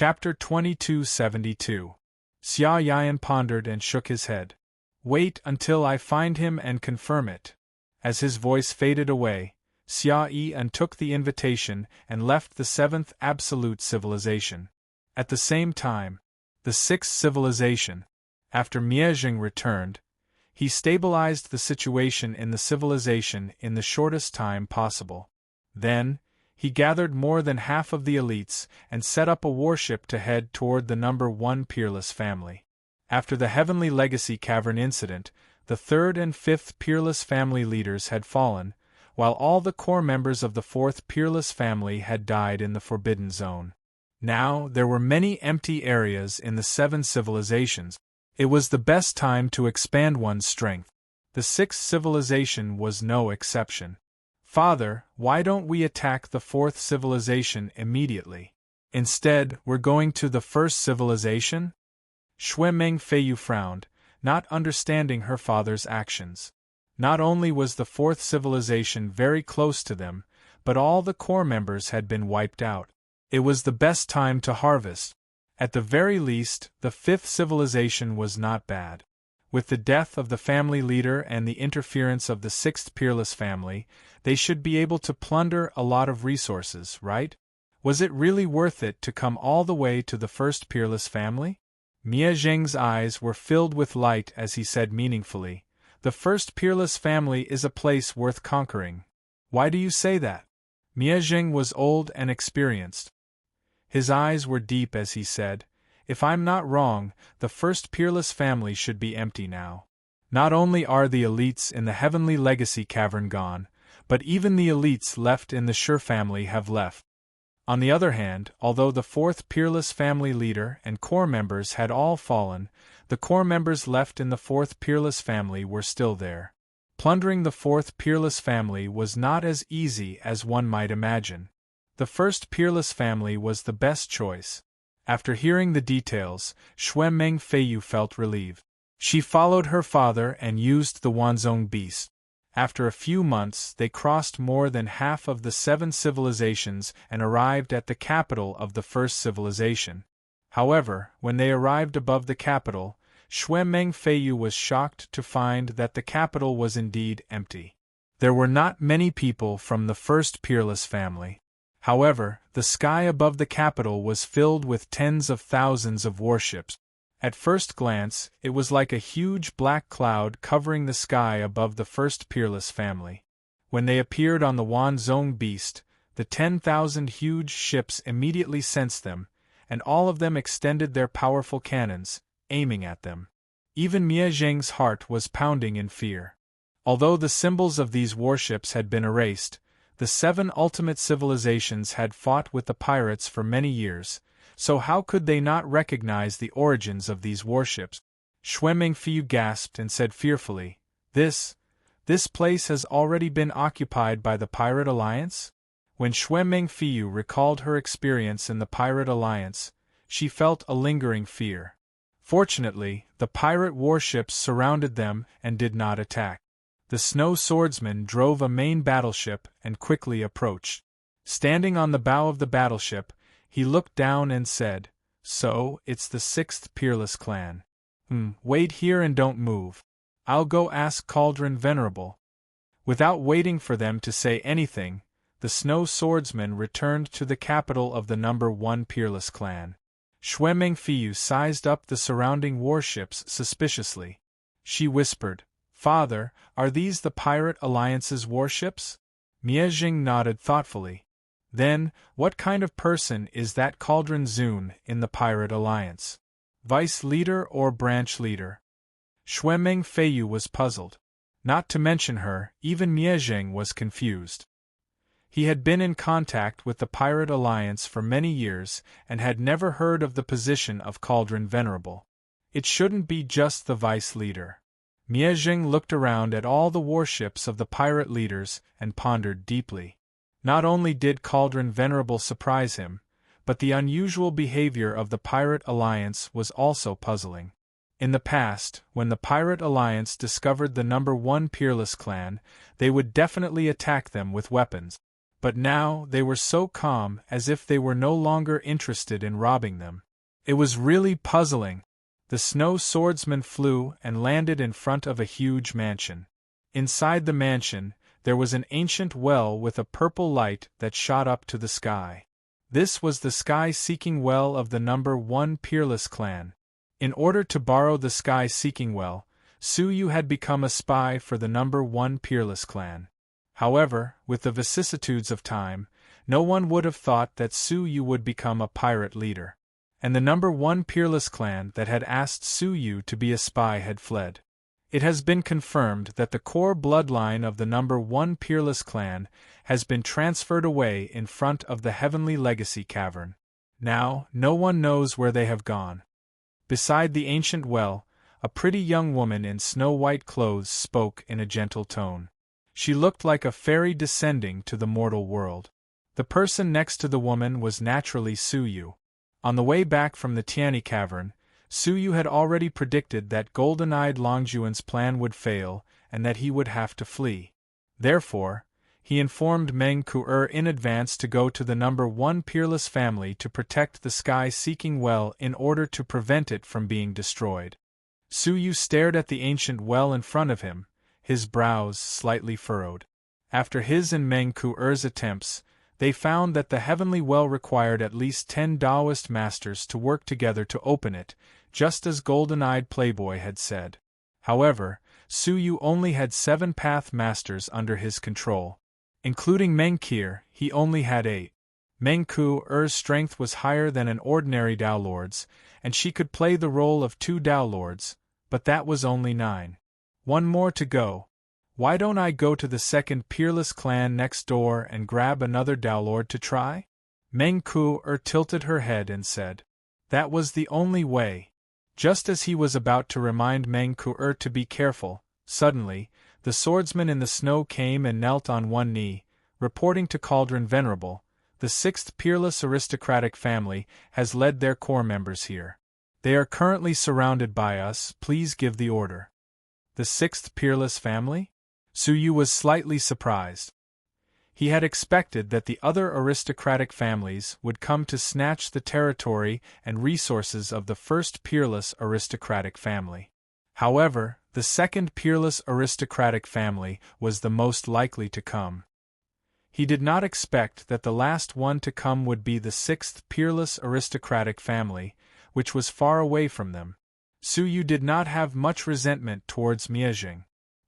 Chapter 2272. Xia Yan pondered and shook his head. Wait until I find him and confirm it. As his voice faded away, Xia Yan took the invitation and left the seventh absolute civilization. At the same time, the sixth civilization, after Miezheng returned, he stabilized the situation in the civilization in the shortest time possible. Then, he gathered more than half of the elites and set up a warship to head toward the number 1 peerless family. After the Heavenly Legacy Cavern incident, the 3rd and 5th peerless family leaders had fallen, while all the core members of the 4th peerless family had died in the Forbidden Zone. Now, there were many empty areas in the 7 civilizations. It was the best time to expand one's strength. The 6th civilization was no exception. Father, why don't we attack the 4th civilization immediately? Instead, we're going to the 1st civilization? Xue Mengfeiyu frowned, not understanding her father's actions. Not only was the 4th civilization very close to them, but all the core members had been wiped out. It was the best time to harvest. At the very least, the 5th civilization was not bad. With the death of the family leader and the interference of the 6th peerless family, they should be able to plunder a lot of resources, right? Was it really worth it to come all the way to the 1st peerless family? Miezheng's eyes were filled with light as he said meaningfully, "The 1st peerless family is a place worth conquering." Why do you say that? Miezheng was old and experienced. His eyes were deep as he said, "If I'm not wrong, the 1st peerless family should be empty now. Not only are the elites in the Heavenly Legacy Cavern gone, but even the elites left in the Sure family have left." On the other hand, although the 4th peerless family leader and core members had all fallen, the core members left in the 4th peerless family were still there. Plundering the 4th peerless family was not as easy as one might imagine. The 1st peerless family was the best choice. After hearing the details, Xue Mengfeiyu felt relieved. She followed her father and used the Wanzong beast. After a few months, they crossed more than half of the 7 civilizations and arrived at the capital of the 1st civilization. However, when they arrived above the capital, Xue Mengfeiyu was shocked to find that the capital was indeed empty. There were not many people from the 1st peerless family. However, the sky above the capital was filled with tens of thousands of warships. At first glance, it was like a huge black cloud covering the sky above the 1st peerless family. When they appeared on the Wanzong beast, the 10,000 huge ships immediately sensed them, and all of them extended their powerful cannons, aiming at them. Even Miezheng's heart was pounding in fear. Although the symbols of these warships had been erased, the 7 ultimate civilizations had fought with the pirates for many years, so how could they not recognize the origins of these warships? Xue Mengfeiyu gasped and said fearfully, This place has already been occupied by the Pirate Alliance?" When Xue Mengfeiyu recalled her experience in the Pirate Alliance, she felt a lingering fear. Fortunately, the pirate warships surrounded them and did not attack. The Snow Swordsman drove a main battleship and quickly approached. Standing on the bow of the battleship, he looked down and said, "So, it's the 6th peerless clan. Wait here and don't move. I'll go ask Cauldron Venerable." Without waiting for them to say anything, the Snow Swordsman returned to the capital of the number 1 peerless clan. Xue Mengfeiyu sized up the surrounding warships suspiciously. She whispered, "Father, are these the Pirate Alliance's warships?" Miezheng nodded thoughtfully. "Then, what kind of person is that Cauldron Zun in the Pirate Alliance? Vice leader or branch leader?" Xue Mengfeiyu was puzzled. Not to mention her, even Miezheng was confused. He had been in contact with the Pirate Alliance for many years and had never heard of the position of Cauldron Venerable. It shouldn't be just the vice leader. Miezheng looked around at all the warships of the pirate leaders and pondered deeply. Not only did Cauldron Venerable surprise him, but the unusual behavior of the Pirate Alliance was also puzzling. In the past, when the Pirate Alliance discovered the number 1 peerless clan, they would definitely attack them with weapons. but now they were so calm as if they were no longer interested in robbing them. It was really puzzling. The snow swordsman flew and landed in front of a huge mansion. Inside the mansion, there was an ancient well with a purple light that shot up to the sky. This was the sky-seeking well of the number 1 Peerless clan. In order to borrow the sky-seeking well, Suyu had become a spy for the number 1 Peerless clan. However, with the vicissitudes of time, no one would have thought that Suyu would become a pirate leader. And the number 1 Peerless clan that had asked Suyu to be a spy had fled. It has been confirmed that the core bloodline of the number 1 Peerless clan has been transferred away in front of the Heavenly Legacy Cavern. Now, no one knows where they have gone. Beside the ancient well, a pretty young woman in snow-white clothes spoke in a gentle tone. She looked like a fairy descending to the mortal world. The person next to the woman was naturally Suyu. On the way back from the Tiani Cavern, Suyu had already predicted that golden-eyed Longjuan's plan would fail and that he would have to flee. Therefore, he informed Meng Ku'er in advance to go to the number 1 Peerless family to protect the sky-seeking well in order to prevent it from being destroyed. Suyu stared at the ancient well in front of him, his brows slightly furrowed. After his and Meng Ku'er's attempts, they found that the heavenly well required at least 10 Taoist masters to work together to open it, just as golden-eyed Playboy had said. However, Suyu only had 7 path masters under his control. Including Meng Ku'er, he only had 8. Meng Ku'er's strength was higher than an ordinary Tao Lord's, and she could play the role of 2 Tao Lords, but that was only 9. One more to go. Why don't I go to the second Peerless clan next door and grab another Tao Lord to try? Meng Ku'er tilted her head and said. That was the only way. Just as he was about to remind Meng Ku'er to be careful, suddenly, the swordsman in the snow came and knelt on one knee, reporting to Cauldron Venerable, the 6th Peerless aristocratic family has led their core members here. They are currently surrounded by us, please give the order. The 6th Peerless family? Suyu was slightly surprised. He had expected that the other aristocratic families would come to snatch the territory and resources of the 1st Peerless aristocratic family. However, the 2nd Peerless aristocratic family was the most likely to come. He did not expect that the last one to come would be the 6th Peerless aristocratic family, which was far away from them. Suyu did not have much resentment towards Miezheng.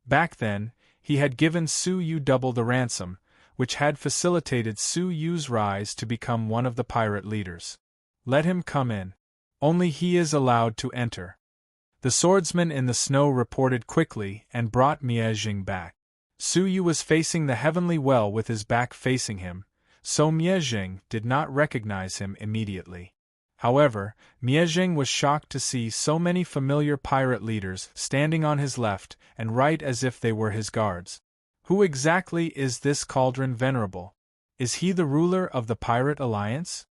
Back then, he had given Suyu double the ransom, which had facilitated Suyu's rise to become one of the pirate leaders. Let him come in. Only he is allowed to enter. The swordsman in the snow reported quickly and brought Miezheng back. Suyu was facing the heavenly well with his back facing him, so Miezheng did not recognize him immediately. However, Miezheng was shocked to see so many familiar pirate leaders standing on his left and right as if they were his guards. Who exactly is this Cauldron Venerable? Is he the ruler of the Pirate Alliance?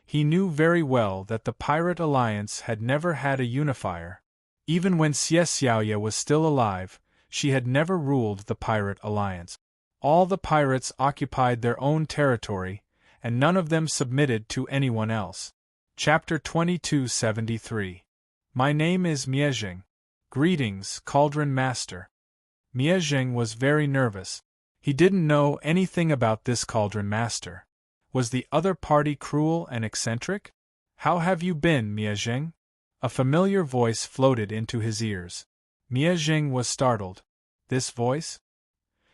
He knew very well that the Pirate Alliance had never had a unifier. Even when Xie Xiaoye was still alive, she had never ruled the Pirate Alliance. All the pirates occupied their own territory, and none of them submitted to anyone else. Chapter 2273. My name is Miezheng. Greetings, Cauldron Master. Miezheng was very nervous. He didn't know anything about this Cauldron Master. Was the other party cruel and eccentric? How have you been, Miezheng? A familiar voice floated into his ears. Miezheng was startled. This voice?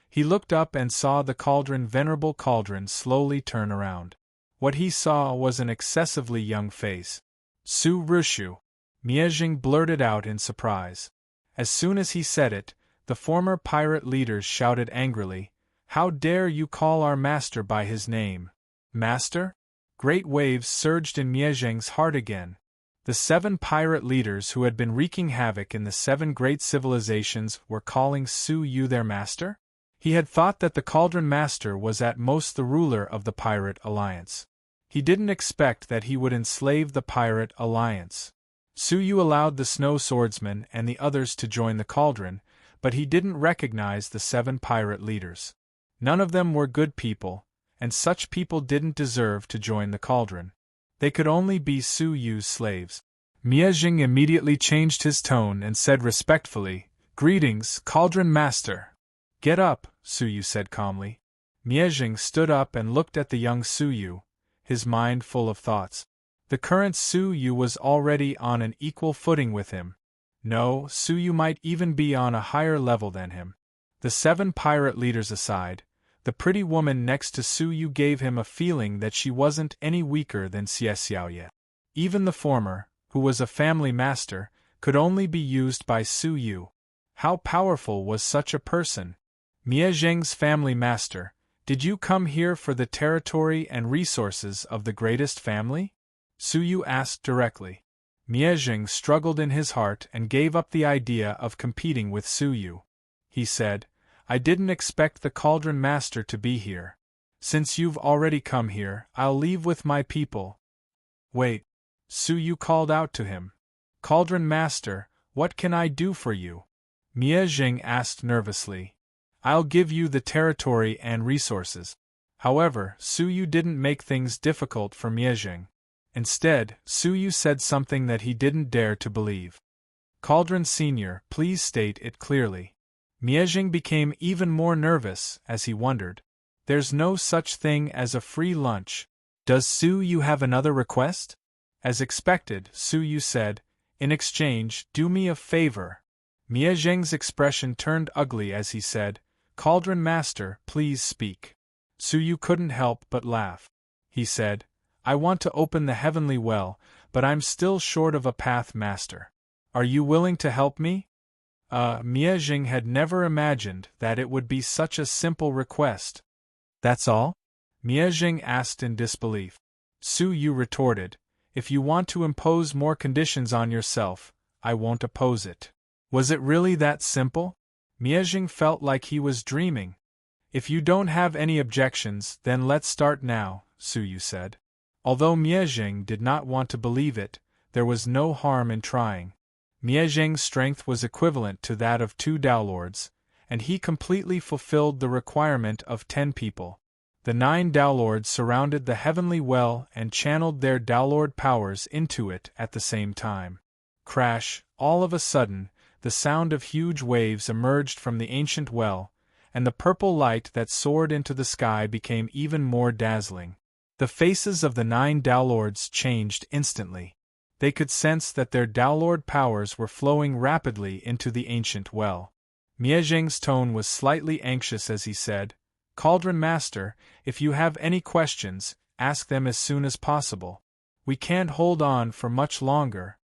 He looked up and saw the Cauldron Venerable Cauldron slowly turn around. What he saw was an excessively young face. Su Rushu. Miezheng blurted out in surprise. As soon as he said it, the former pirate leaders shouted angrily, How dare you call our master by his name? Master? Great waves surged in Miezheng's heart again. The 7 pirate leaders who had been wreaking havoc in the 7 great civilizations were calling Suyu their master? He had thought that the Cauldron Master was at most the ruler of the Pirate Alliance. He didn't expect that he would enslave the Pirate Alliance. Suyu allowed the Snow Swordsman and the others to join the Cauldron, but he didn't recognize the 7 pirate leaders. None of them were good people, and such people didn't deserve to join the cauldron. They could only be Su Yu's slaves. Miezheng immediately changed his tone and said respectfully, "Greetings, Cauldron Master." "Get up," Su Yu said calmly. Miezheng stood up and looked at the young Su Yu, his mind full of thoughts. The current Su Yu was already on an equal footing with him. No, Su Yu might even be on a higher level than him. The 7 pirate leaders aside, the pretty woman next to Su Yu gave him a feeling that she wasn't any weaker than Xie Xiaoye. Even the former, who was a family master, could only be used by Su Yu. How powerful was such a person? Miezheng's family master, did you come here for the territory and resources of the greatest family? Su Yu asked directly. Miezheng struggled in his heart and gave up the idea of competing with Su Yu. He said, "I didn't expect the Cauldron Master to be here. Since you've already come here, I'll leave with my people." "Wait," Su Yu called out to him. "Cauldron Master, what can I do for you?" Miezheng asked nervously. "I'll give you the territory and resources." However, Su Yu didn't make things difficult for Miezheng. Instead, Su Yu said something that he didn't dare to believe. "Cauldron Senior, please state it clearly." Miezheng became even more nervous as he wondered. There's no such thing as a free lunch. Does Su Yu have another request? As expected, Su Yu said, "In exchange, do me a favor." Miezheng's expression turned ugly as he said, "Cauldron Master, please speak." Su Yu couldn't help but laugh. He said, "I want to open the heavenly well, but I'm still short of a path master. Are you willing to help me?" Miezheng had never imagined that it would be such a simple request. "That's all?" Miezheng asked in disbelief. Su Yu retorted, "If you want to impose more conditions on yourself, I won't oppose it." Was it really that simple? Miezheng felt like he was dreaming. "If you don't have any objections, then let's start now," Su Yu said. Although Miezheng did not want to believe it, there was no harm in trying. Miezheng's strength was equivalent to that of 2 Daolords, and he completely fulfilled the requirement of 10 people. The 9 Daolords surrounded the heavenly well and channeled their Daolord powers into it at the same time. Crash! All of a sudden, the sound of huge waves emerged from the ancient well, and the purple light that soared into the sky became even more dazzling. The faces of the 9 Daolords changed instantly. They could sense that their Daolord powers were flowing rapidly into the ancient well. Miezheng's tone was slightly anxious as he said, "Cauldron Master, if you have any questions, ask them as soon as possible. We can't hold on for much longer."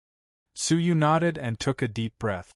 Su Yu nodded and took a deep breath.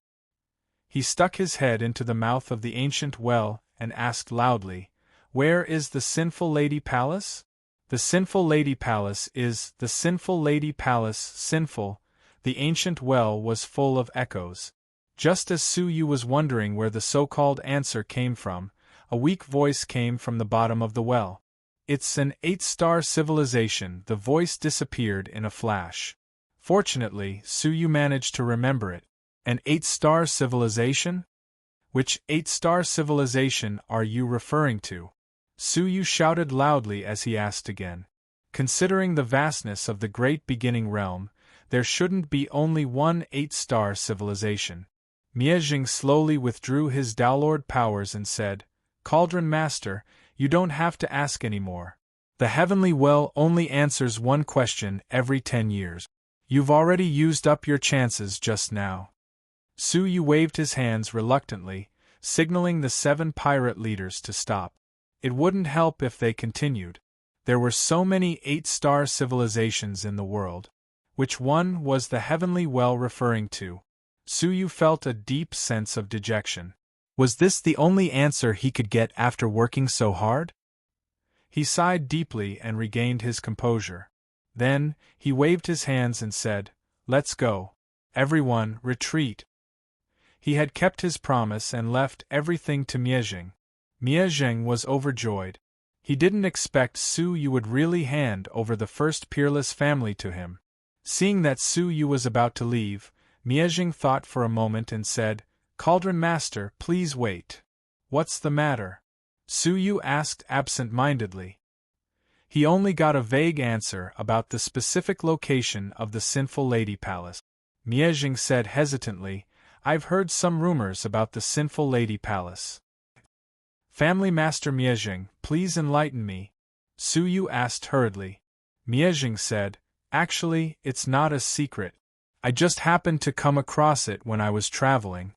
He stuck his head into the mouth of the ancient well and asked loudly, "Where is the Sinful Lady Palace?" "The Sinful Lady Palace is the Sinful Lady Palace sinful." The ancient well was full of echoes. Just as Su Yu was wondering where the so-called answer came from, a weak voice came from the bottom of the well. "It's an 8-star civilization." The voice disappeared in a flash. Fortunately, Su Yu managed to remember it. An 8-star civilization? Which 8-star civilization are you referring to? Su Yu shouted loudly as he asked again. Considering the vastness of the great beginning realm, there shouldn't be only one 8-star civilization. Miezheng slowly withdrew his Daolord powers and said, "Cauldron Master, you don't have to ask anymore. The heavenly well only answers one question every 10 years. You've already used up your chances just now." Su Yu waved his hands reluctantly, signaling the 7 pirate leaders to stop. It wouldn't help if they continued. There were so many 8-star civilizations in the world. Which one was the heavenly well referring to? Su Yu felt a deep sense of dejection. Was this the only answer he could get after working so hard? He sighed deeply and regained his composure. Then, he waved his hands and said, "Let's go. Everyone, retreat." He had kept his promise and left everything to Miezheng. Miezheng was overjoyed. He didn't expect Su Yu would really hand over the first peerless family to him. Seeing that Su Yu was about to leave, Miezheng thought for a moment and said, "Cauldron Master, please wait." "What's the matter?" Su Yu asked absent-mindedly. He only got a vague answer about the specific location of the Sinful Lady Palace. Miezhing said hesitantly, I've heard some rumors about the Sinful Lady Palace. Family Master Miezhing, please enlighten me, Su Yu asked hurriedly. Miezhing said, actually, it's not a secret. I just happened to come across it when I was traveling.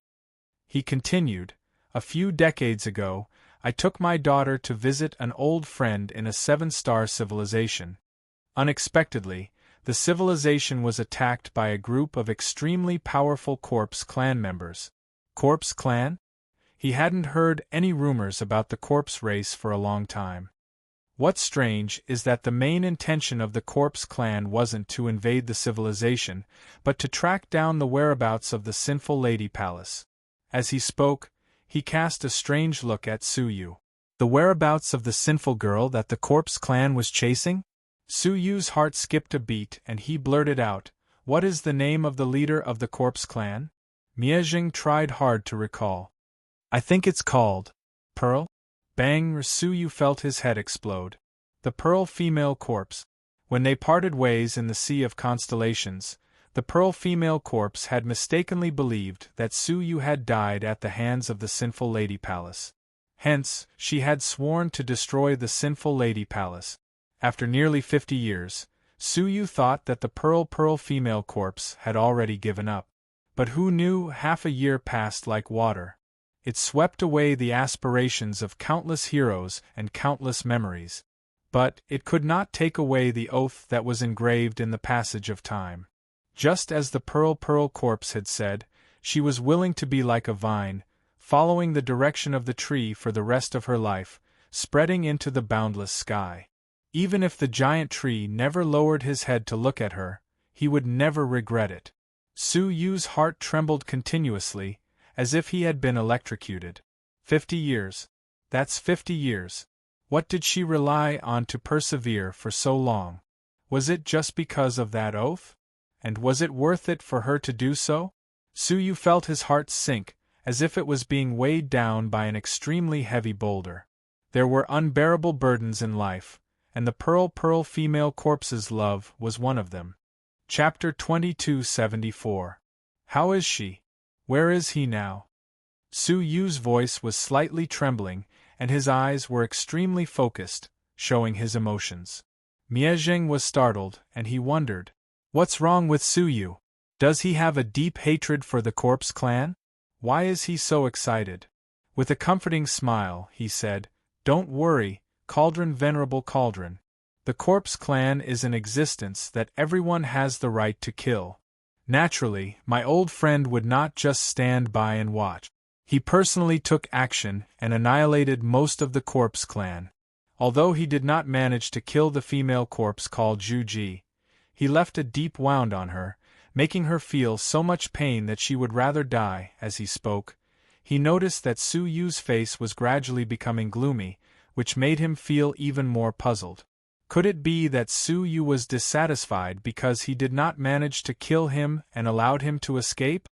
He continued, a few decades ago, I took my daughter to visit an old friend in a 7-star civilization. Unexpectedly, the civilization was attacked by a group of extremely powerful Corpse Clan members. Corpse Clan? He hadn't heard any rumors about the Corpse race for a long time. What's strange is that the main intention of the Corpse Clan wasn't to invade the civilization, but to track down the whereabouts of the Sinful Lady Palace. As he spoke, he cast a strange look at Su Yu. The whereabouts of the sinful girl that the Corpse Clan was chasing? Su Yu's heart skipped a beat and he blurted out, what is the name of the leader of the Corpse Clan? Miezhing tried hard to recall. I think it's called Pearl? Bang! Su Yu felt his head explode. The Pearl Female Corpse. When they parted ways in the Sea of Constellations, the Pearl Female Corpse had mistakenly believed that Su Yu had died at the hands of the Sinful Lady Palace. Hence, she had sworn to destroy the Sinful Lady Palace. After nearly 50 years, Su Yu thought that the Pearl Female Corpse had already given up. But who knew, half a year passed like water. It swept away the aspirations of countless heroes and countless memories. But it could not take away the oath that was engraved in the passage of time. Just as the Pearl Corpse had said, she was willing to be like a vine, following the direction of the tree for the rest of her life, spreading into the boundless sky. Even if the giant tree never lowered his head to look at her, he would never regret it. Su Yu's heart trembled continuously, as if he had been electrocuted. 50 years. That's 50 years. What did she rely on to persevere for so long? Was it just because of that oath? And was it worth it for her to do so? Su Yu felt his heart sink, as if it was being weighed down by an extremely heavy boulder. There were unbearable burdens in life, and the Pearl Female Corpse's love was one of them. Chapter 2274. How is she? Where is he now? Su Yu's voice was slightly trembling, and his eyes were extremely focused, showing his emotions. Miezhing was startled, and he wondered, what's wrong with Su Yu? Does he have a deep hatred for the Corpse Clan? Why is he so excited? With a comforting smile, he said, don't worry, Cauldron, Venerable Cauldron. The Corpse Clan is an existence that everyone has the right to kill. Naturally, my old friend would not just stand by and watch. He personally took action and annihilated most of the Corpse Clan. Although he did not manage to kill the female corpse called Zhuji, he left a deep wound on her, making her feel so much pain that she would rather die. As he spoke, he noticed that Su Yu's face was gradually becoming gloomy, which made him feel even more puzzled. Could it be that Su Yu was dissatisfied because he did not manage to kill him and allowed him to escape?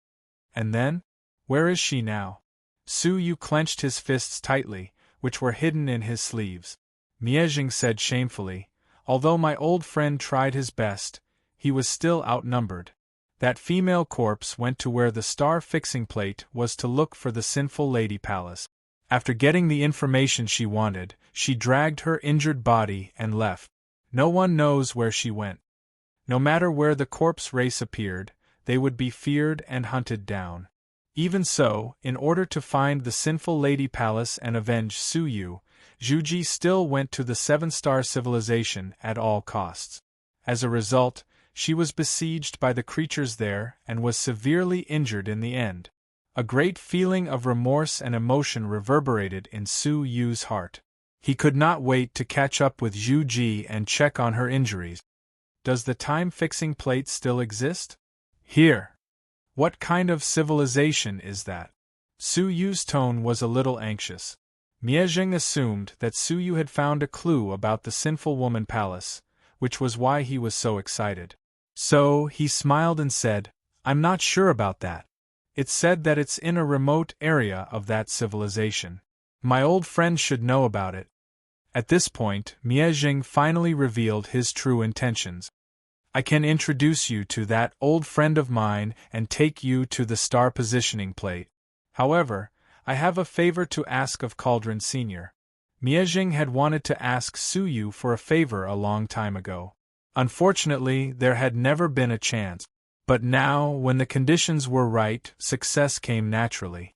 And then? Where is she now? Su Yu clenched his fists tightly, which were hidden in his sleeves. Miezhing said shamefully, although my old friend tried his best, he was still outnumbered. That female corpse went to where the star fixing plate was to look for the Sinful Lady Palace. After getting the information she wanted, she dragged her injured body and left. No one knows where she went. No matter where the corpse race appeared, they would be feared and hunted down. Even so, in order to find the Sinful Lady Palace and avenge Su Yu, Zhuji still went to the 7-star civilization at all costs. As a result, she was besieged by the creatures there and was severely injured in the end. A great feeling of remorse and emotion reverberated in Su Yu's heart. He could not wait to catch up with Zhuji and check on her injuries. Does the time-fixing plate still exist? Here. What kind of civilization is that? Su Yu's tone was a little anxious. Miezhing assumed that Su Yu had found a clue about the Sinful Woman Palace, which was why he was so excited. So, he smiled and said, I'm not sure about that. It's said that it's in a remote area of that civilization. My old friend should know about it. At this point, Miezheng finally revealed his true intentions. I can introduce you to that old friend of mine and take you to the star positioning plate. However, I have a favor to ask of Cauldron Sr. Miezheng had wanted to ask Su Yu for a favor a long time ago. Unfortunately, there had never been a chance. But now, when the conditions were right, success came naturally.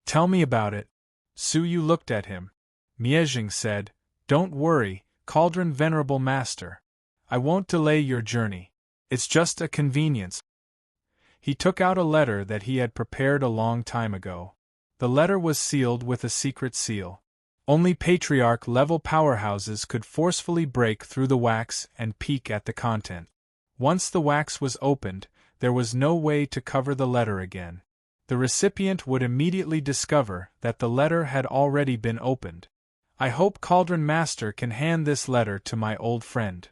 Tell me about it. Su Yu looked at him. Miezheng said, Don't worry, Cauldron Venerable Master. I won't delay your journey. It's just a convenience. He took out a letter that he had prepared a long time ago. The letter was sealed with a secret seal. Only Patriarch-level powerhouses could forcefully break through the wax and peek at the content. Once the wax was opened, there was no way to cover the letter again. The recipient would immediately discover that the letter had already been opened. I hope Cauldron Master can hand this letter to my old friend.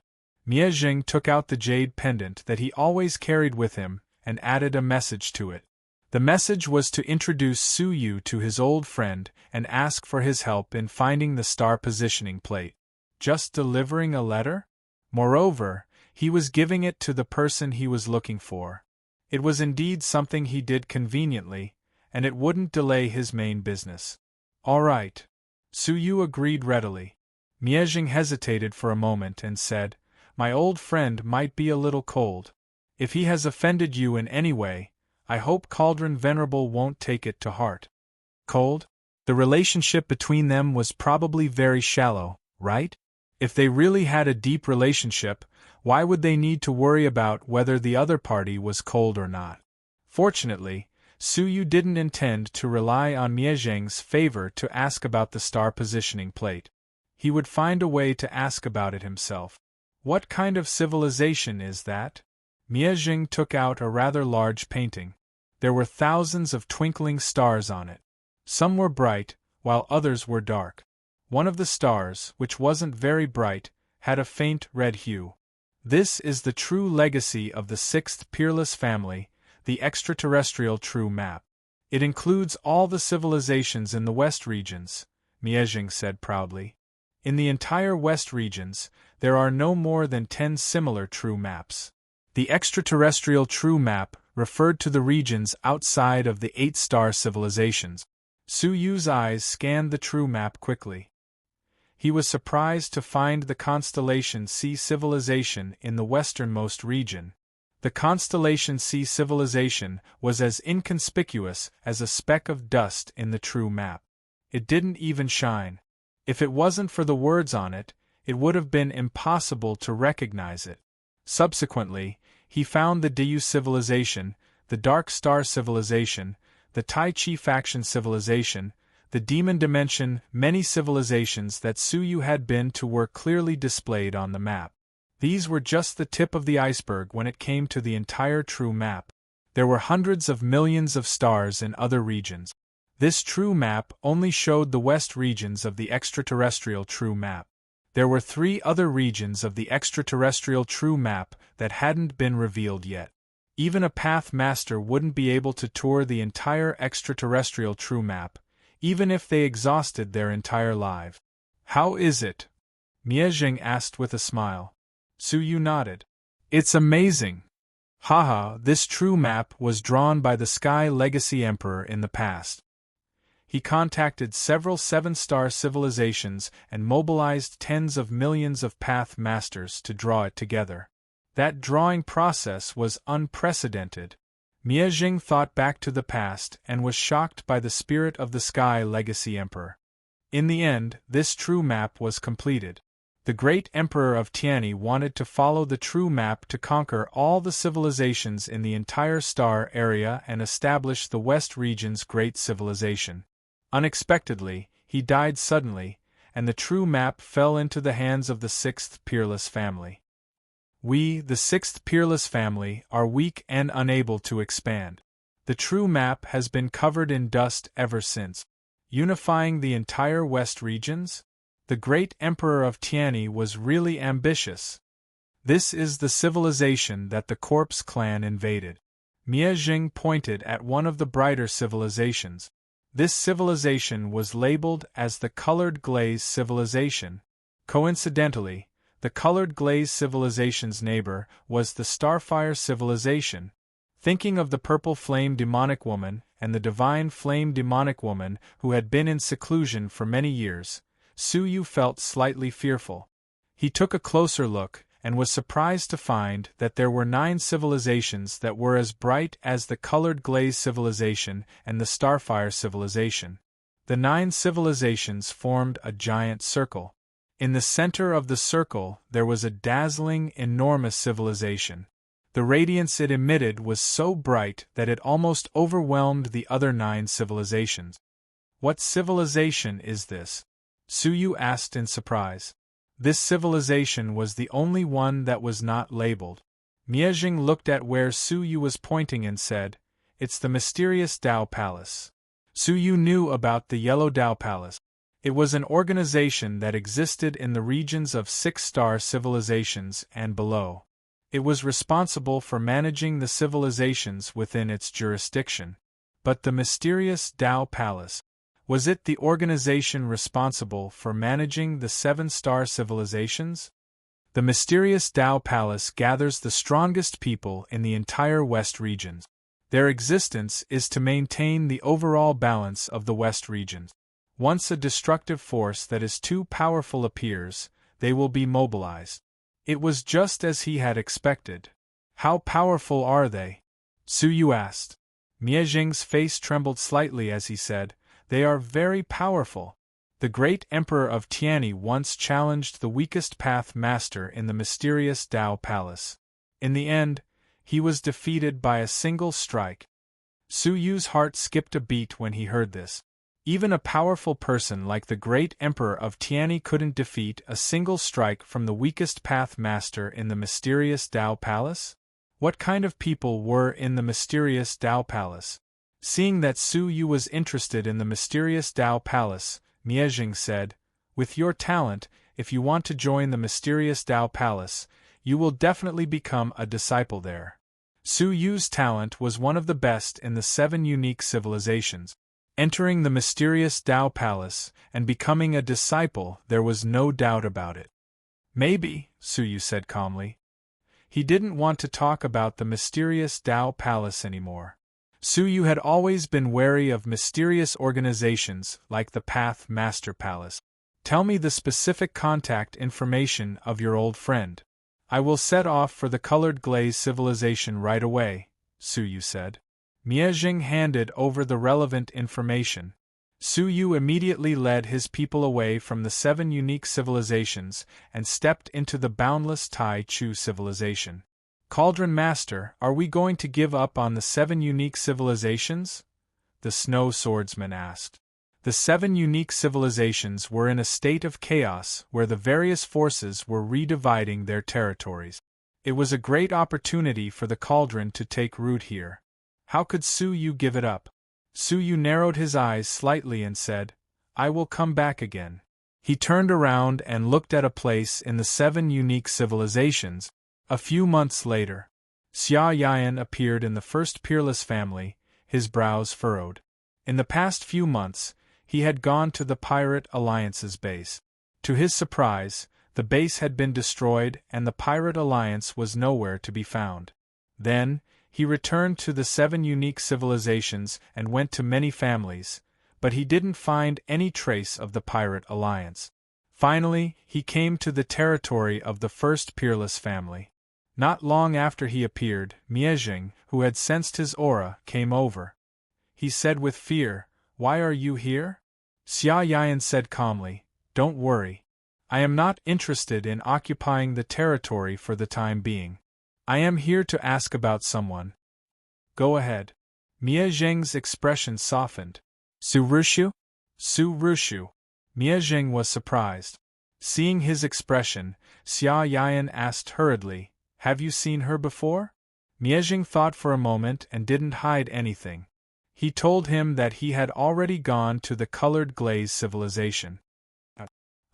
Miezheng took out the jade pendant that he always carried with him and added a message to it. The message was to introduce Su Yu to his old friend and ask for his help in finding the star positioning plate. Just delivering a letter? Moreover, he was giving it to the person he was looking for. It was indeed something he did conveniently, and it wouldn't delay his main business. All right. Su Yu agreed readily. Miezheng hesitated for a moment and said, My old friend might be a little cold. If he has offended you in any way, I hope Cauldron Venerable won't take it to heart. Cold? The relationship between them was probably very shallow, right? If they really had a deep relationship, why would they need to worry about whether the other party was cold or not? Fortunately, Su Yu didn't intend to rely on Miezheng's favor to ask about the star positioning plate. He would find a way to ask about it himself. What kind of civilization is that? Miezheng took out a rather large painting. There were thousands of twinkling stars on it. Some were bright, while others were dark. One of the stars, which wasn't very bright, had a faint red hue. This is the true legacy of the sixth peerless family, the extraterrestrial true map. It includes all the civilizations in the West regions, Miezheng said proudly. In the entire West regions, there are no more than 10 similar true maps. The extraterrestrial true map referred to the regions outside of the 8-star civilizations. Su Yu's eyes scanned the true map quickly. He was surprised to find the constellation C civilization in the westernmost region. The constellation C civilization was as inconspicuous as a speck of dust in the true map. It didn't even shine. If it wasn't for the words on it, it would have been impossible to recognize it. Subsequently, he found the Diyu civilization, the Dark Star civilization, the Tai Chi faction civilization, the Demon Dimension. Many civilizations that Su Yu had been to were clearly displayed on the map. These were just the tip of the iceberg when it came to the entire true map. There were hundreds of millions of stars in other regions. This true map only showed the west regions of the extraterrestrial true map. There were 3 other regions of the extraterrestrial true map that hadn't been revealed yet. Even a Path Master wouldn't be able to tour the entire extraterrestrial true map, even if they exhausted their entire life. How is it? Miezheng asked with a smile. Su Yu nodded. It's amazing. Haha, this true map was drawn by the Sky Legacy Emperor in the past. He contacted several 7-star civilizations and mobilized tens of millions of Path Masters to draw it together. That drawing process was unprecedented. Miezheng thought back to the past and was shocked by the spirit of the Sky Legacy Emperor. In the end, this true map was completed. The great Emperor of Tianyi wanted to follow the true map to conquer all the civilizations in the entire star area and establish the West region's great civilization. Unexpectedly, he died suddenly, and the true map fell into the hands of the 6th Peerless family. We, the 6th Peerless family, are weak and unable to expand. The true map has been covered in dust ever since. Unifying the entire West regions? The great Emperor of Tianyi was really ambitious. This is the civilization that the Corpse clan invaded. Miezheng pointed at one of the brighter civilizations. This civilization was labeled as the Colored Glaze Civilization, Coincidentally, the colored glaze civilization's neighbor was the Starfire civilization. Thinking of the purple flame demonic woman and the divine flame demonic woman who had been in seclusion for many years, Suyu felt slightly fearful. He took a closer look and was surprised to find that there were 9 civilizations that were as bright as the colored glaze civilization and the Starfire civilization. The 9 civilizations formed a giant circle. In the center of the circle there was a dazzling, enormous civilization. The radiance it emitted was so bright that it almost overwhelmed the other 9 civilizations. "What civilization is this?" Suyu asked in surprise. This civilization was the only one that was not labeled. Miejing looked at where Suyu was pointing and said, "It's the mysterious Dao Palace." Suyu knew about the Yellow Dao Palace. It was an organization that existed in the regions of 6-star civilizations and below. It was responsible for managing the civilizations within its jurisdiction. But the mysterious Dao Palace, was it the organization responsible for managing the 7-star civilizations? The mysterious Dao Palace gathers the strongest people in the entire West region. Their existence is to maintain the overall balance of the West region. Once a destructive force that is too powerful appears, they will be mobilized. It was just as he had expected. "How powerful are they?" Suyu asked. Miejing's face trembled slightly as he said, "They are very powerful. The great Emperor of Tianyi once challenged the weakest Path Master in the mysterious Dao Palace. In the end, he was defeated by a single strike." Suyu's heart skipped a beat when he heard this. Even a powerful person like the great Emperor of Tianyi couldn't defeat a single strike from the weakest Path Master in the mysterious Dao Palace? What kind of people were in the mysterious Dao Palace? Seeing that Suyu was interested in the mysterious Dao Palace, Miejing said, "With your talent, if you want to join the mysterious Dao Palace, you will definitely become a disciple there." Suyu's talent was one of the best in the 7 unique civilizations. Entering the mysterious Dao Palace and becoming a disciple, there was no doubt about it. "Maybe," Suyu said calmly. He didn't want to talk about the mysterious Dao Palace anymore. Suyu had always been wary of mysterious organizations like the Path Master Palace. "Tell me the specific contact information of your old friend. I will set off for the colored glaze civilization right away," Suyu said. Miejing handed over the relevant information. Suyu immediately led his people away from the 7 unique civilizations and stepped into the boundless Tai Chu civilization. "Cauldron Master, are we going to give up on the 7 unique civilizations?" the Snow Swordsman asked. The 7 unique civilizations were in a state of chaos where the various forces were redividing their territories. It was a great opportunity for the Cauldron to take root here. How could Suyu give it up? Suyu narrowed his eyes slightly and said, "I will come back again." He turned around and looked at a place in the 7 unique civilizations. A few months later, Xia Yian appeared in the first peerless family, his brows furrowed. In the past few months, he had gone to the Pirate Alliance's base. To his surprise, the base had been destroyed and the Pirate Alliance was nowhere to be found. Then, he returned to the 7 unique civilizations and went to many families, but he didn't find any trace of the Pirate Alliance. Finally, he came to the territory of the first peerless family. Not long after he appeared, Miejing, who had sensed his aura, came over. He said with fear, "Why are you here?" Xia Yian said calmly, "Don't worry. I am not interested in occupying the territory for the time being. I am here to ask about someone." "Go ahead." Miejing's expression softened. "Su Rushu?" "Su Rushu." Miejing was surprised. Seeing his expression, Xia Yian asked hurriedly, "Have you seen her before?" Miejing thought for a moment and didn't hide anything. He told him that he had already gone to the colored glaze civilization.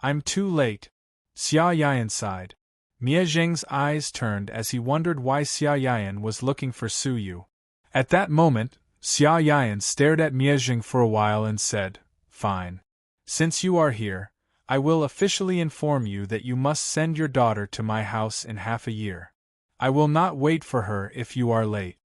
"I'm too late." Xia Yian sighed. Miejing's eyes turned as he wondered why Xia Yian was looking for Suyu. At that moment, Xia Yian stared at Miejing for a while and said, "Fine. Since you are here, I will officially inform you that you must send your daughter to my house in half a year. I will not wait for her if you are late."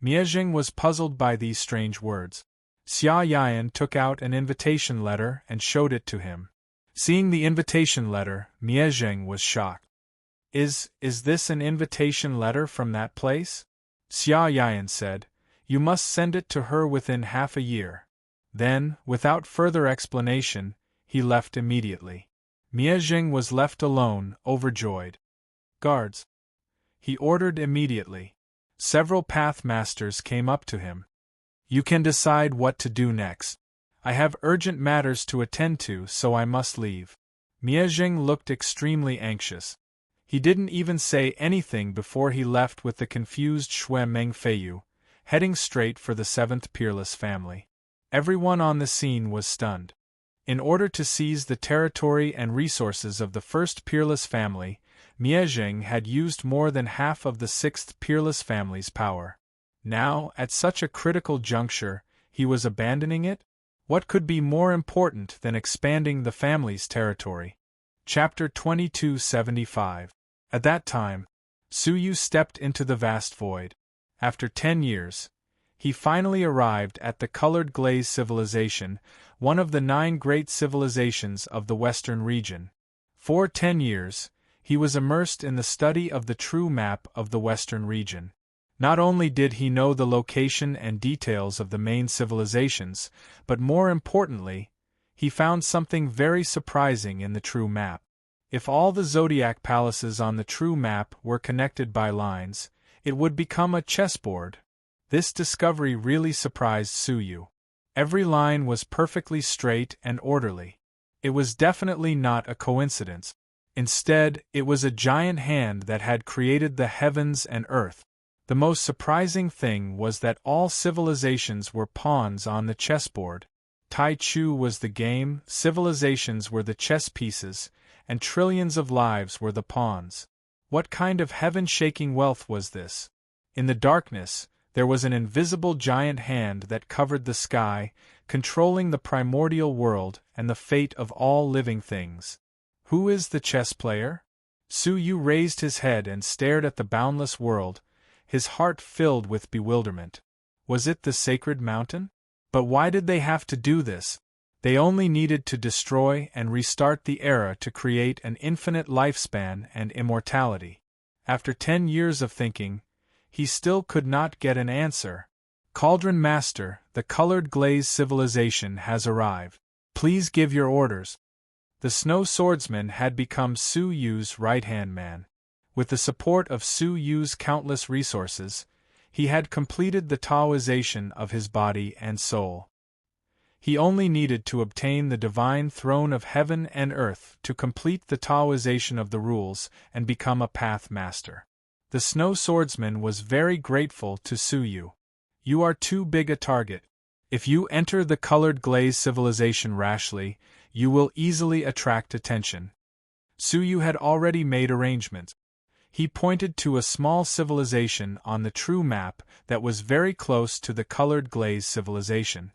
Miezheng was puzzled by these strange words. Xia Yan took out an invitation letter and showed it to him. Seeing the invitation letter, Miezheng was shocked. Is this an invitation letter from that place?" Xia Yan said. "You must send it to her within half a year." Then, without further explanation, he left immediately. Miezheng was left alone, overjoyed. "Guards!" he ordered immediately. Several path masters came up to him. "You can decide what to do next. I have urgent matters to attend to, so I must leave." Miezheng looked extremely anxious. He didn't even say anything before he left with the confused Xue Mengfeiyu, heading straight for the seventh peerless family. Everyone on the scene was stunned. In order to seize the territory and resources of the first peerless family, Miezheng had used more than half of the sixth peerless family's power. Now, at such a critical juncture, he was abandoning it? What could be more important than expanding the family's territory? Chapter 2275. At that time, Suyu stepped into the vast void. After 10 years, he finally arrived at the Colored Glaze civilization, one of the 9 great civilizations of the Western region. For 10 years, he was immersed in the study of the true map of the Western region. Not only did he know the location and details of the main civilizations, but more importantly, he found something very surprising in the true map. If all the zodiac palaces on the true map were connected by lines, it would become a chessboard. This discovery really surprised Suyu. Every line was perfectly straight and orderly. It was definitely not a coincidence. Instead, it was a giant hand that had created the heavens and earth. The most surprising thing was that all civilizations were pawns on the chessboard. Tai Chu was the game, civilizations were the chess pieces, and trillions of lives were the pawns. What kind of heaven-shaking wealth was this? In the darkness, there was an invisible giant hand that covered the sky, controlling the primordial world and the fate of all living things. Who is the chess player? Suyu raised his head and stared at the boundless world, his heart filled with bewilderment. Was it the sacred mountain? But why did they have to do this? They only needed to destroy and restart the era to create an infinite lifespan and immortality. After 10 years of thinking, he still could not get an answer. Cauldron Master, the Colored Glaze civilization has arrived. Please give your orders. The Snow Swordsman had become Su Yu's right-hand man. With the support of Su Yu's countless resources, he had completed the Taoization of his body and soul. He only needed to obtain the divine throne of heaven and earth to complete the Taoization of the rules and become a path master. The Snow Swordsman was very grateful to Suyu. "You are too big a target. If you enter the Colored Glaze civilization rashly, you will easily attract attention." Suyu had already made arrangements. He pointed to a small civilization on the true map that was very close to the Colored Glaze civilization.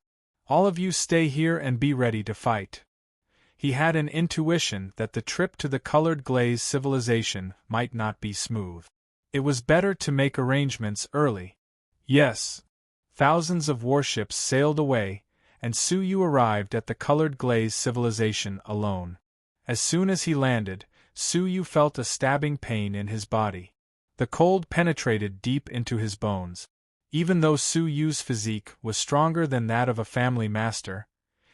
"All of you stay here and be ready to fight." He had an intuition that the trip to the Colored Glaze civilization might not be smooth. It was better to make arrangements early. Yes. Thousands of warships sailed away, and Suyu arrived at the Colored Glaze civilization alone. As soon as he landed, Suyu felt a stabbing pain in his body. The cold penetrated deep into his bones. Even though Suyu's physique was stronger than that of a family master,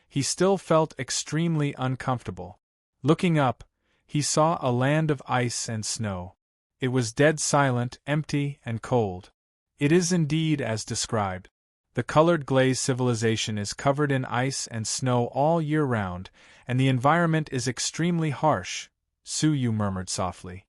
he still felt extremely uncomfortable. Looking up, he saw a land of ice and snow. It was dead silent, empty, and cold. It is indeed as described. The Colored Glaze civilization is covered in ice and snow all year round, and the environment is extremely harsh, Suyu murmured softly.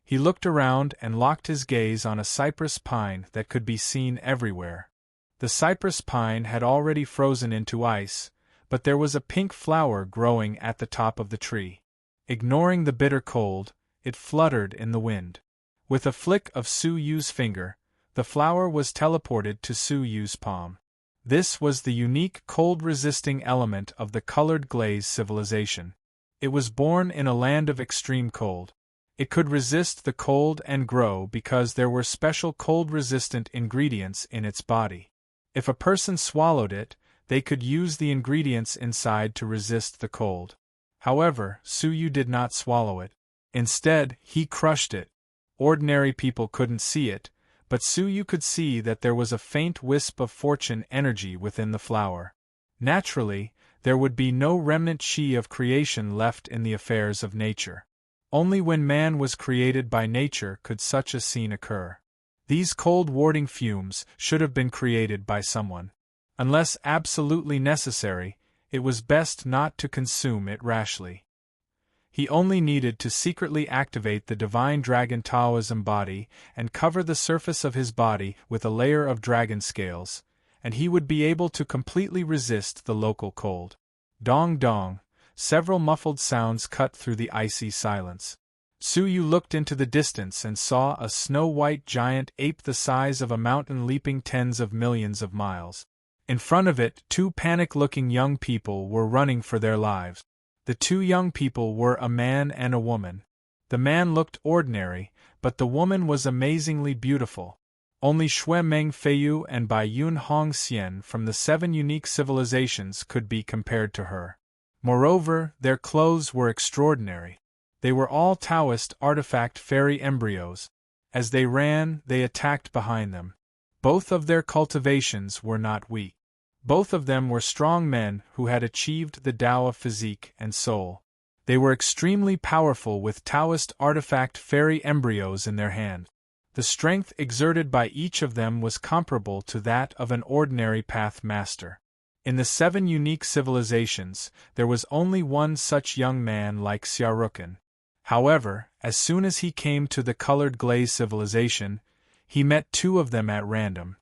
He looked around and locked his gaze on a cypress pine that could be seen everywhere. The cypress pine had already frozen into ice, but there was a pink flower growing at the top of the tree. Ignoring the bitter cold, it fluttered in the wind. With a flick of Suyu's finger, the flower was teleported to Suyu's palm. This was the unique cold-resisting element of the Colored Glaze civilization. It was born in a land of extreme cold. It could resist the cold and grow because there were special cold-resistant ingredients in its body. If a person swallowed it, they could use the ingredients inside to resist the cold. However, Suyu did not swallow it. Instead, he crushed it. Ordinary people couldn't see it, but Suyu could see that there was a faint wisp of fortune energy within the flower. Naturally, there would be no remnant chi of creation left in the affairs of nature. Only when man was created by nature could such a scene occur. These cold-warding fumes should have been created by someone. Unless absolutely necessary, it was best not to consume it rashly. He only needed to secretly activate the divine dragon Taoism body and cover the surface of his body with a layer of dragon scales, and he would be able to completely resist the local cold. Dong dong, several muffled sounds cut through the icy silence. Suyu looked into the distance and saw a snow-white giant ape the size of a mountain leaping tens of millions of miles. In front of it, two panic-looking young people were running for their lives. The two young people were a man and a woman. The man looked ordinary, but the woman was amazingly beautiful. Only Xue Meng Feiyu and Bai Yun Hong Xian from the 7 unique civilizations could be compared to her. Moreover, their clothes were extraordinary. They were all Taoist artifact fairy embryos. As they ran, they attacked behind them. Both of their cultivations were not weak. Both of them were strong men who had achieved the Tao of physique and soul. They were extremely powerful with Taoist artifact fairy embryos in their hand. The strength exerted by each of them was comparable to that of an ordinary path master. In the 7 unique civilizations, there was only one such young man like Xiaorukan. However, as soon as he came to the colored glaze civilization, he met 2 of them at random.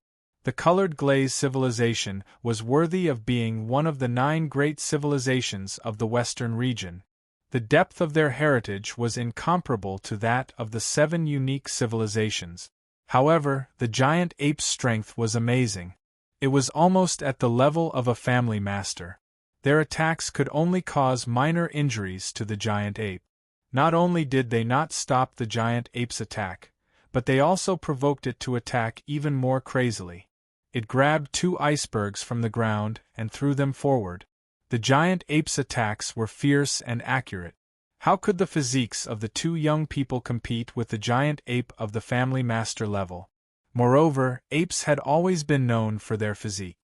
The colored glaze civilization was worthy of being one of the 9 great civilizations of the Western region. The depth of their heritage was incomparable to that of the 7 unique civilizations. However, the giant ape's strength was amazing. It was almost at the level of a family master. Their attacks could only cause minor injuries to the giant ape. Not only did they not stop the giant ape's attack, but they also provoked it to attack even more crazily. It grabbed 2 icebergs from the ground and threw them forward. The giant ape's attacks were fierce and accurate. How could the physiques of the 2 young people compete with the giant ape of the family master level? Moreover, apes had always been known for their physique.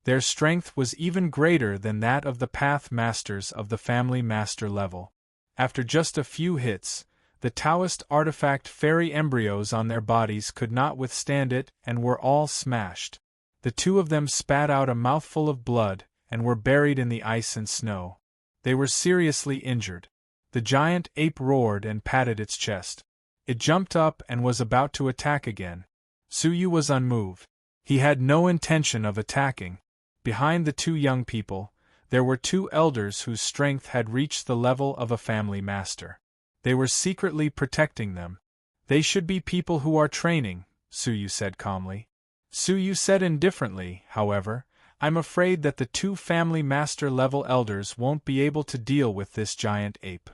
Their strength was even greater than that of the path masters of the family master level. After just a few hits, the Taoist artifact fairy embryos on their bodies could not withstand it and were all smashed. The 2 of them spat out a mouthful of blood and were buried in the ice and snow. They were seriously injured. The giant ape roared and patted its chest. It jumped up and was about to attack again. Suyu was unmoved. He had no intention of attacking. Behind the 2 young people, there were 2 elders whose strength had reached the level of a family master. They were secretly protecting them. They should be people who are training, Suyu said calmly. Suyu said indifferently, however, I'm afraid that the 2 family master level elders won't be able to deal with this giant ape.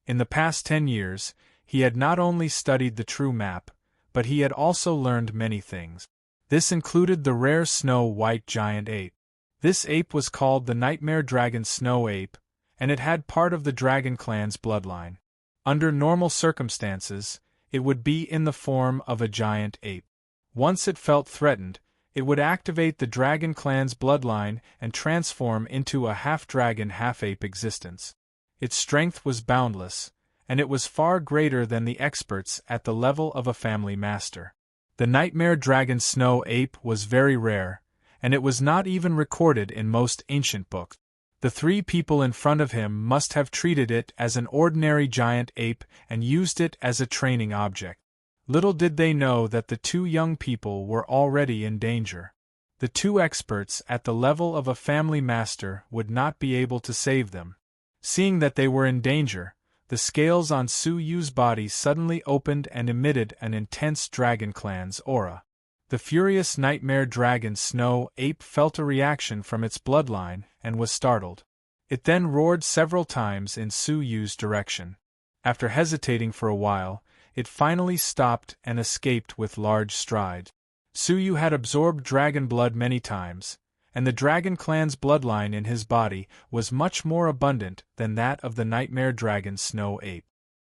In the past 10 years, he had not only studied the true map, but he had also learned many things. This included the rare snow-white giant ape. This ape was called the Nightmare Dragon Snow Ape, and it had part of the Dragon Clan's bloodline. Under normal circumstances, it would be in the form of a giant ape. Once it felt threatened, it would activate the Dragon Clan's bloodline and transform into a half-dragon half-ape existence. Its strength was boundless, and it was far greater than the experts at the level of a family master. The Nightmare Dragon Snow Ape was very rare, and it was not even recorded in most ancient books. The 3 people in front of him must have treated it as an ordinary giant ape and used it as a training object. Little did they know that the 2 young people were already in danger. The 2 experts at the level of a family master would not be able to save them. Seeing that they were in danger, the scales on Suyu's body suddenly opened and emitted an intense Dragon Clan's aura. The furious Nightmare Dragon Snow Ape felt a reaction from its bloodline and was startled. It then roared several times in Su Yu's direction. After hesitating for a while, it finally stopped and escaped with large strides. Su Yu had absorbed dragon blood many times, and the dragon clan's bloodline in his body was much more abundant than that of the nightmare dragon Snow Ape.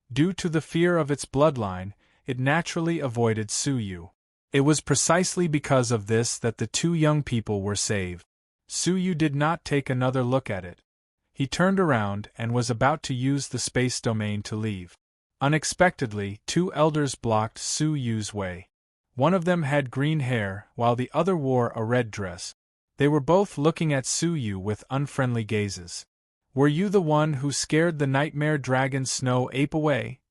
Due to the fear of its bloodline, it naturally avoided Su Yu. It was precisely because of this that the two young people were saved. Su Yu did not take another look at it. He turned around and was about to use the space domain to leave. Unexpectedly, two elders blocked Su Yu's way. One of them had green hair, while the other wore a red dress. They were both looking at Su Yu with unfriendly gazes. "Were you the one who scared the nightmare dragon Snow Ape away?"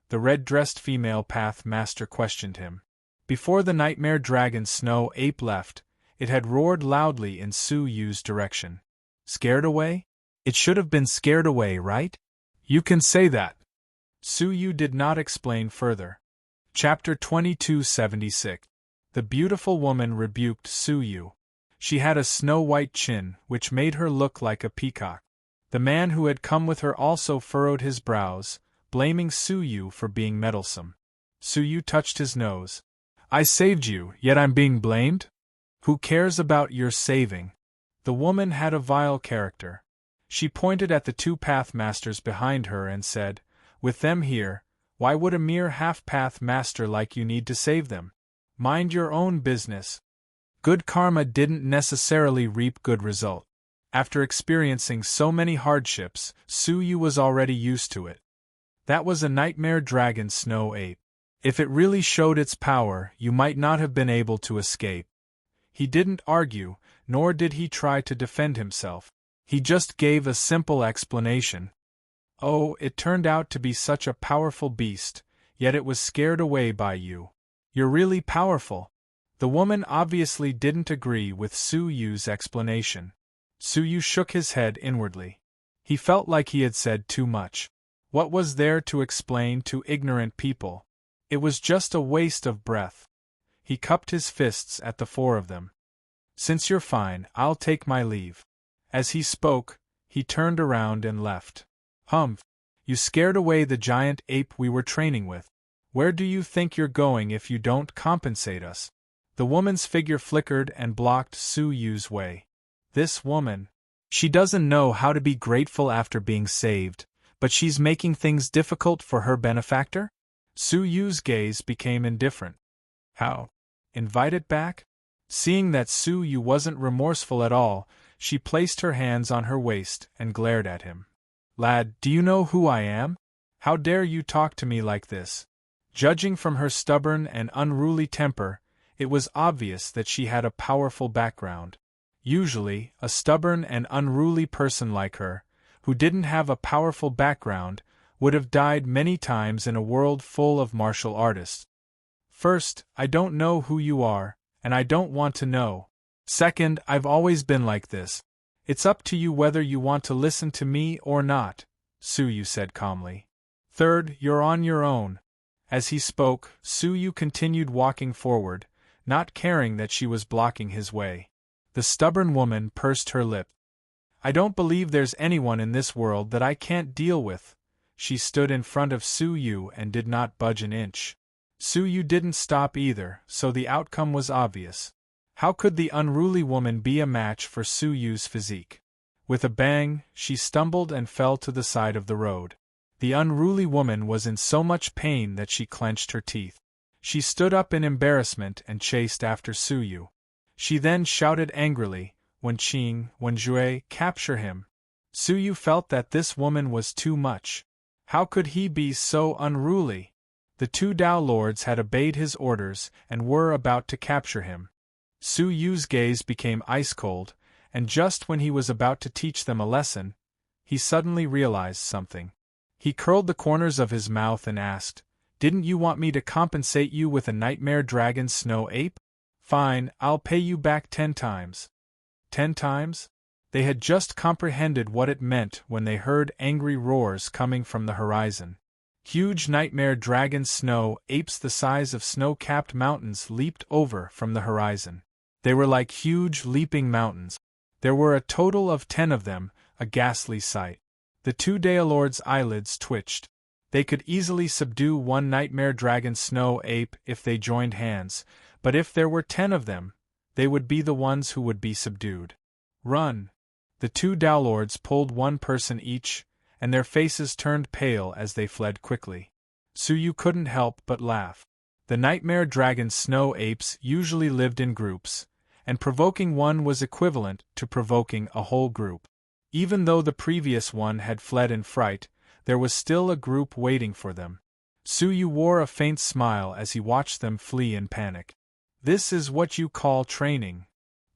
The red-dressed female path master questioned him. Before the nightmare dragon Snow Ape left, it had roared loudly in Su Yu's direction. "Scared away? It should have been scared away, right?" "You can say that." Su Yu did not explain further. Chapter 2276. The beautiful woman rebuked Su Yu. She had a snow-white chin, which made her look like a peacock. The man who had come with her also furrowed his brows, blaming Su Yu for being meddlesome. Su Yu touched his nose. "I saved you, yet I'm being blamed? Who cares about your saving?" The woman had a vile character. She pointed at the two pathmasters behind her and said, "With them here, why would a mere half-path master like you need to save them? Mind your own business." Good karma didn't necessarily reap good result. After experiencing so many hardships, Su Yu was already used to it. That was a nightmare dragon Snow Ape. If it really showed its power, you might not have been able to escape. He didn't argue, nor did he try to defend himself. He just gave a simple explanation. "Oh, it turned out to be such a powerful beast, yet it was scared away by you. You're really powerful." The woman obviously didn't agree with Su Yu's explanation. Su Yu shook his head inwardly. He felt like he had said too much. What was there to explain to ignorant people? It was just a waste of breath. He cupped his fists at the four of them. "Since you're fine, I'll take my leave." As he spoke, he turned around and left. "Humph! You scared away the giant ape we were training with. Where do you think you're going if you don't compensate us?" The woman's figure flickered and blocked Su Yu's way. This woman. She doesn't know how to be grateful after being saved, but she's making things difficult for her benefactor? Su Yu's gaze became indifferent. "How? Invite it back?" Seeing that Su Yu wasn't remorseful at all, she placed her hands on her waist and glared at him. "Lad, do you know who I am? How dare you talk to me like this?" Judging from her stubborn and unruly temper, it was obvious that she had a powerful background. Usually, a stubborn and unruly person like her, who didn't have a powerful background, would have died many times in a world full of martial artists. "First, I don't know who you are, and I don't want to know. Second, I've always been like this. It's up to you whether you want to listen to me or not," Su Yu said calmly. "Third, you're on your own." As he spoke, Su Yu continued walking forward, not caring that she was blocking his way. The stubborn woman pursed her lip. "I don't believe there's anyone in this world that I can't deal with." She stood in front of Su Yu and did not budge an inch. Su Yu didn't stop either, so the outcome was obvious. How could the unruly woman be a match for Su Yu's physique? With a bang, she stumbled and fell to the side of the road. The unruly woman was in so much pain that she clenched her teeth. She stood up in embarrassment and chased after Su Yu. She then shouted angrily, "Wenqing, Wenjue, capture him!" Su Yu felt that this woman was too much. How could he be so unruly? The two Dao lords had obeyed his orders and were about to capture him. Su Yu's gaze became ice-cold, and just when he was about to teach them a lesson, he suddenly realized something. He curled the corners of his mouth and asked, "Didn't you want me to compensate you with a nightmare dragon Snow Ape? Fine, I'll pay you back 10 times. 10 times? They had just comprehended what it meant when they heard angry roars coming from the horizon. Huge nightmare dragon Snow Apes the size of snow-capped mountains leaped over from the horizon. They were like huge leaping mountains. There were a total of 10 of them, a ghastly sight. The two Daelords' eyelids twitched. They could easily subdue one nightmare dragon snow ape if they joined hands, but if there were 10 of them, they would be the ones who would be subdued. Run! The two Daelords pulled one person each, and their faces turned pale as they fled quickly. Suyu couldn't help but laugh. The nightmare dragon snow apes usually lived in groups, and provoking one was equivalent to provoking a whole group. Even though the previous one had fled in fright, there was still a group waiting for them. Suyu wore a faint smile as he watched them flee in panic. This is what you call training.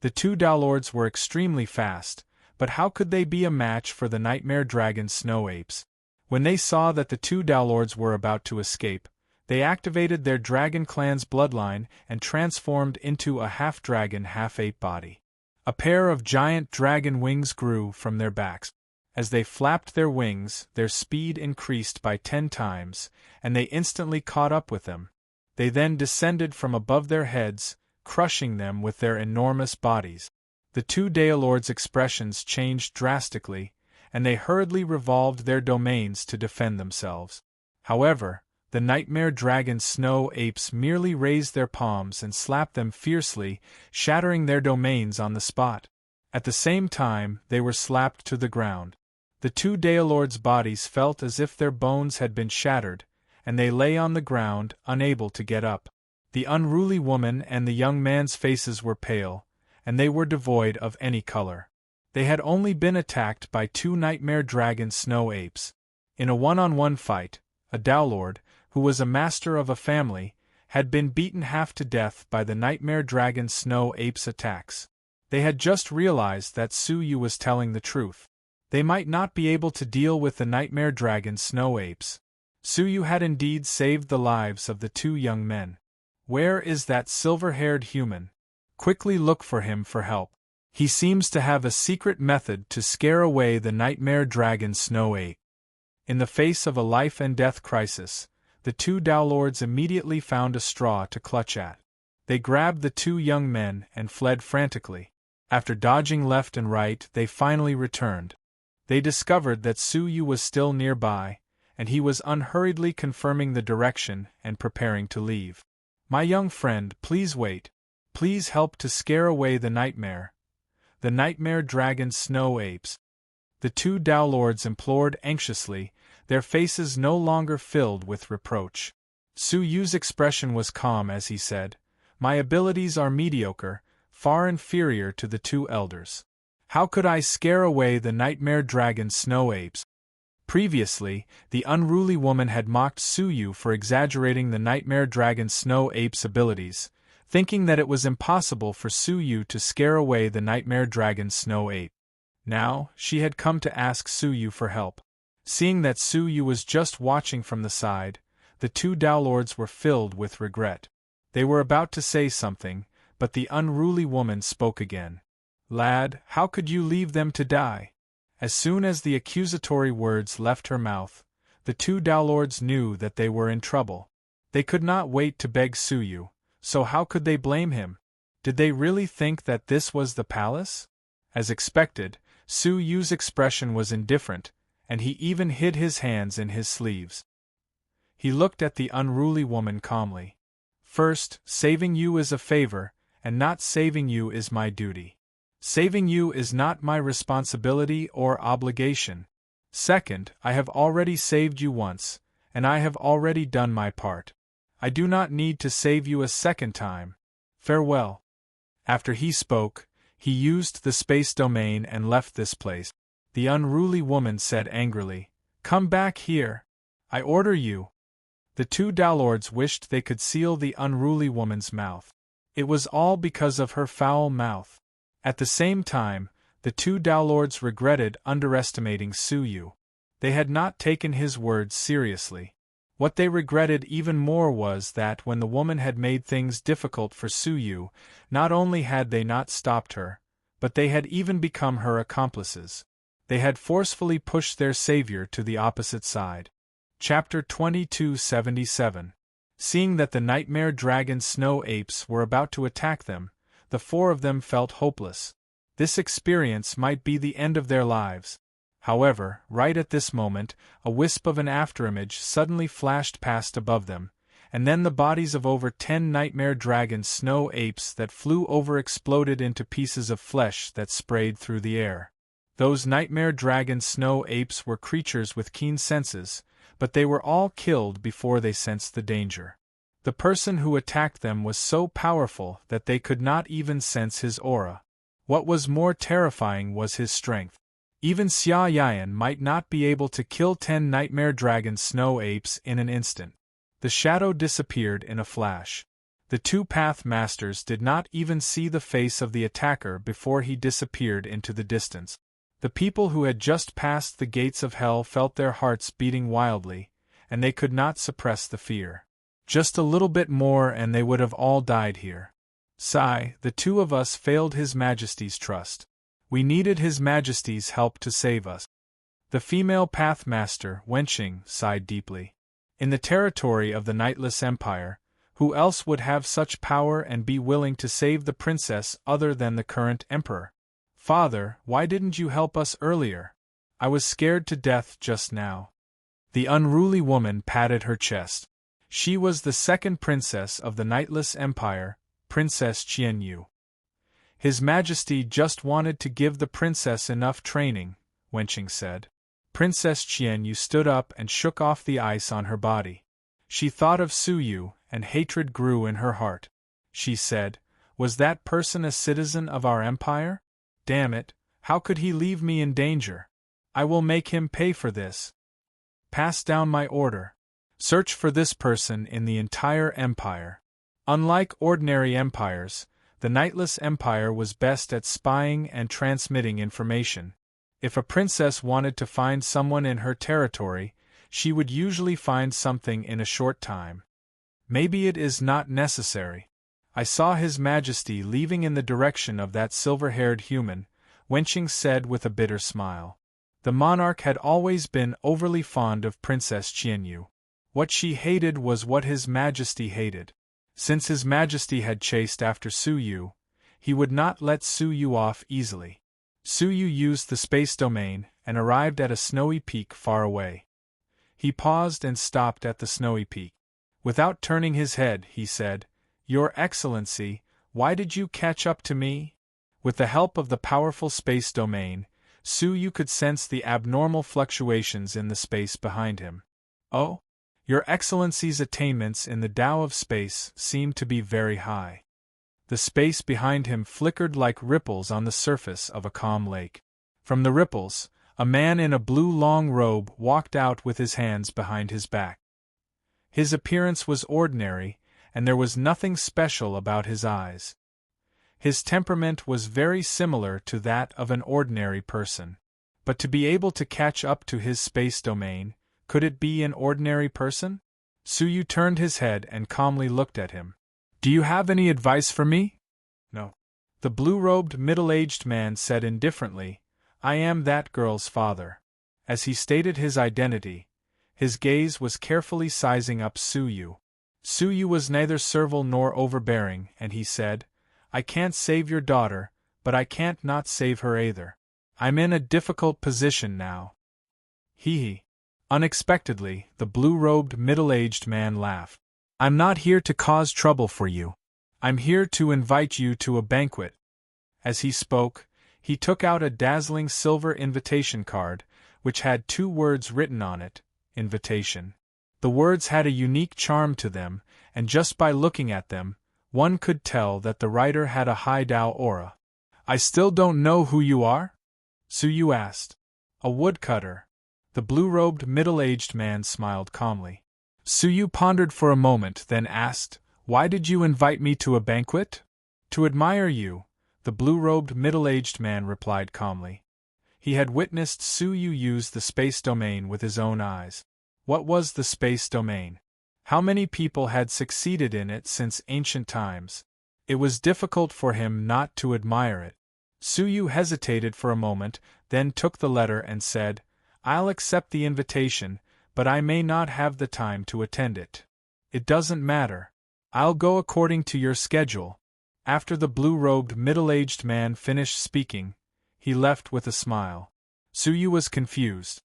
The two Daelords were extremely fast, but how could they be a match for the nightmare dragon snow apes? When they saw that the two Daelords were about to escape, they activated their dragon clan's bloodline and transformed into a half-dragon half-ape body. A pair of giant dragon wings grew from their backs. As they flapped their wings, their speed increased by 10 times, and they instantly caught up with them. They then descended from above their heads, crushing them with their enormous bodies. The two Daelords' expressions changed drastically, and they hurriedly revolved their domains to defend themselves. However, the nightmare dragon snow apes merely raised their palms and slapped them fiercely, shattering their domains on the spot. At the same time, they were slapped to the ground. The two Daelords' bodies felt as if their bones had been shattered, and they lay on the ground, unable to get up. The unruly woman and the young man's faces were pale, and they were devoid of any color. They had only been attacked by two nightmare dragon snow apes. In a one-on-one fight, a Daelord, who was a master of a family, had been beaten half to death by the nightmare dragon snow apes' attacks. They had just realized that Suyu was telling the truth. They might not be able to deal with the nightmare dragon snow apes. Suyu had indeed saved the lives of the two young men. Where is that silver-haired human? Quickly look for him for help. He seems to have a secret method to scare away the nightmare dragon snow ape. In the face of a life-and-death crisis, the two Daelords immediately found a straw to clutch at. They grabbed the two young men and fled frantically. After dodging left and right, they finally returned. They discovered that Suyu was still nearby, and he was unhurriedly confirming the direction and preparing to leave. "My young friend, please wait. Please help to scare away the nightmare dragon snow apes." The two Daelords implored anxiously, their faces no longer filled with reproach. Suyu's expression was calm as he said, "My abilities are mediocre, far inferior to the two elders. How could I scare away the nightmare dragon snow apes?" Previously, the unruly woman had mocked Suyu for exaggerating the nightmare dragon snow ape's abilities, thinking that it was impossible for Suyu to scare away the nightmare dragon snow ape. Now, she had come to ask Suyu for help. Seeing that Suyu was just watching from the side, the two Daelords were filled with regret. They were about to say something, but the unruly woman spoke again. "Lad, how could you leave them to die?" As soon as the accusatory words left her mouth, the two Daelords knew that they were in trouble. They could not wait to beg Suyu, so how could they blame him? Did they really think that this was the palace? As expected, Suyu's expression was indifferent, and he even hid his hands in his sleeves. He looked at the unruly woman calmly. "First, saving you is a favor, and not saving you is my duty. Saving you is not my responsibility or obligation. Second, I have already saved you once, and I have already done my part. I do not need to save you a second time. Farewell." After he spoke, he used the space domain and left this place. The unruly woman said angrily, "Come back here. I order you." The two Daelords wished they could seal the unruly woman's mouth. It was all because of her foul mouth. At the same time, the two Daelords regretted underestimating Suyu. They had not taken his words seriously. What they regretted even more was that when the woman had made things difficult for Suyu, not only had they not stopped her, but they had even become her accomplices. They had forcefully pushed their savior to the opposite side. Chapter 2277. Seeing that the nightmare dragon snow apes were about to attack them, the four of them felt hopeless. This experience might be the end of their lives. However, right at this moment, a wisp of an afterimage suddenly flashed past above them, and then the bodies of over 10 nightmare dragon snow apes that flew over exploded into pieces of flesh that sprayed through the air. Those nightmare dragon snow apes were creatures with keen senses, but they were all killed before they sensed the danger. The person who attacked them was so powerful that they could not even sense his aura. What was more terrifying was his strength. Even Xia Yan might not be able to kill 10 nightmare dragon snow apes in an instant. The shadow disappeared in a flash. The two path masters did not even see the face of the attacker before he disappeared into the distance. The people who had just passed the gates of hell felt their hearts beating wildly, and they could not suppress the fear. Just a little bit more and they would have all died here. Sigh, the two of us failed His Majesty's trust. We needed His Majesty's help to save us. The female Pathmaster, Wenqing, sighed deeply. In the territory of the Nightless Empire, who else would have such power and be willing to save the princess other than the current emperor? Father, why didn't you help us earlier? I was scared to death just now. The unruly woman patted her chest. She was the second princess of the Nightless Empire, Princess Qianyu. His Majesty just wanted to give the princess enough training, Wenqing said. Princess Qianyu stood up and shook off the ice on her body. She thought of Suyu, and hatred grew in her heart. She said, "Was that person a citizen of our empire? Damn it, how could he leave me in danger? I will make him pay for this. Pass down my order. Search for this person in the entire empire." Unlike ordinary empires, the Nightless Empire was best at spying and transmitting information. If a princess wanted to find someone in her territory, she would usually find something in a short time. Maybe it is not necessary. I saw His Majesty leaving in the direction of that silver-haired human, Wenqing said with a bitter smile. The monarch had always been overly fond of Princess Qianyu. What she hated was what His Majesty hated. Since His Majesty had chased after Suyu, he would not let Suyu off easily. Suyu used the space domain and arrived at a snowy peak far away. He paused and stopped at the snowy peak. Without turning his head, he said, "Your Excellency, why did you catch up to me?" With the help of the powerful space domain, Suyu could sense the abnormal fluctuations in the space behind him. "Oh? Your Excellency's attainments in the Tao of space seem to be very high." The space behind him flickered like ripples on the surface of a calm lake. From the ripples, a man in a blue long robe walked out with his hands behind his back. His appearance was ordinary, and there was nothing special about his eyes. His temperament was very similar to that of an ordinary person. But to be able to catch up to his space domain, could it be an ordinary person? Suyu turned his head and calmly looked at him. "Do you have any advice for me?" "No." The blue-robed middle-aged man said indifferently, "I am that girl's father." As he stated his identity, his gaze was carefully sizing up Suyu. Suyu was neither servile nor overbearing, and he said, "I can't save your daughter, but I can't not save her either. I'm in a difficult position now." Hee. Unexpectedly, the blue-robed middle-aged man laughed. "I'm not here to cause trouble for you. I'm here to invite you to a banquet." As he spoke, he took out a dazzling silver invitation card, which had 2 words written on it, "Invitation." The words had a unique charm to them, and just by looking at them, one could tell that the writer had a high Tao aura. "I still don't know who you are?" Suyu asked. "A woodcutter." The blue-robed middle-aged man smiled calmly. Suyu pondered for a moment, then asked, "Why did you invite me to a banquet?" "To admire you," the blue-robed middle-aged man replied calmly. He had witnessed Suyu use the space domain with his own eyes. What was the space domain? How many people had succeeded in it since ancient times? It was difficult for him not to admire it. Suyu hesitated for a moment, then took the letter and said, "I'll accept the invitation, but I may not have the time to attend it." "It doesn't matter. I'll go according to your schedule." After the blue-robed middle-aged man finished speaking, he left with a smile. Su Yu was confused.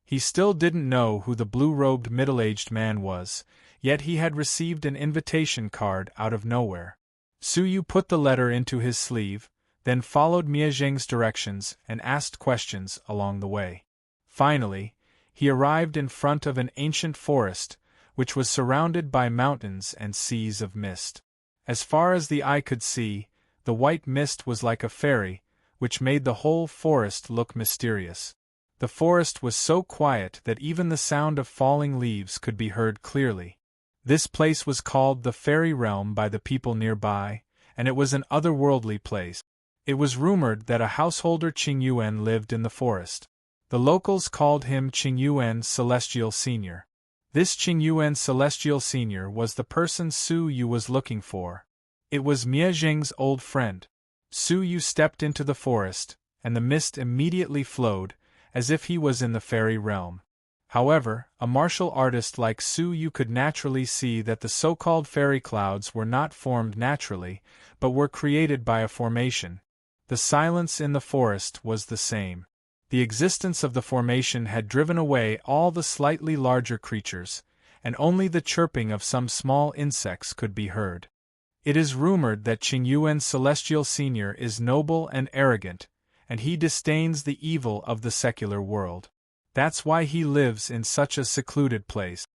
He still didn't know who the blue-robed middle-aged man was, yet he had received an invitation card out of nowhere. Su Yu put the letter into his sleeve, then followed Mia Zheng's directions and asked questions along the way. Finally, he arrived in front of an ancient forest, which was surrounded by mountains and seas of mist. As far as the eye could see, the white mist was like a fairy, which made the whole forest look mysterious. The forest was so quiet that even the sound of falling leaves could be heard clearly. This place was called the Fairy Realm by the people nearby, and it was an otherworldly place. It was rumored that a householder Qing Yuan lived in the forest. The locals called him Qing Yuan Celestial Senior. This Qing Yuan Celestial Senior was the person Su Yu was looking for. It was Mia Zheng's old friend. Su Yu stepped into the forest, and the mist immediately flowed, as if he was in the fairy realm. However, a martial artist like Su Yu could naturally see that the so-called fairy clouds were not formed naturally, but were created by a formation. The silence in the forest was the same. The existence of the formation had driven away all the slightly larger creatures, and only the chirping of some small insects could be heard. It is rumored that Qing Yuan Celestial Senior is noble and arrogant, and he disdains the evil of the secular world. That's why he lives in such a secluded place.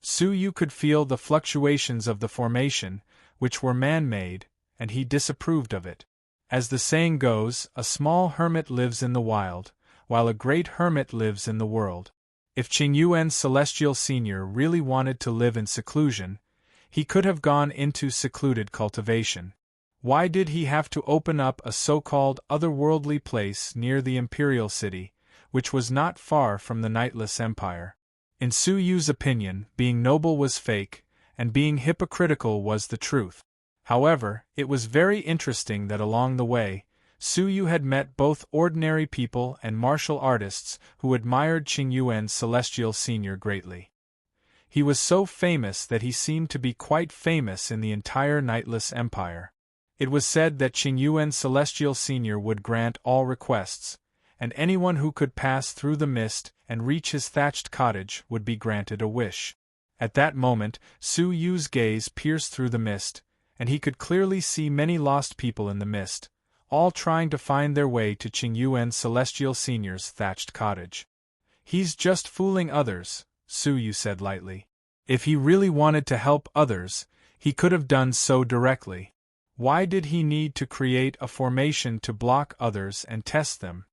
Su Yu could feel the fluctuations of the formation, which were man-made, and he disapproved of it. As the saying goes, a small hermit lives in the wild, while a great hermit lives in the world. If Qing Yuan Celestial Senior really wanted to live in seclusion, he could have gone into secluded cultivation. Why did he have to open up a so-called otherworldly place near the imperial city, which was not far from the Nightless Empire? In Su Yu's opinion, being noble was fake, and being hypocritical was the truth. However, it was very interesting that along the way, Su Yu had met both ordinary people and martial artists who admired Qing Yuan Celestial Senior greatly. He was so famous that he seemed to be quite famous in the entire Nightless Empire. It was said that Qing Yuan Celestial Senior would grant all requests, and anyone who could pass through the mist and reach his thatched cottage would be granted a wish. At that moment, Su Yu's gaze pierced through the mist, and he could clearly see many lost people in the mist, all trying to find their way to Qing Yuan Celestial Senior's thatched cottage. "He's just fooling others," Su Yu said lightly. "If he really wanted to help others, he could have done so directly. Why did he need to create a formation to block others and test them?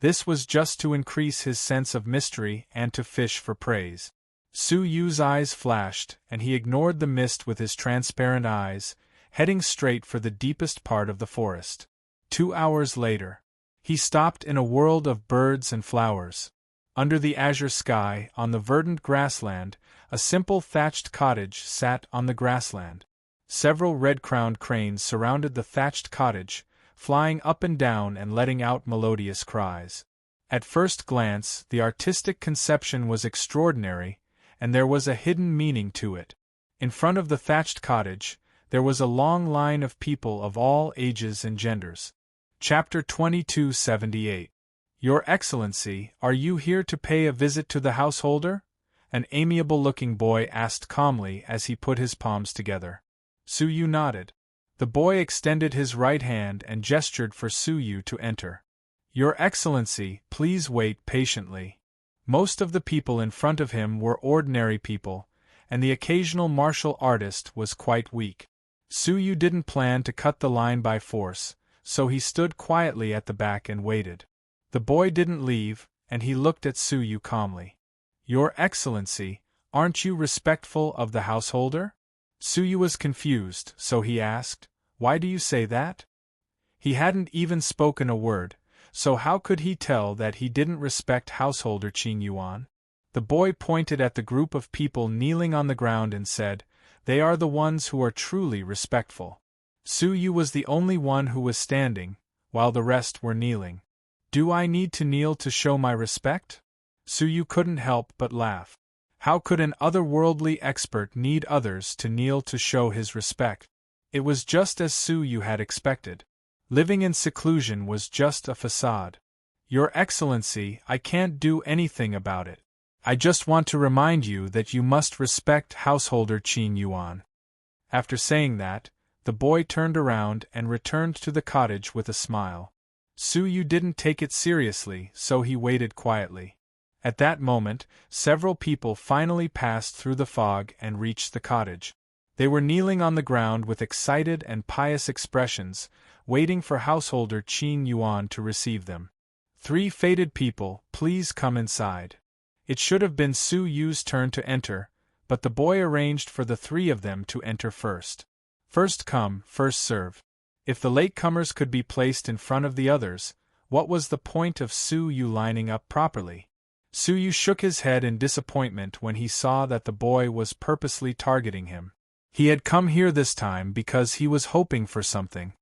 This was just to increase his sense of mystery and to fish for praise." Su Yu's eyes flashed, and he ignored the mist with his transparent eyes, heading straight for the deepest part of the forest. 2 hours later, he stopped in a world of birds and flowers. Under the azure sky, on the verdant grassland, a simple thatched cottage sat on the grassland. Several red-crowned cranes surrounded the thatched cottage, flying up and down and letting out melodious cries. At first glance, the artistic conception was extraordinary, and there was a hidden meaning to it. In front of the thatched cottage, there was a long line of people of all ages and genders. Chapter 2278. "Your Excellency, are you here to pay a visit to the householder?" an amiable-looking boy asked calmly as he put his palms together. Su Yu nodded. The boy extended his right hand and gestured for Su Yu to enter. "Your Excellency, please wait patiently." Most of the people in front of him were ordinary people, and the occasional martial artist was quite weak. Su Yu didn't plan to cut the line by force, so he stood quietly at the back and waited. The boy didn't leave, and he looked at Su Yu calmly. "Your Excellency, aren't you respectful of the householder?" Su Yu was confused, so he asked, "Why do you say that?" He hadn't even spoken a word, so how could he tell that he didn't respect householder Qing Yuan? The boy pointed at the group of people kneeling on the ground and said, "They are the ones who are truly respectful." Su Yu was the only one who was standing, while the rest were kneeling. "Do I need to kneel to show my respect?" Su Yu couldn't help but laugh. How could an otherworldly expert need others to kneel to show his respect? It was just as Su Yu had expected. Living in seclusion was just a facade. Your Excellency, I can't do anything about it. I just want to remind you that you must respect householder Qin Yuan. After saying that, the boy turned around and returned to the cottage with a smile. Su Yu didn't take it seriously, so he waited quietly. At that moment, several people finally passed through the fog and reached the cottage. They were kneeling on the ground with excited and pious expressions, waiting for householder Qin Yuan to receive them. 3 fated people, please come inside. It should have been Su Yu's turn to enter, but the boy arranged for the 3 of them to enter first. First come, first serve. If the latecomers could be placed in front of the others, what was the point of Su Yu lining up properly? Su Yu shook his head in disappointment when he saw that the boy was purposely targeting him. He had come here this time because he was hoping for something.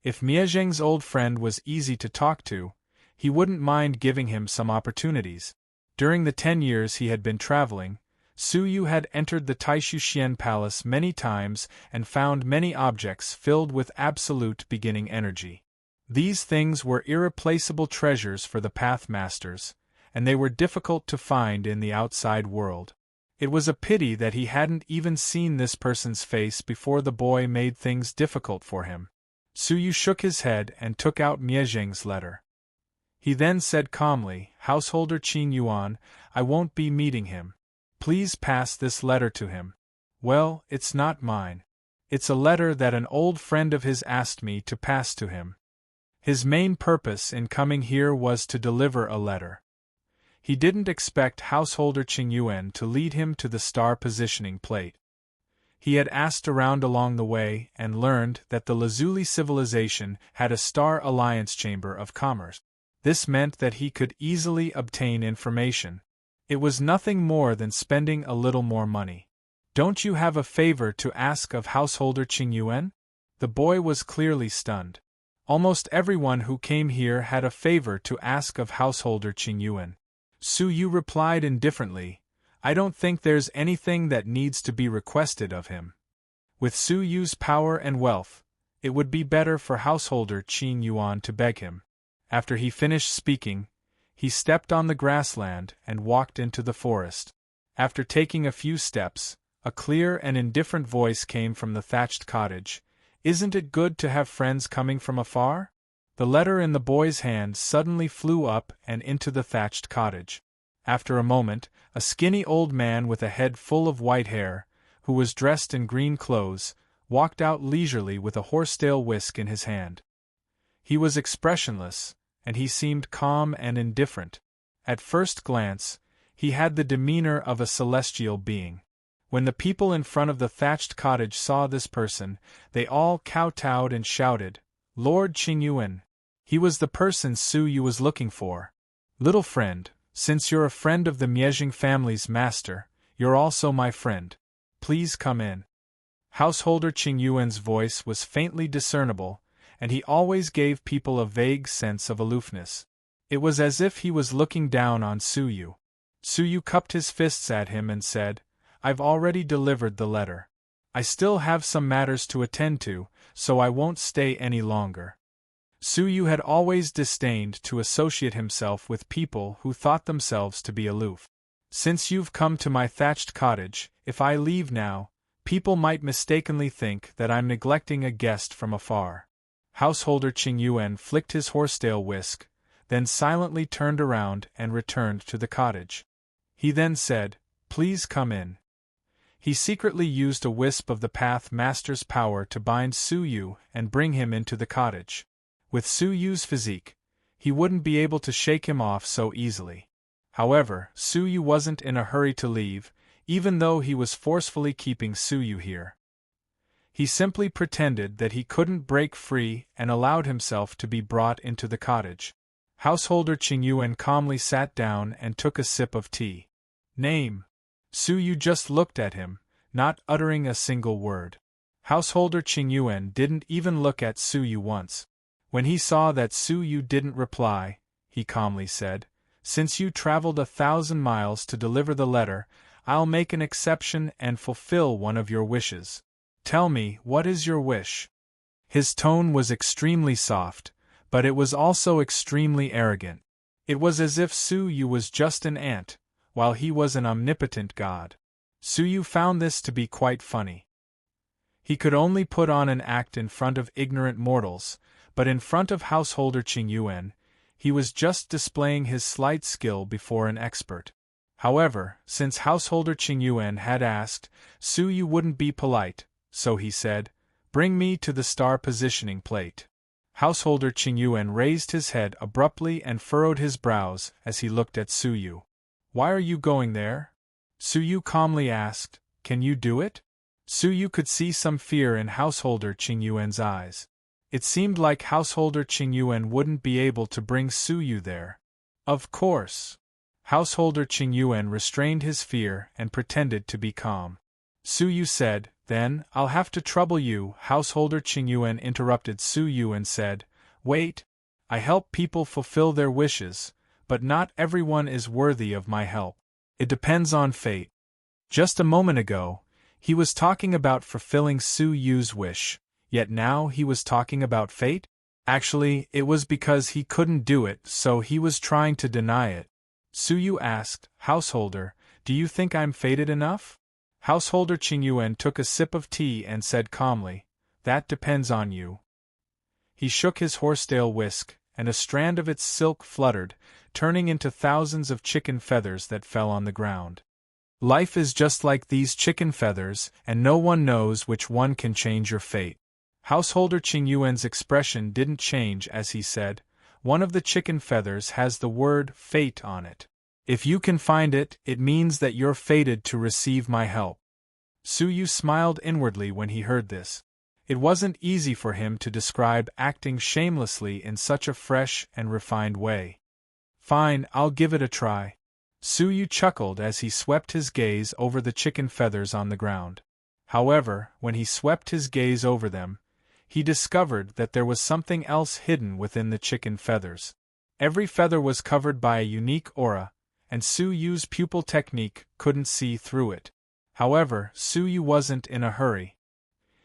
If Miezheng's old friend was easy to talk to, he wouldn't mind giving him some opportunities. During the 10 years he had been traveling, Su Yu had entered the Taishuxian Palace many times and found many objects filled with absolute beginning energy. These things were irreplaceable treasures for the Path Masters, and they were difficult to find in the outside world. It was a pity that he hadn't even seen this person's face before the boy made things difficult for him. Su Yu shook his head and took out Miezheng's letter. He then said calmly, Householder Qin Yuan, I won't be meeting him. Please pass this letter to him. Well, it's not mine. It's a letter that an old friend of his asked me to pass to him. His main purpose in coming here was to deliver a letter. He didn't expect Householder Qing Yuan to lead him to the star positioning plate. He had asked around along the way and learned that the Lazuli civilization had a Star Alliance Chamber of Commerce. This meant that he could easily obtain information. It was nothing more than spending a little more money. Don't you have a favor to ask of Householder Qing Yuan? The boy was clearly stunned. Almost everyone who came here had a favor to ask of Householder Qing Yuan. Su Yu replied indifferently, I don't think there's anything that needs to be requested of him. With Su Yu's power and wealth, it would be better for Householder Qin Yuan to beg him. After he finished speaking, he stepped on the grassland and walked into the forest. After taking a few steps, a clear and indifferent voice came from the thatched cottage. Isn't it good to have friends coming from afar? The letter in the boy's hand suddenly flew up and into the thatched cottage. After a moment, a skinny old man with a head full of white hair, who was dressed in green clothes, walked out leisurely with a horsetail whisk in his hand. He was expressionless, and he seemed calm and indifferent. At first glance, he had the demeanor of a celestial being. When the people in front of the thatched cottage saw this person, they all kowtowed and shouted, Lord Qing Yuan! He was the person Su Yu was looking for. Little friend, since you're a friend of the Miezheng family's master, you're also my friend. Please come in. Householder Qing Yuan's voice was faintly discernible, and he always gave people a vague sense of aloofness. It was as if he was looking down on Su Yu. Su Yu cupped his fists at him and said, I've already delivered the letter. I still have some matters to attend to, so I won't stay any longer. Su Yu had always disdained to associate himself with people who thought themselves to be aloof. Since you've come to my thatched cottage, if I leave now, people might mistakenly think that I'm neglecting a guest from afar. Householder Qing Yuan flicked his horsetail whisk, then silently turned around and returned to the cottage. He then said, Please come in. He secretly used a wisp of the Path Master's power to bind Su Yu and bring him into the cottage. With Su Yu's physique, he wouldn't be able to shake him off so easily. However, Su Yu wasn't in a hurry to leave, even though he was forcefully keeping Su Yu here. He simply pretended that he couldn't break free and allowed himself to be brought into the cottage. Householder Qing Yuan calmly sat down and took a sip of tea. Name. Su Yu just looked at him, not uttering a single word. Householder Qing Yuan didn't even look at Su Yu once. When he saw that Su Yu didn't reply, he calmly said, Since you traveled 1,000 miles to deliver the letter, I'll make an exception and fulfill one of your wishes. Tell me, what is your wish? His tone was extremely soft, but it was also extremely arrogant. It was as if Su Yu was just an ant, while he was an omnipotent god. Su Yu found this to be quite funny. He could only put on an act in front of ignorant mortals, but in front of householder Qing Yuan, he was just displaying his slight skill before an expert. However, since householder Qing Yuan had asked, Su Yu wouldn't be polite, so he said, "Bring me to the star positioning plate." Householder Qing Yuan raised his head abruptly and furrowed his brows as he looked at Su Yu. "Why are you going there?" Su Yu calmly asked, "Can you do it?" Su Yu could see some fear in householder Qing Yuan's eyes. It seemed like householder Qing Yuan wouldn't be able to bring Su Yu there. Of course. Householder Qing Yuan restrained his fear and pretended to be calm. Su Yu said, "Then, I'll have to trouble you." Householder Qing Yuan interrupted Su Yu and said, "Wait. I help people fulfill their wishes, but not everyone is worthy of my help. It depends on fate." Just a moment ago, he was talking about fulfilling Su Yu's wish, yet now he was talking about fate? Actually, it was because he couldn't do it, so he was trying to deny it. Su Yu asked, "Householder, do you think I'm fated enough?" Householder Qing Yuan took a sip of tea and said calmly, "That depends on you." He shook his horsetail whisk, and a strand of its silk fluttered, turning into thousands of chicken feathers that fell on the ground. Life is just like these chicken feathers, and no one knows which one can change your fate. Householder Qing Yuan's expression didn't change as he said, "One of the chicken feathers has the word fate on it. If you can find it, it means that you're fated to receive my help." Su Yu smiled inwardly when he heard this. It wasn't easy for him to describe acting shamelessly in such a fresh and refined way. "Fine, I'll give it a try." Su Yu chuckled as he swept his gaze over the chicken feathers on the ground. However, when he swept his gaze over them, he discovered that there was something else hidden within the chicken feathers. Every feather was covered by a unique aura, and Su Yu's pupil technique couldn't see through it. However, Su Yu wasn't in a hurry.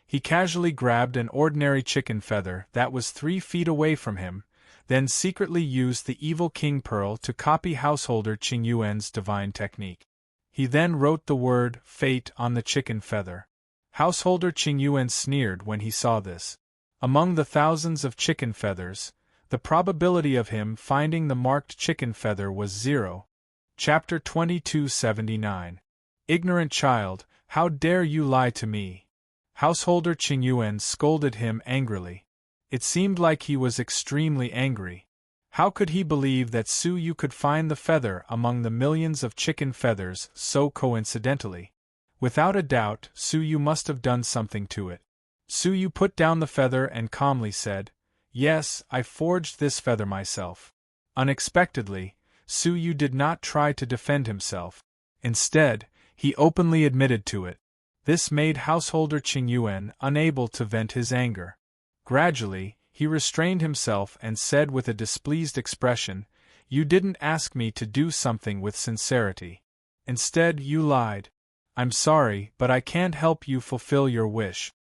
He casually grabbed an ordinary chicken feather that was 3 feet away from him, then secretly used the evil king pearl to copy householder Qing Yuan's divine technique. He then wrote the word fate on the chicken feather. Householder Qing Yuan sneered when he saw this. Among the thousands of chicken feathers, the probability of him finding the marked chicken feather was 0. Chapter 2279. Ignorant child, how dare you lie to me? Householder Qing Yuan scolded him angrily. It seemed like he was extremely angry. How could he believe that Su Yu could find the feather among the millions of chicken feathers so coincidentally? Without a doubt, Su Yu must have done something to it. Su Yu put down the feather and calmly said, "Yes, I forged this feather myself." Unexpectedly, Su Yu did not try to defend himself. Instead, he openly admitted to it. This made householder Qing Yuan unable to vent his anger. Gradually, he restrained himself and said with a displeased expression, "You didn't ask me to do something with sincerity. Instead, you lied. I'm sorry, but I can't help you fulfill your wish."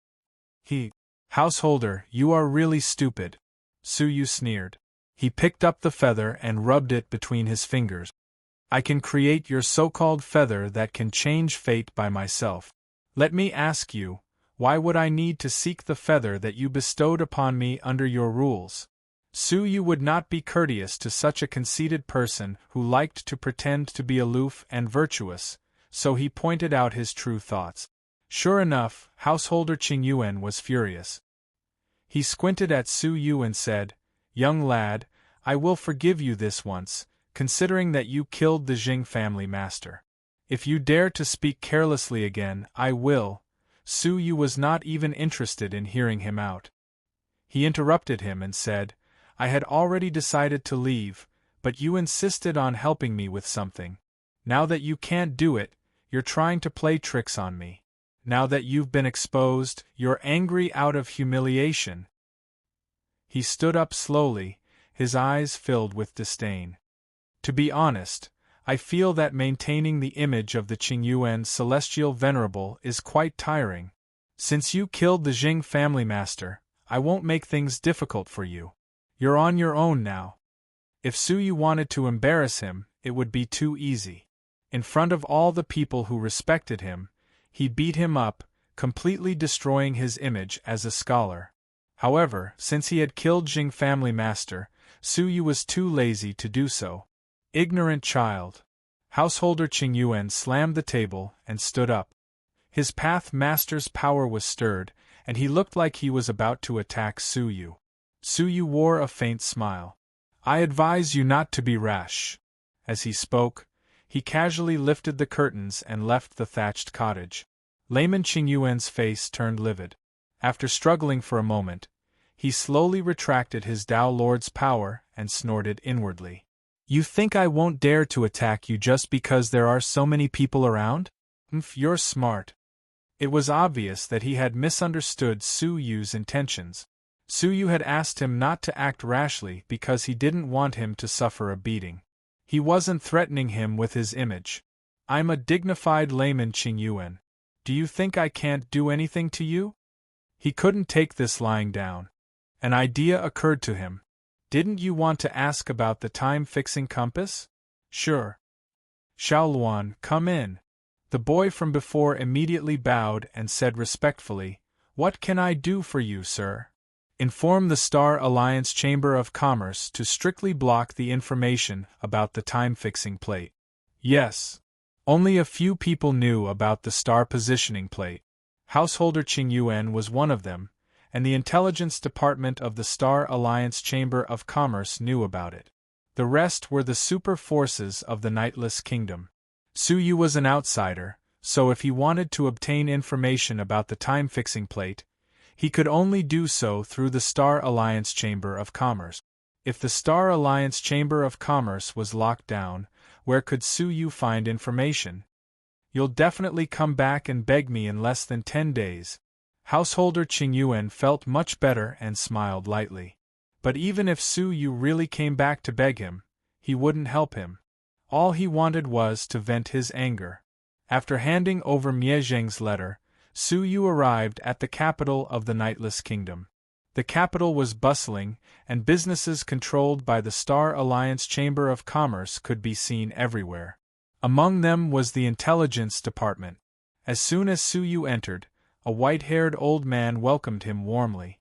Householder, you are really stupid. Su Yu sneered. He picked up the feather and rubbed it between his fingers. "I can create your so-called feather that can change fate by myself. Let me ask you, why would I need to seek the feather that you bestowed upon me under your rules?" Su Yu would not be courteous to such a conceited person who liked to pretend to be aloof and virtuous, so he pointed out his true thoughts. Sure enough, householder Qing Yuan was furious. He squinted at Su Yu and said, "Young lad, I will forgive you this once, considering that you killed the Jing family master. If you dare to speak carelessly again, I will." Su Yu was not even interested in hearing him out. He interrupted him and said, "I had already decided to leave, but you insisted on helping me with something. Now that you can't do it, you're trying to play tricks on me. Now that you've been exposed, you're angry out of humiliation." He stood up slowly, his eyes filled with disdain. "To be honest, I feel that maintaining the image of the Qing Yuan Celestial Venerable is quite tiring. Since you killed the Jing family master, I won't make things difficult for you. You're on your own now." If Su Yu wanted to embarrass him, it would be too easy. In front of all the people who respected him, he beat him up, completely destroying his image as a scholar. However, since he had killed Jing family master, Su Yu was too lazy to do so. Ignorant child. Householder Qing Yuan slammed the table and stood up. His path master's power was stirred, and he looked like he was about to attack Su Yu. Su Yu wore a faint smile. I advise you not to be rash. As he spoke, he casually lifted the curtains and left the thatched cottage. Layman Qing Yuan's face turned livid. After struggling for a moment, he slowly retracted his Dao Lord's power and snorted inwardly. You think I won't dare to attack you just because there are so many people around? You're smart. It was obvious that he had misunderstood Su Yu's intentions. Su Yu had asked him not to act rashly because he didn't want him to suffer a beating. He wasn't threatening him with his image. I'm a dignified layman, Qing Yuan. Do you think I can't do anything to you? He couldn't take this lying down. An idea occurred to him. Didn't you want to ask about the time-fixing compass? Sure. Xiaoluan, come in. The boy from before immediately bowed and said respectfully, What can I do for you, sir? Inform the Star Alliance Chamber of Commerce to strictly block the information about the time-fixing plate. Yes. Only a few people knew about the star positioning plate. Householder Qing Yuan was one of them, and the intelligence department of the Star Alliance Chamber of Commerce knew about it. The rest were the super forces of the Nightless Kingdom. Su Yu was an outsider, so if he wanted to obtain information about the time-fixing plate, he could only do so through the Star Alliance Chamber of Commerce. If the Star Alliance Chamber of Commerce was locked down, where could Su Yu find information? You'll definitely come back and beg me in less than 10 days. Householder Qing Yuan felt much better and smiled lightly. But even if Su Yu really came back to beg him, he wouldn't help him. All he wanted was to vent his anger. After handing over Mie Zheng's letter, Su Yu arrived at the capital of the Nightless Kingdom. The capital was bustling, and businesses controlled by the Star Alliance Chamber of Commerce could be seen everywhere. Among them was the Intelligence Department. As soon as Su Yu entered, a white-haired old man welcomed him warmly.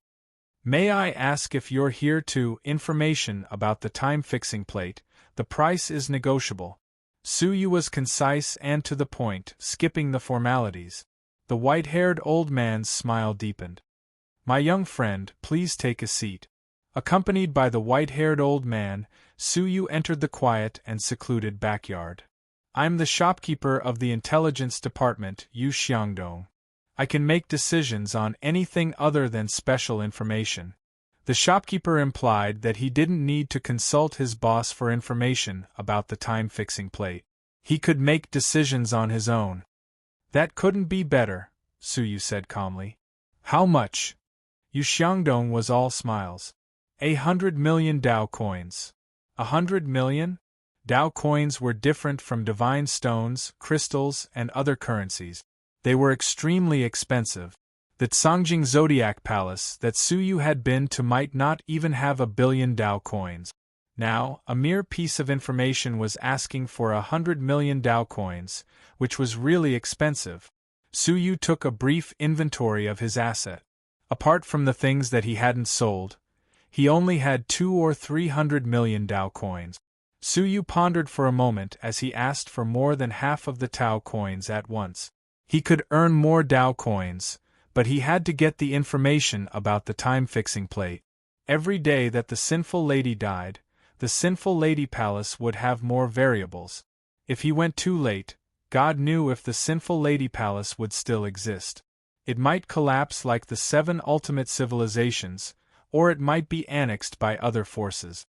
May I ask if you're here to information about the time-fixing plate? The price is negotiable. Su Yu was concise and to the point, skipping the formalities. The white-haired old man's smile deepened. My young friend, please take a seat. Accompanied by the white-haired old man, Su Yu entered the quiet and secluded backyard. I'm the shopkeeper of the Intelligence Department, Yu Xiangdong. I can make decisions on anything other than special information. The shopkeeper implied that he didn't need to consult his boss for information about the time-fixing plate. He could make decisions on his own. That couldn't be better, Su Yu said calmly. How much? Yu Xiangdong was all smiles. 100 million Dao coins. 100 million? Dao coins were different from divine stones, crystals, and other currencies. They were extremely expensive. The Cangjing Zodiac Palace that Su Yu had been to might not even have 1 billion Dao coins. Now, a mere piece of information was asking for 100 million Dao coins, which was really expensive. Su Yu took a brief inventory of his asset. Apart from the things that he hadn't sold, he only had 200 or 300 million Dao coins. Su Yu pondered for a moment as he asked for more than half of the Tao coins at once. He could earn more Dao coins, but he had to get the information about the time-fixing plate. Every day that the sinful lady died, the sinful lady palace would have more variables. If he went too late, God knew if the sinful lady palace would still exist. It might collapse like the 7 ultimate civilizations, or it might be annexed by other forces.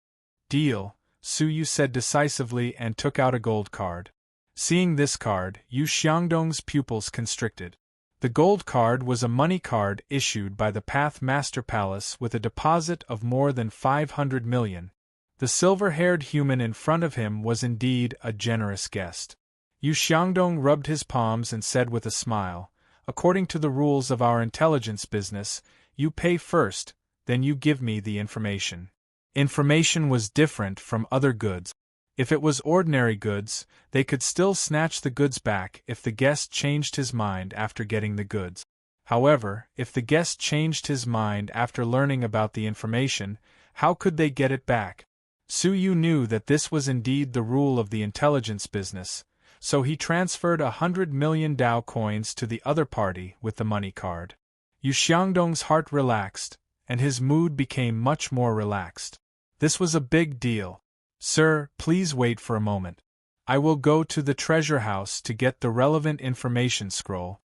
Deal, Su Yu said decisively and took out a gold card. Seeing this card, Yu Xiangdong's pupils constricted. The gold card was a money card issued by the Path Master Palace with a deposit of more than 500 million. The silver-haired human in front of him was indeed a generous guest. Yu Xiangdong rubbed his palms and said with a smile, According to the rules of our intelligence business, you pay first, then you give me the information. Information was different from other goods. If it was ordinary goods, they could still snatch the goods back if the guest changed his mind after getting the goods. However, if the guest changed his mind after learning about the information, how could they get it back? Su Yu knew that this was indeed the rule of the intelligence business, so he transferred 100 million Dao coins to the other party with the money card. Yu Xiangdong's heart relaxed, and his mood became much more relaxed. This was a big deal. Sir, please wait for a moment. I will go to the treasure house to get the relevant information scroll.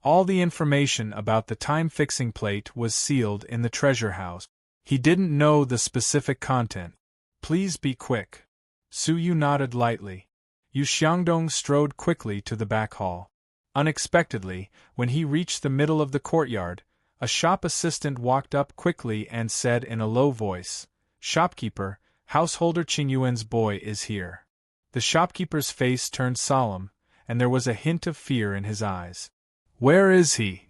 All the information about the time-fixing plate was sealed in the treasure house. He didn't know the specific content. Please be quick. Su Yu nodded lightly. Yu Xiangdong strode quickly to the back hall. Unexpectedly, when he reached the middle of the courtyard, a shop assistant walked up quickly and said in a low voice, "Shopkeeper, householder Qingyuan's boy is here." The shopkeeper's face turned solemn, and there was a hint of fear in his eyes. "Where is he?"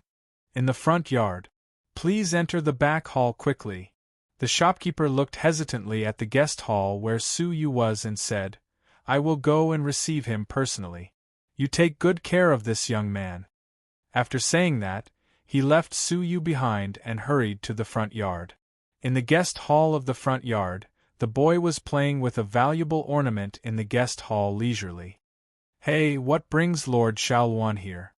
"In the front yard." "Please enter the back hall quickly." The shopkeeper looked hesitantly at the guest hall where Su Yu was and said, "I will go and receive him personally. You take good care of this young man." After saying that, he left Su Yu behind and hurried to the front yard. In the guest hall of the front yard, the boy was playing with a valuable ornament in the guest hall leisurely. "Hey, what brings Lord Shaoluan here?"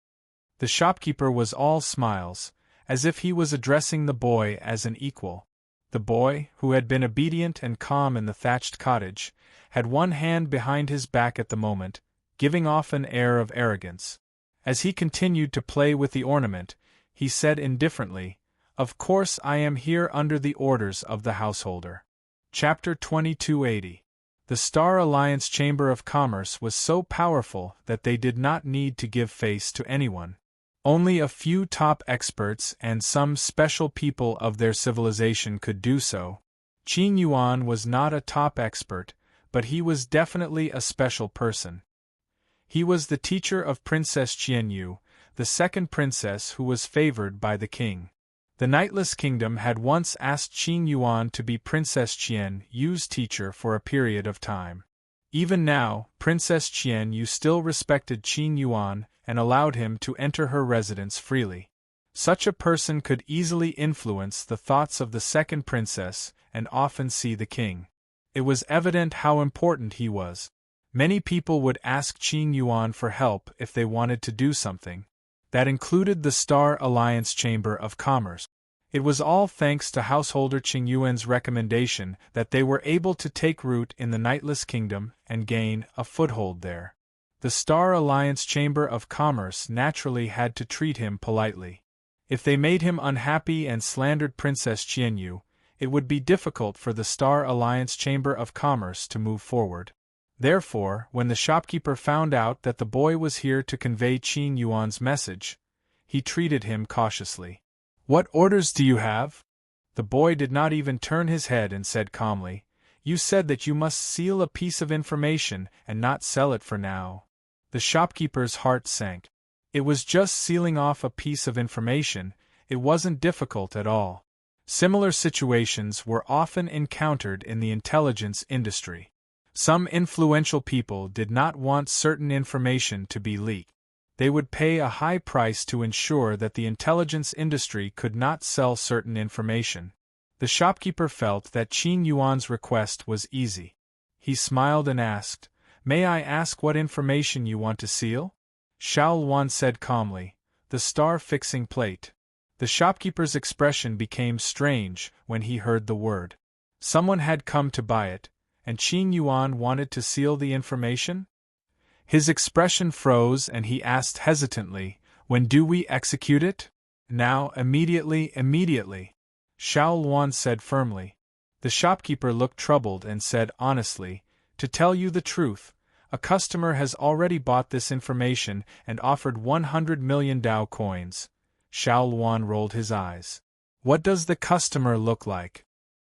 The shopkeeper was all smiles, as if he was addressing the boy as an equal. The boy, who had been obedient and calm in the thatched cottage, had one hand behind his back at the moment, giving off an air of arrogance. As he continued to play with the ornament, he said indifferently, "Of course I am here under the orders of the householder." Chapter 2280. The Star Alliance Chamber of Commerce was so powerful that they did not need to give face to anyone. Only a few top experts and some special people of their civilization could do so. Qin Yuan was not a top expert, but he was definitely a special person. He was the teacher of Princess Qianyu, the second princess who was favored by the king. The Nightless Kingdom had once asked Qin Yuan to be Princess Qianyu's teacher for a period of time. Even now, Princess Qianyu still respected Qin Yuan and allowed him to enter her residence freely. Such a person could easily influence the thoughts of the second princess and often see the king. It was evident how important he was. Many people would ask Qin Yuan for help if they wanted to do something. That included the Star Alliance Chamber of Commerce. It was all thanks to householder Qingyuan's recommendation that they were able to take root in the Nightless Kingdom and gain a foothold there. The Star Alliance Chamber of Commerce naturally had to treat him politely. If they made him unhappy and slandered Princess Qianyu, it would be difficult for the Star Alliance Chamber of Commerce to move forward. Therefore, when the shopkeeper found out that the boy was here to convey Qin Yuan's message, he treated him cautiously. "What orders do you have?" The boy did not even turn his head and said calmly, "You said that you must seal a piece of information and not sell it for now." The shopkeeper's heart sank. It was just sealing off a piece of information, it wasn't difficult at all. Similar situations were often encountered in the intelligence industry. Some influential people did not want certain information to be leaked. They would pay a high price to ensure that the intelligence industry could not sell certain information. The shopkeeper felt that Qin Yuan's request was easy. He smiled and asked, "May I ask what information you want to seal?" Shaoluan said calmly, "The star-fixing plate." The shopkeeper's expression became strange when he heard the word. Someone had come to buy it, and Qin Yuan wanted to seal the information? His expression froze and he asked hesitantly, "When do we execute it?" "Now, immediately, immediately," Shaoluan said firmly. The shopkeeper looked troubled and said honestly, "To tell you the truth, a customer has already bought this information and offered 100 million Dao coins." Shaoluan rolled his eyes. "What does the customer look like?"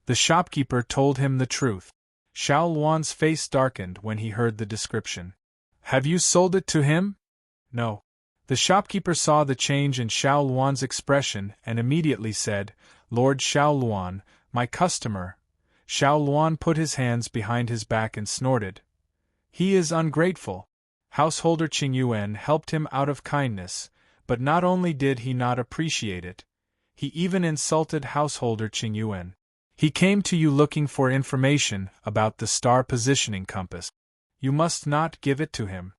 The shopkeeper told him the truth. Shaoluan's face darkened when he heard the description. "Have you sold it to him?" "No." The shopkeeper saw the change in Shaoluan's expression and immediately said, "Lord Shaoluan, my customer, Xiao Luan put his hands behind his back and snorted. He is ungrateful. Householder Qingyuan helped him out of kindness, but not only did he not appreciate it, he even insulted Householder Qingyuan. He came to you looking for information about the star positioning compass. You must not give it to him.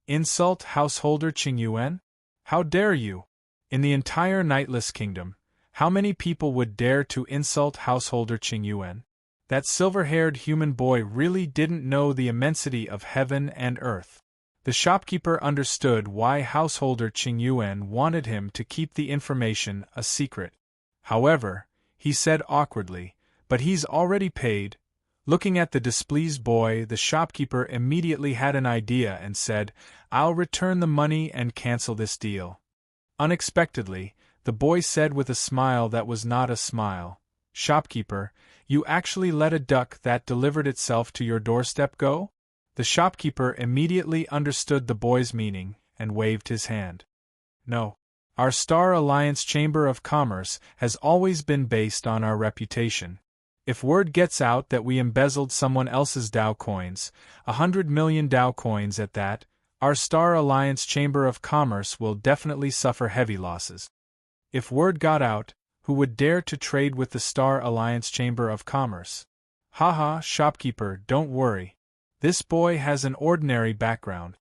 Insult Householder Qingyuan? How dare you? In the entire Nightless Kingdom, how many people would dare to insult Householder Qingyuan? That silver-haired human boy really didn't know the immensity of heaven and earth. The shopkeeper understood why Householder Qingyuan wanted him to keep the information a secret. However, he said awkwardly, "But he's already paid." Looking at the displeased boy, the shopkeeper immediately had an idea and said, "I'll return the money and cancel this deal." Unexpectedly, the boy said with a smile that was not a smile, "Shopkeeper, you actually let a duck that delivered itself to your doorstep go?" The shopkeeper immediately understood the boy's meaning and waved his hand. "No. Our Star Alliance Chamber of Commerce has always been based on our reputation. If word gets out that we embezzled someone else's Dao coins, 100 million Dao coins at that, our Star Alliance Chamber of Commerce will definitely suffer heavy losses. If word got out, who would dare to trade with the Star Alliance Chamber of Commerce?" "Haha, shopkeeper, don't worry. This boy has an ordinary background.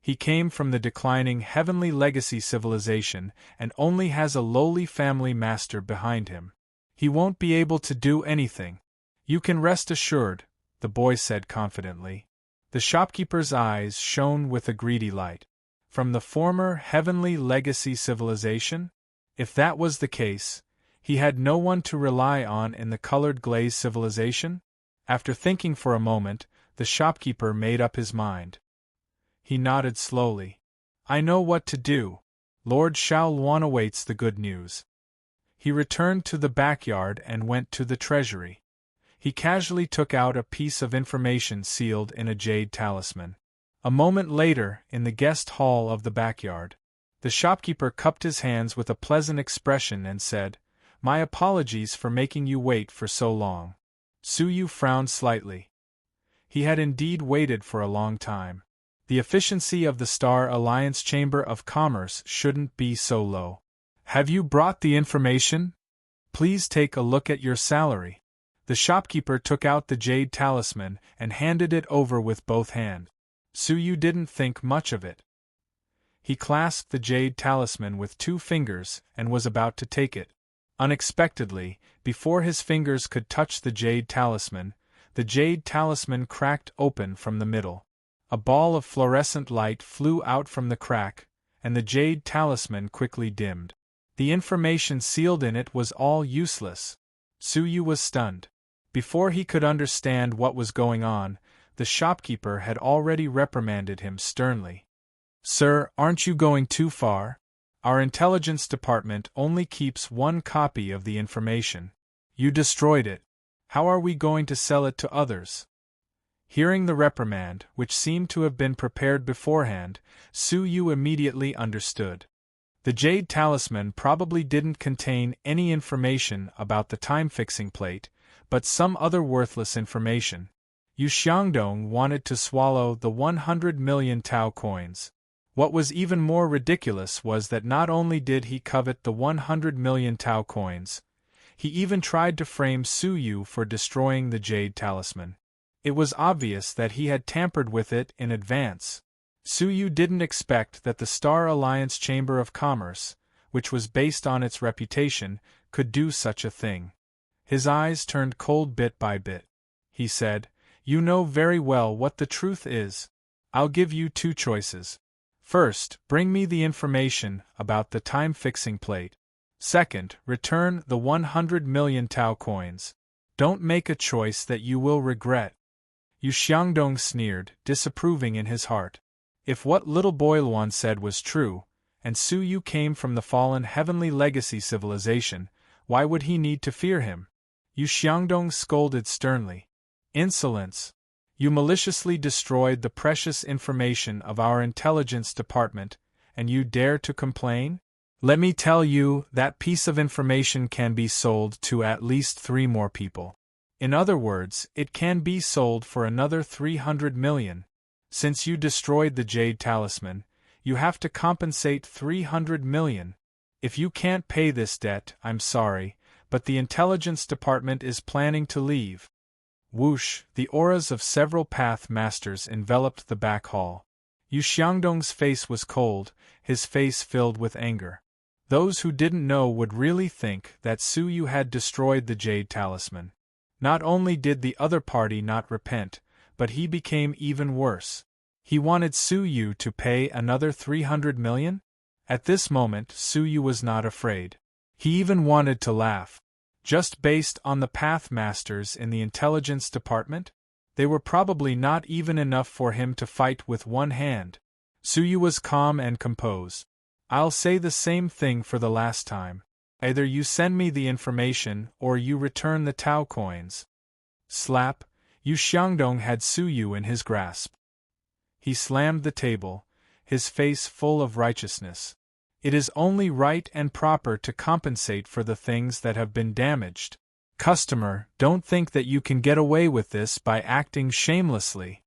He came from the declining Heavenly Legacy civilization and only has a lowly family master behind him. He won't be able to do anything. You can rest assured," the boy said confidently. The shopkeeper's eyes shone with a greedy light. From the former Heavenly Legacy civilization? If that was the case, he had no one to rely on in the Colored Glaze civilization? After thinking for a moment, the shopkeeper made up his mind. He nodded slowly. "I know what to do. Lord Xiao Luan awaits the good news." He returned to the backyard and went to the treasury. He casually took out a piece of information sealed in a jade talisman. A moment later, in the guest hall of the backyard, the shopkeeper cupped his hands with a pleasant expression and said, "My apologies for making you wait for so long." Su Yu frowned slightly. He had indeed waited for a long time. The efficiency of the Star Alliance Chamber of Commerce shouldn't be so low. "Have you brought the information? Please take a look at your salary." The shopkeeper took out the jade talisman and handed it over with both hands. Su Yu didn't think much of it. He clasped the jade talisman with 2 fingers and was about to take it. Unexpectedly, before his fingers could touch the jade talisman cracked open from the middle. A ball of fluorescent light flew out from the crack, and the jade talisman quickly dimmed. The information sealed in it was all useless. Su Yu was stunned. Before he could understand what was going on, the shopkeeper had already reprimanded him sternly. "Sir, aren't you going too far? Our intelligence department only keeps 1 copy of the information. You destroyed it. How are we going to sell it to others?" Hearing the reprimand, which seemed to have been prepared beforehand, Su Yu immediately understood. The jade talisman probably didn't contain any information about the time-fixing plate, but some other worthless information. Yu Xiangdong wanted to swallow the 100 million Tao coins. What was even more ridiculous was that not only did he covet the 100 million Tao coins, he even tried to frame Su Yu for destroying the jade talisman. It was obvious that he had tampered with it in advance. Su Yu didn't expect that the Star Alliance Chamber of Commerce, which was based on its reputation, could do such a thing. His eyes turned cold bit by bit. He said, "You know very well what the truth is. I'll give you 2 choices. First, bring me the information about the time-fixing plate. Second, return the 100 million Tao coins. Don't make a choice that you will regret." Yu Xiangdong sneered, disapproving in his heart. If what little boy Luan said was true, and Su Yu came from the fallen Heavenly Legacy civilization, why would he need to fear him? Yu Xiangdong scolded sternly. "Insolence! You maliciously destroyed the precious information of our intelligence department, and you dare to complain? Let me tell you, that piece of information can be sold to at least 3 more people. In other words, it can be sold for another 300 million. Since you destroyed the Jade Talisman, you have to compensate 300 million. If you can't pay this debt, I'm sorry, but the intelligence department is planning to leave. Whoosh, the auras of several path masters enveloped the back hall. Yu Xiangdong's face was cold, his face filled with anger. Those who didn't know would really think that Su Yu had destroyed the Jade Talisman. Not only did the other party not repent, but he became even worse. He wanted Su Yu to pay another 300 million? At this moment, Su Yu was not afraid. He even wanted to laugh. Just based on the path masters in the intelligence department? They were probably not even enough for him to fight with one hand. Su Yu was calm and composed. I'll say the same thing for the last time. Either you send me the information or you return the Tao coins. Slap, Yu Xiangdong had Su Yu in his grasp. He slammed the table, his face full of righteousness. It is only right and proper to compensate for the things that have been damaged. Customer, don't think that you can get away with this by acting shamelessly.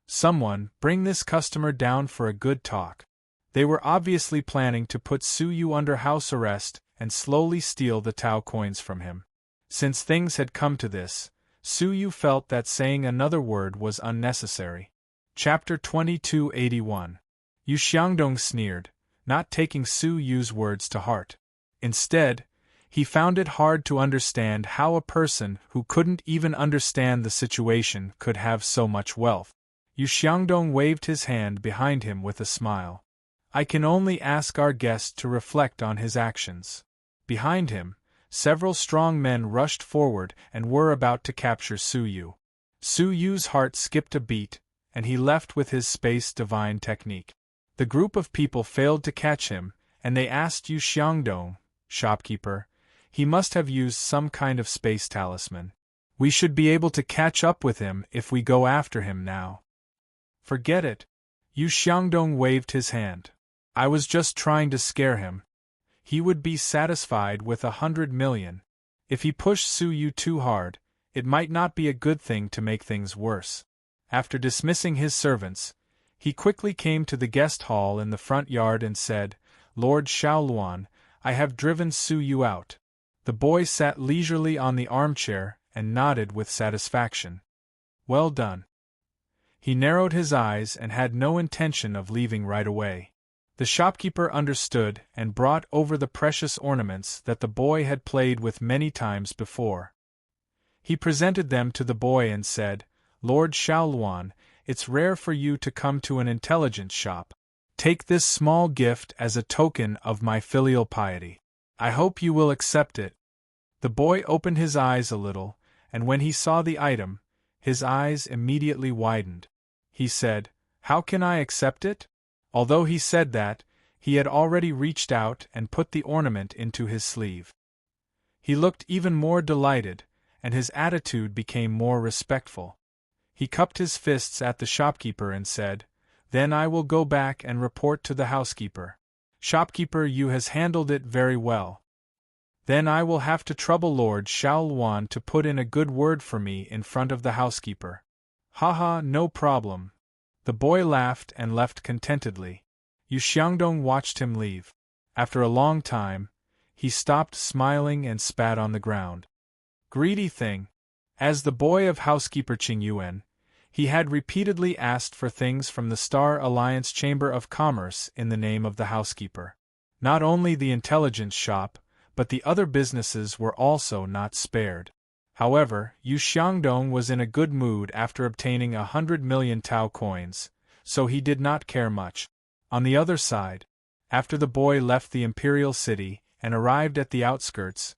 Someone, bring this customer down for a good talk. They were obviously planning to put Su Yu under house arrest and slowly steal the Tao coins from him. Since things had come to this, Su Yu felt that saying another word was unnecessary. Chapter 2281. Yu Xiangdong sneered, not taking Su Yu's words to heart. Instead, he found it hard to understand how a person who couldn't even understand the situation could have so much wealth. Yu Xiangdong waved his hand behind him with a smile. I can only ask our guest to reflect on his actions. Behind him, several strong men rushed forward and were about to capture Su Yu. Su Yu's heart skipped a beat, and he left with his space divine technique. The group of people failed to catch him, and they asked Yu Xiangdong, shopkeeper, he must have used some kind of space talisman. We should be able to catch up with him if we go after him now. Forget it. Yu Xiangdong waved his hand. I was just trying to scare him. He would be satisfied with 100 million. If he pushed Su Yu too hard, it might not be a good thing to make things worse. After dismissing his servants, he quickly came to the guest hall in the front yard and said, Lord Xiaoluan, I have driven Su Yu out. The boy sat leisurely on the armchair and nodded with satisfaction. Well done. He narrowed his eyes and had no intention of leaving right away. The shopkeeper understood and brought over the precious ornaments that the boy had played with many times before. He presented them to the boy and said, Lord Xiaoluan, it's rare for you to come to an intelligence shop. Take this small gift as a token of my filial piety. I hope you will accept it. The boy opened his eyes a little, and when he saw the item, his eyes immediately widened. He said, How can I accept it? Although he said that, he had already reached out and put the ornament into his sleeve. He looked even more delighted, and his attitude became more respectful. He cupped his fists at the shopkeeper and said, Then I will go back and report to the housekeeper. Shopkeeper, you has handled it very well. Then I will have to trouble Lord Xiaoluan to put in a good word for me in front of the housekeeper. Haha, no problem. The boy laughed and left contentedly. Yu Xiangdong watched him leave. After a long time, he stopped smiling and spat on the ground. Greedy thing. As the boy of housekeeper Qingyuan, he had repeatedly asked for things from the Star Alliance Chamber of Commerce in the name of the housekeeper. Not only the intelligence shop, but the other businesses were also not spared. However, Yu Xiangdong was in a good mood after obtaining 100 million Tao coins, so he did not care much. On the other side, after the boy left the imperial city and arrived at the outskirts,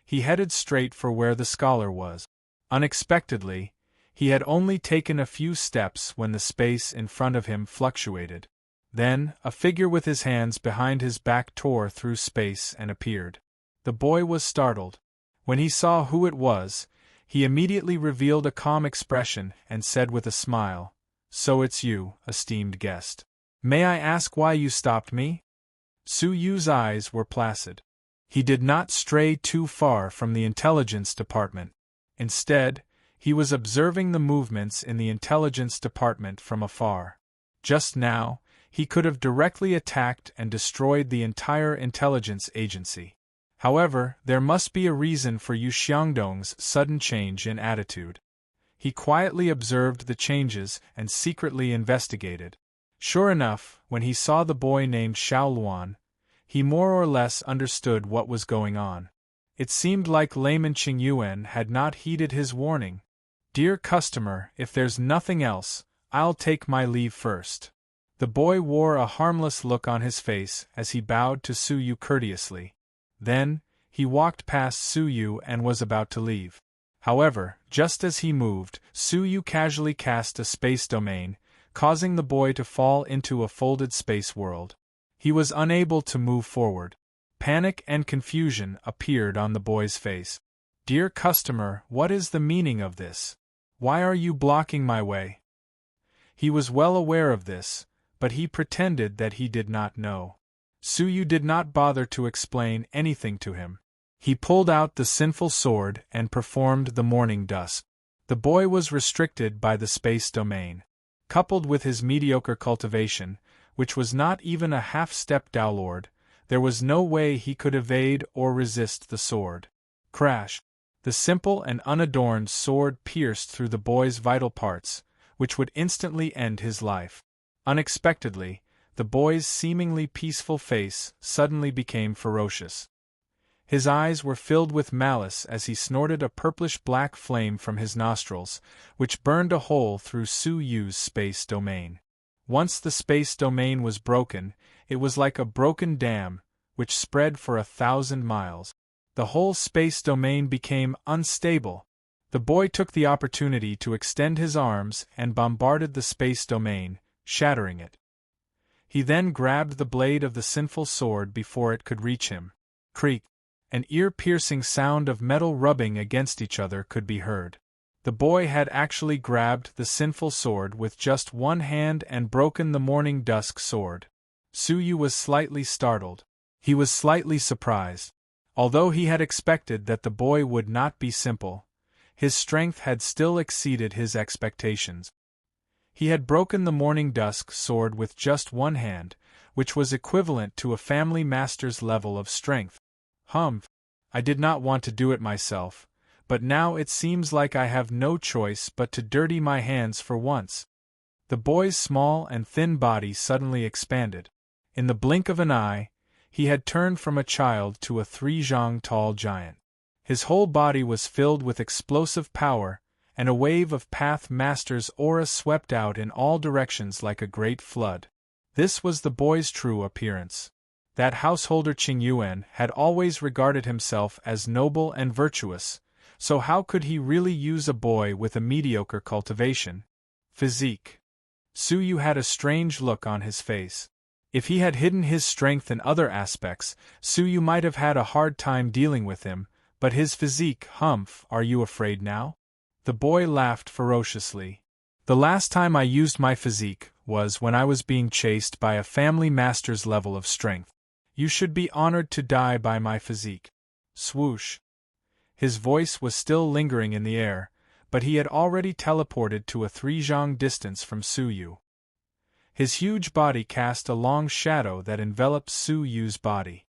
he headed straight for where the scholar was. Unexpectedly, he had only taken a few steps when the space in front of him fluctuated. Then, a figure with his hands behind his back tore through space and appeared. The boy was startled. When he saw who it was, he immediately revealed a calm expression and said with a smile, So it's you, esteemed guest. May I ask why you stopped me? Su Yu's eyes were placid. He did not stray too far from the intelligence department. Instead, he was observing the movements in the intelligence department from afar. Just now, he could have directly attacked and destroyed the entire intelligence agency. However, there must be a reason for Yu Xiangdong's sudden change in attitude. He quietly observed the changes and secretly investigated. Sure enough, when he saw the boy named Xiao Luan, he more or less understood what was going on. It seemed like layman Qingyuan had not heeded his warning. "Dear customer, if there's nothing else, I'll take my leave first." The boy wore a harmless look on his face as he bowed to Su Yu courteously. Then, he walked past Su Yu and was about to leave. However, just as he moved, Su Yu casually cast a space domain, causing the boy to fall into a folded space world. He was unable to move forward. Panic and confusion appeared on the boy's face. "Dear customer, what is the meaning of this? Why are you blocking my way?" He was well aware of this, but he pretended that he did not know. Su Yu did not bother to explain anything to him. He pulled out the sinful sword and performed the morning dusk. The boy was restricted by the space domain. Coupled with his mediocre cultivation, which was not even a half-step downward, there was no way he could evade or resist the sword. Crash! The simple and unadorned sword pierced through the boy's vital parts, which would instantly end his life. Unexpectedly, the boy's seemingly peaceful face suddenly became ferocious. His eyes were filled with malice as he snorted a purplish-black flame from his nostrils, which burned a hole through Su Yu's space domain. Once the space domain was broken, it was like a broken dam, which spread for 1,000 miles. The whole space domain became unstable. The boy took the opportunity to extend his arms and bombarded the space domain, shattering it. He then grabbed the blade of the sinful sword before it could reach him. Creak! An ear-piercing sound of metal rubbing against each other could be heard. The boy had actually grabbed the sinful sword with just one hand and broken the morning dusk sword. Su Yu was slightly startled. He was slightly surprised. Although he had expected that the boy would not be simple, his strength had still exceeded his expectations. He had broken the morning dusk sword with just one hand, which was equivalent to a family master's level of strength. I did not want to do it myself, but now it seems like I have no choice but to dirty my hands for once. The boy's small and thin body suddenly expanded. In the blink of an eye, he had turned from a child to a 3 zhang tall giant. His whole body was filled with explosive power, and a wave of Path Master's aura swept out in all directions like a great flood. This was the boy's true appearance. That householder Qingyuan had always regarded himself as noble and virtuous, so how could he really use a boy with a mediocre cultivation? Physique. Su Yu had a strange look on his face. If he had hidden his strength in other aspects, Su Yu might have had a hard time dealing with him, but his physique, are you afraid now? The boy laughed ferociously. The last time I used my physique was when I was being chased by a family master's level of strength. You should be honored to die by my physique. Swoosh. His voice was still lingering in the air, but he had already teleported to a 3 zhang distance from Su Yu. His huge body cast a long shadow that enveloped Su Yu's body.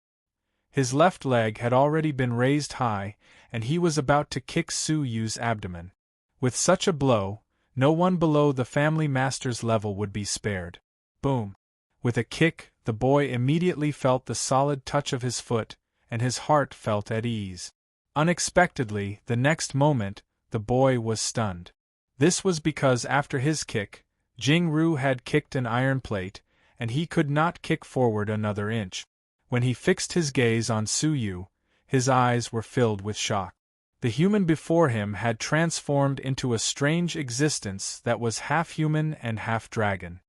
His left leg had already been raised high, and he was about to kick Su Yu's abdomen. With such a blow, no one below the family master's level would be spared. Boom! With a kick, the boy immediately felt the solid touch of his foot, and his heart felt at ease. Unexpectedly, the next moment, the boy was stunned. This was because after his kick, Jing Ru had kicked an iron plate, and he could not kick forward another inch. When he fixed his gaze on Su Yu, his eyes were filled with shock. The human before him had transformed into a strange existence that was half human and half dragon.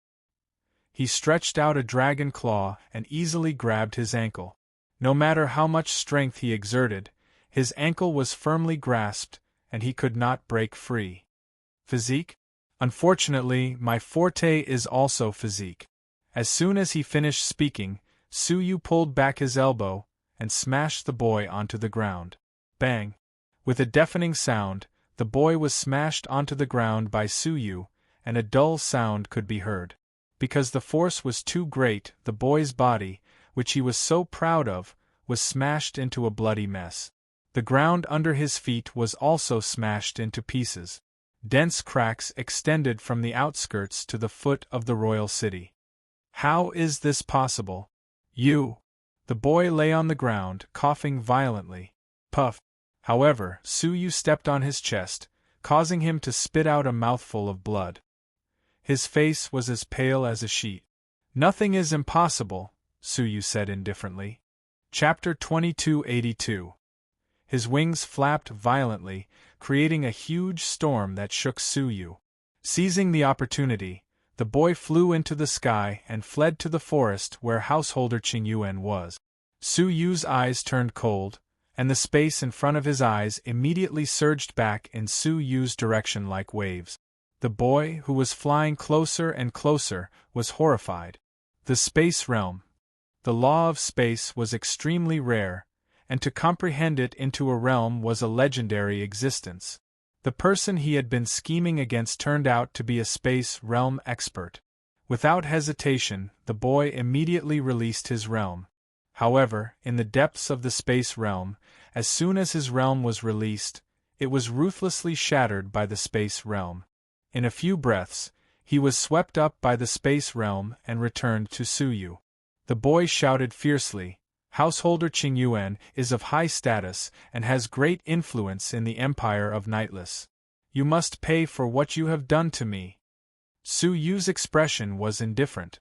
He stretched out a dragon claw and easily grabbed his ankle. No matter how much strength he exerted, his ankle was firmly grasped, and he could not break free. Physique? Unfortunately, my forte is also physique. As soon as he finished speaking, Su Yu pulled back his elbow and smashed the boy onto the ground. Bang! With a deafening sound, the boy was smashed onto the ground by Su Yu, and a dull sound could be heard. Because the force was too great, the boy's body, which he was so proud of, was smashed into a bloody mess. The ground under his feet was also smashed into pieces. Dense cracks extended from the outskirts to the foot of the royal city. How is this possible? You! The boy lay on the ground, coughing violently. Puff! However, Su Yu stepped on his chest, causing him to spit out a mouthful of blood. His face was as pale as a sheet. Nothing is impossible, Su Yu said indifferently. Chapter 2282. His wings flapped violently, creating a huge storm that shook Su Yu. Seizing the opportunity, the boy flew into the sky and fled to the forest where householder Qingyuan was. Su Yu's eyes turned cold, and the space in front of his eyes immediately surged back in Su Yu's direction like waves. The boy, who was flying closer and closer, was horrified. The space realm. The law of space was extremely rare, and to comprehend it into a realm was a legendary existence. The person he had been scheming against turned out to be a space realm expert. Without hesitation, the boy immediately released his realm. However, in the depths of the space realm, as soon as his realm was released, it was ruthlessly shattered by the space realm. In a few breaths, he was swept up by the space realm and returned to Su Yu. The boy shouted fiercely, "Householder Qingyuan is of high status and has great influence in the Empire of Nightless. You must pay for what you have done to me." Su Yu's expression was indifferent.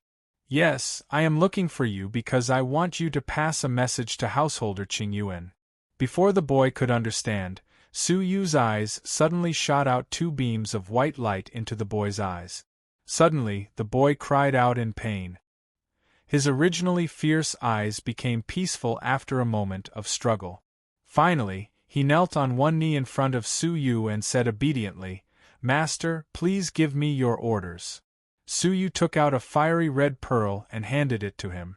"Yes, I am looking for you because I want you to pass a message to Householder Qingyuan." Before the boy could understand, Su Yu's eyes suddenly shot out two beams of white light into the boy's eyes. Suddenly, the boy cried out in pain. His originally fierce eyes became peaceful after a moment of struggle. Finally, he knelt on one knee in front of Su Yu and said obediently, "Master, please give me your orders." Su Yu took out a fiery red pearl and handed it to him.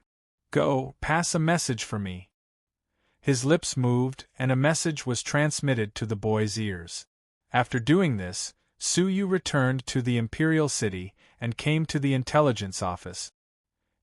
"Go, pass a message for me." His lips moved, and a message was transmitted to the boy's ears. After doing this, Su Yu returned to the Imperial City and came to the intelligence office.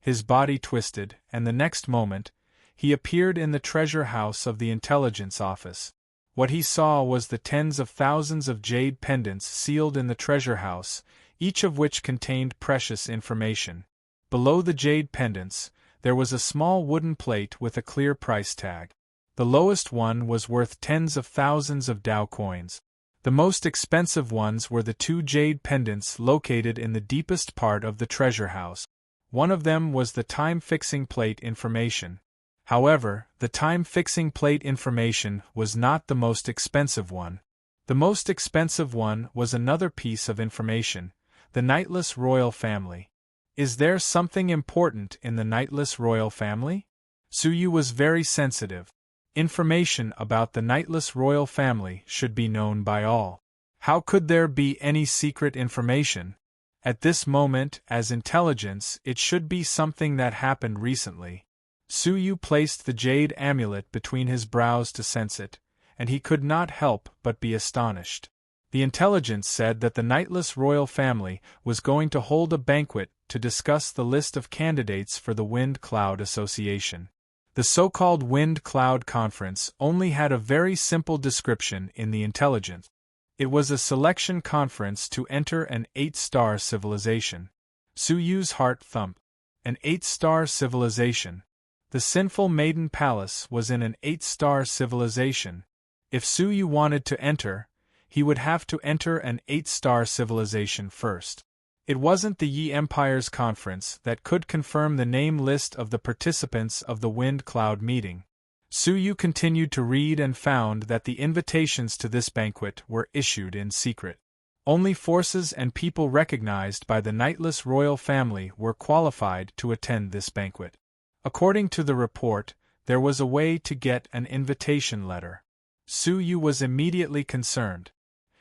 His body twisted, and the next moment, he appeared in the treasure house of the intelligence office. What he saw was the tens of thousands of jade pendants sealed in the treasure house, each of which contained precious information. Below the jade pendants, there was a small wooden plate with a clear price tag. The lowest one was worth tens of thousands of Dao coins. The most expensive ones were the two jade pendants located in the deepest part of the treasure house. One of them was the time-fixing plate information. However, the time-fixing plate information was not the most expensive one. The most expensive one was another piece of information, the Nightless royal family. Is there something important in the Nightless royal family? Su Yu was very sensitive. Information about the Nightless royal family should be known by all. How could there be any secret information? At this moment, as intelligence, it should be something that happened recently. Su Yu placed the jade amulet between his brows to sense it, and he could not help but be astonished. The intelligence said that the Nightless royal family was going to hold a banquet to discuss the list of candidates for the Wind Cloud Association. The so-called Wind Cloud Conference only had a very simple description in the intelligence. It was a selection conference to enter an 8-star civilization. Su Yu's heart thumped. An 8-star civilization. The sinful maiden palace was in an 8-star civilization. If Su Yu wanted to enter, he would have to enter an 8-star civilization first. It wasn't the Yi Empire's conference that could confirm the name list of the participants of the Wind Cloud meeting. Su Yu continued to read and found that the invitations to this banquet were issued in secret. Only forces and people recognized by the Nightless royal family were qualified to attend this banquet. According to the report, there was a way to get an invitation letter. Su Yu was immediately concerned.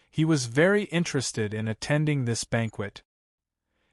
He was very interested in attending this banquet.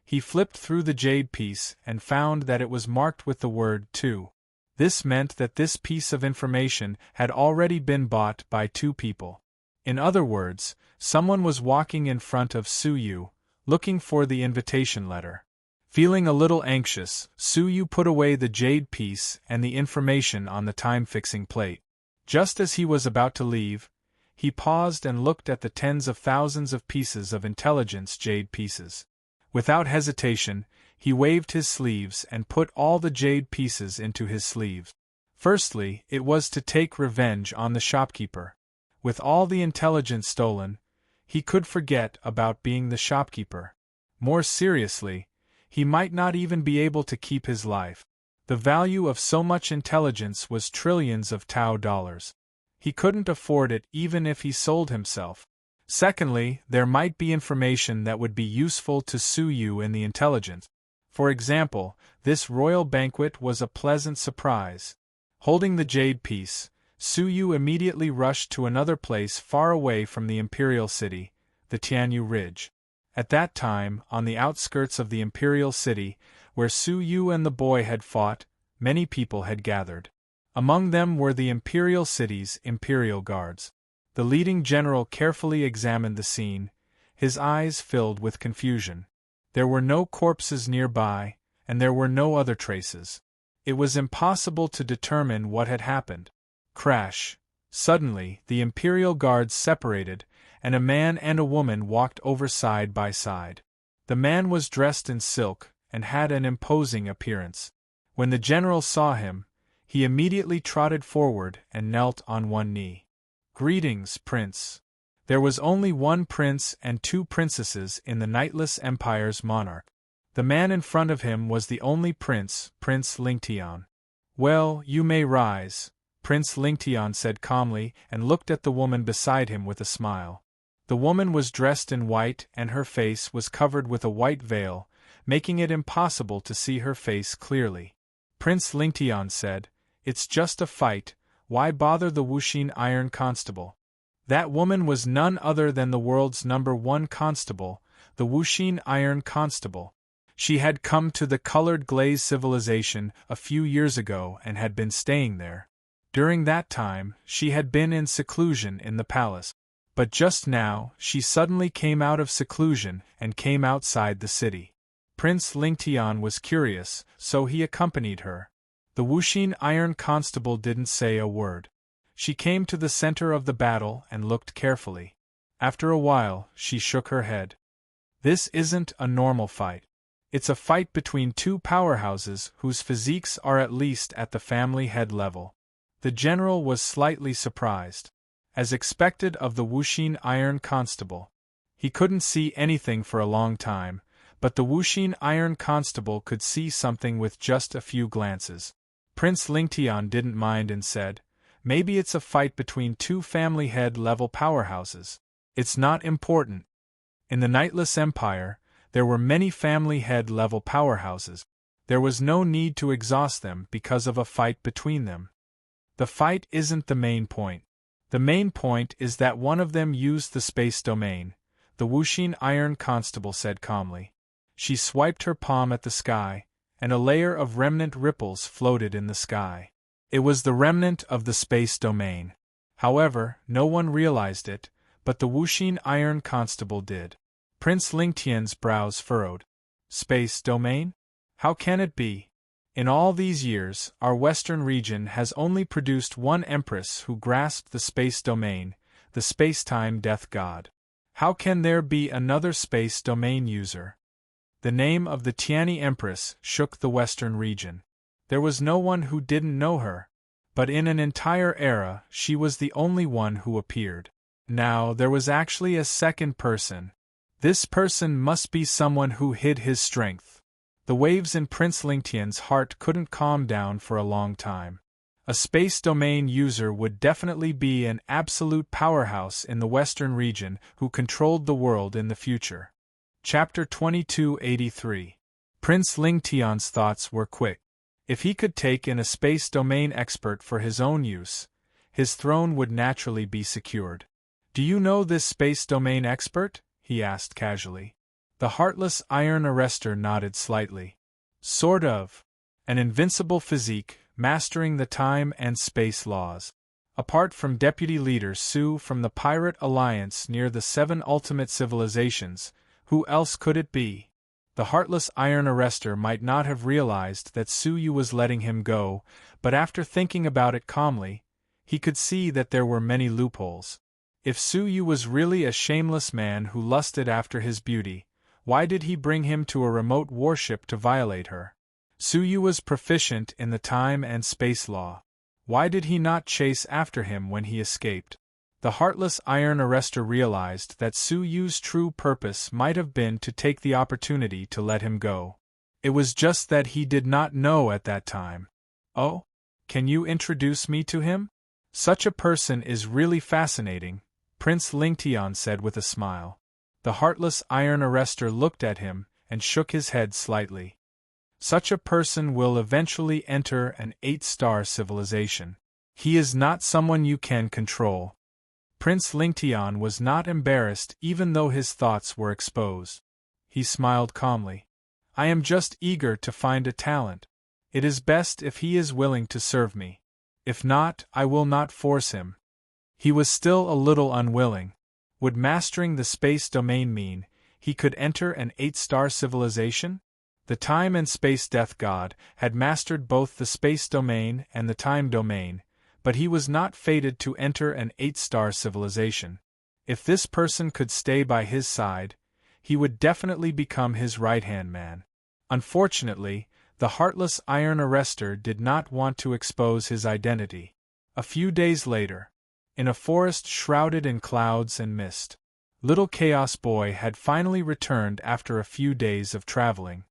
He flipped through the jade piece and found that it was marked with the word "to." This meant that this piece of information had already been bought by two people. In other words, someone was walking in front of Suyu, looking for the invitation letter. Feeling a little anxious, Suyu put away the jade piece and the information on the time-fixing plate. Just as he was about to leave, he paused and looked at the tens of thousands of pieces of intelligence jade pieces. Without hesitation, he waved his sleeves and put all the jade pieces into his sleeves. Firstly, it was to take revenge on the shopkeeper. With all the intelligence stolen, he could forget about being the shopkeeper. More seriously, he might not even be able to keep his life. The value of so much intelligence was trillions of Tao dollars. He couldn't afford it even if he sold himself. Secondly, there might be information that would be useful to Suyu in the intelligence. For example, this royal banquet was a pleasant surprise. Holding the jade piece, Suyu immediately rushed to another place far away from the imperial city, the Tianyu Ridge. At that time, on the outskirts of the imperial city, where Suyu and the boy had fought, many people had gathered. Among them were the imperial city's imperial guards. The leading general carefully examined the scene, his eyes filled with confusion. There were no corpses nearby, and there were no other traces. It was impossible to determine what had happened. Crash! Suddenly, the imperial guards separated, and a man and a woman walked over side by side. The man was dressed in silk, and had an imposing appearance. When the general saw him, he immediately trotted forward and knelt on one knee. "Greetings, Prince." There was only one prince and two princesses in the Nightless Empire's monarch. The man in front of him was the only prince, Prince Lingtian. "Well, you may rise," Prince Lingtian said calmly and looked at the woman beside him with a smile. The woman was dressed in white and her face was covered with a white veil, making it impossible to see her face clearly. Prince Lingtian said, "It's just a fight, why bother the Wuxin Iron Constable?" That woman was none other than the world's #1 constable, the Wuxin Iron Constable. She had come to the Colored Glaze civilization a few years ago and had been staying there. During that time, she had been in seclusion in the palace. But just now, she suddenly came out of seclusion and came outside the city. Prince Lingtian was curious, so he accompanied her. The Wuxin Iron Constable didn't say a word. She came to the center of the battle and looked carefully. After a while, she shook her head. "This isn't a normal fight. It's a fight between two powerhouses whose physiques are at least at the family head level." The general was slightly surprised. As expected of the Wuxin Iron Constable, he couldn't see anything for a long time, but the Wuxin Iron Constable could see something with just a few glances. Prince Lingtian didn't mind and said, "Maybe it's a fight between two family head level powerhouses. It's not important." In the Nightless Empire, there were many family head level powerhouses. There was no need to exhaust them because of a fight between them. The fight isn't the main point. The main point is that one of them used the space domain, the Wuxin Iron Constable said calmly. She swiped her palm at the sky, and a layer of remnant ripples floated in the sky. It was the remnant of the space domain. However, no one realized it, but the Wuxin Iron Constable did. Prince Lingtian's brows furrowed. Space domain? How can it be? In all these years, our western region has only produced one empress who grasped the space domain, the space-time death god. How can there be another space domain user? The name of the Tianyi empress shook the western region. There was no one who didn't know her, but in an entire era she was the only one who appeared. Now there was actually a second person. This person must be someone who hid his strength. The waves in Prince Lingtian's heart couldn't calm down for a long time. A space domain user would definitely be an absolute powerhouse in the western region who controlled the world in the future. Chapter 2283. Prince Lingtian's thoughts were quick. If he could take in a space domain expert for his own use, his throne would naturally be secured. "Do you know this space domain expert?" he asked casually. The heartless iron arrestor nodded slightly. "Sort of. An invincible physique, mastering the time and space laws." Apart from deputy leader Su from the Pirate Alliance near the 7 ultimate civilizations, who else could it be? The heartless iron arrester might not have realized that Su Yu was letting him go, but after thinking about it calmly, he could see that there were many loopholes. If Su Yu was really a shameless man who lusted after his beauty, why did he bring him to a remote warship to violate her? Su Yu was proficient in the time and space law. Why did he not chase after him when he escaped? The heartless iron arrester realized that Su Yu's true purpose might have been to take the opportunity to let him go. It was just that he did not know at that time. Oh? Can you introduce me to him? Such a person is really fascinating, Prince Lingtian said with a smile. The heartless iron arrester looked at him and shook his head slightly. Such a person will eventually enter an 8-star civilization. He is not someone you can control. Prince Lingtian was not embarrassed even though his thoughts were exposed. He smiled calmly. I am just eager to find a talent. It is best if he is willing to serve me. If not, I will not force him. He was still a little unwilling. Would mastering the space domain mean he could enter an 8-star civilization? The time and space death god had mastered both the space domain and the time domain, but he was not fated to enter an 8-star civilization. If this person could stay by his side, he would definitely become his right-hand man. Unfortunately, the heartless iron arrester did not want to expose his identity. A few days later, in a forest shrouded in clouds and mist, Little Chaos Boy had finally returned after a few days of traveling.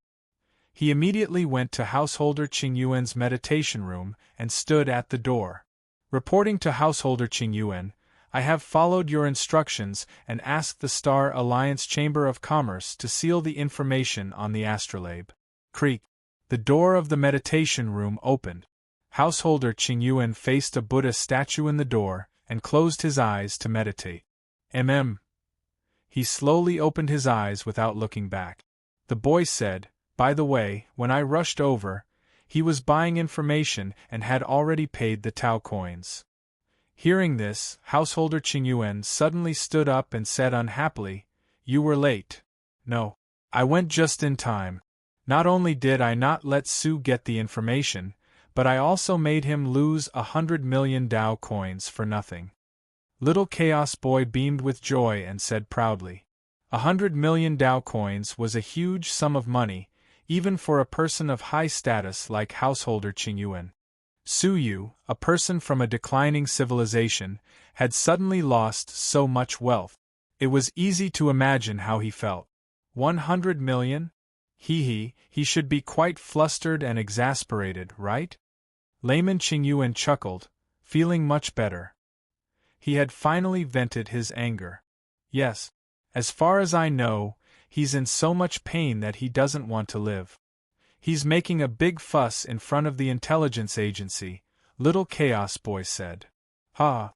He immediately went to Householder Qingyuan's meditation room and stood at the door. Reporting to Householder Qingyuan, I have followed your instructions and asked the Star Alliance Chamber of Commerce to seal the information on the astrolabe. Creak. The door of the meditation room opened. Householder Qingyuan faced a Buddha statue in the door and closed his eyes to meditate. He slowly opened his eyes without looking back. The boy said, by the way, when I rushed over, he was buying information and had already paid the Tao coins. Hearing this, Householder Qingyuan suddenly stood up and said unhappily, You were late. No. I went just in time. Not only did I not let Su get the information, but I also made him lose 100 million Tao coins for nothing. Little Chaos Boy beamed with joy and said proudly, 100 million Tao coins was a huge sum of money, even for a person of high status like Householder Qingyuan. Su Yu, a person from a declining civilization, had suddenly lost so much wealth. It was easy to imagine how he felt. 100 million? He should be quite flustered and exasperated, right? Layman Qingyuan chuckled, feeling much better. He had finally vented his anger. Yes, as far as I know, he's in so much pain that he doesn't want to live. He's making a big fuss in front of the intelligence agency, Little Chaos Boy said. Ha!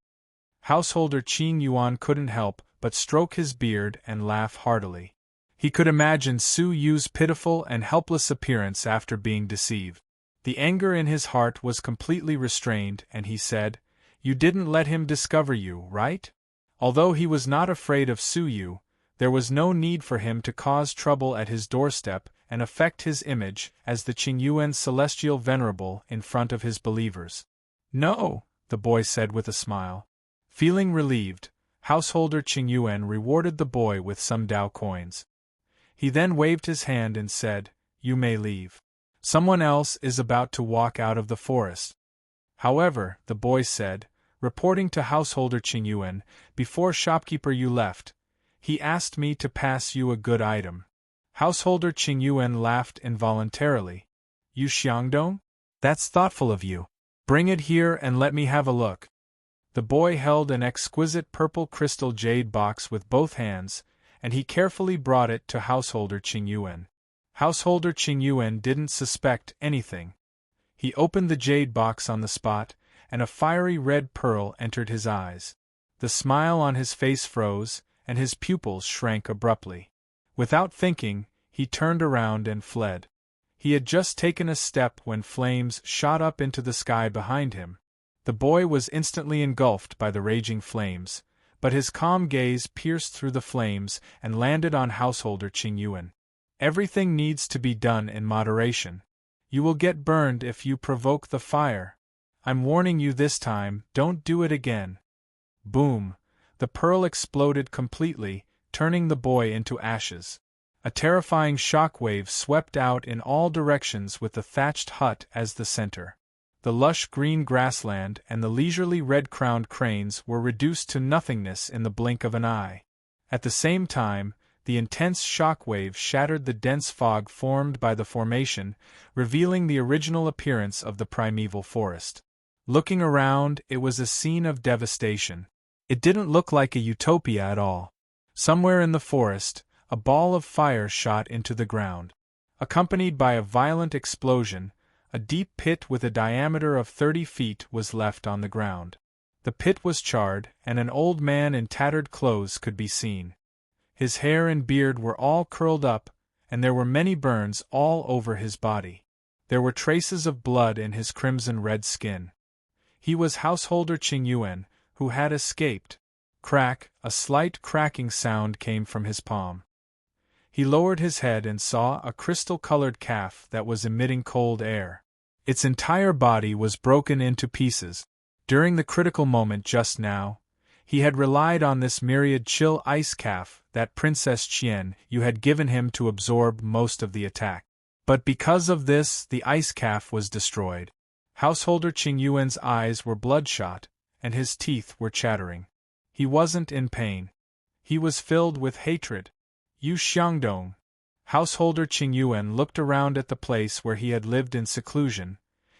Householder Qin Yuan couldn't help but stroke his beard and laugh heartily. He could imagine Su Yu's pitiful and helpless appearance after being deceived. The anger in his heart was completely restrained, and he said, You didn't let him discover you, right? Although he was not afraid of Su Yu, there was no need for him to cause trouble at his doorstep and affect his image as the Qingyuan celestial venerable in front of his believers. No, the boy said with a smile. Feeling relieved, Householder Qingyuan rewarded the boy with some Tao coins. He then waved his hand and said, You may leave. Someone else is about to walk out of the forest. However, the boy said, reporting to Householder Qingyuan, before shopkeeper you left, he asked me to pass you a good item. Householder Qingyuan laughed involuntarily. You Xiangdong? That's thoughtful of you. Bring it here and let me have a look. The boy held an exquisite purple crystal jade box with both hands, and he carefully brought it to Householder Qingyuan. Householder Qingyuan didn't suspect anything. He opened the jade box on the spot, and a fiery red pearl entered his eyes. The smile on his face froze, and his pupils shrank abruptly. Without thinking, he turned around and fled. He had just taken a step when flames shot up into the sky behind him. The boy was instantly engulfed by the raging flames, but his calm gaze pierced through the flames and landed on householder Qingyuan. Everything needs to be done in moderation. You will get burned if you provoke the fire. I'm warning you this time, don't do it again. Boom! The pearl exploded completely, turning the boy into ashes. A terrifying shockwave swept out in all directions with the thatched hut as the center. The lush green grassland and the leisurely red-crowned cranes were reduced to nothingness in the blink of an eye. At the same time, the intense shockwave shattered the dense fog formed by the formation, revealing the original appearance of the primeval forest. Looking around, it was a scene of devastation. It didn't look like a utopia at all. Somewhere in the forest, a ball of fire shot into the ground. Accompanied by a violent explosion, a deep pit with a diameter of 30 feet was left on the ground. The pit was charred, and an old man in tattered clothes could be seen. His hair and beard were all curled up, and there were many burns all over his body. There were traces of blood in his crimson-red skin. He was householder Qingyuan, who had escaped. Crack, a slight cracking sound came from his palm. He lowered his head and saw a crystal-colored calf that was emitting cold air. Its entire body was broken into pieces. During the critical moment just now, he had relied on this myriad chill ice calf that Princess Qian Yu had given him to absorb most of the attack. But because of this, the ice calf was destroyed. Householder Qingyuan's eyes were bloodshot, and his teeth were chattering. He wasn't in pain. He was filled with hatred. Yu Xiangdong. Householder Qingyuan looked around at the place where he had lived in seclusion,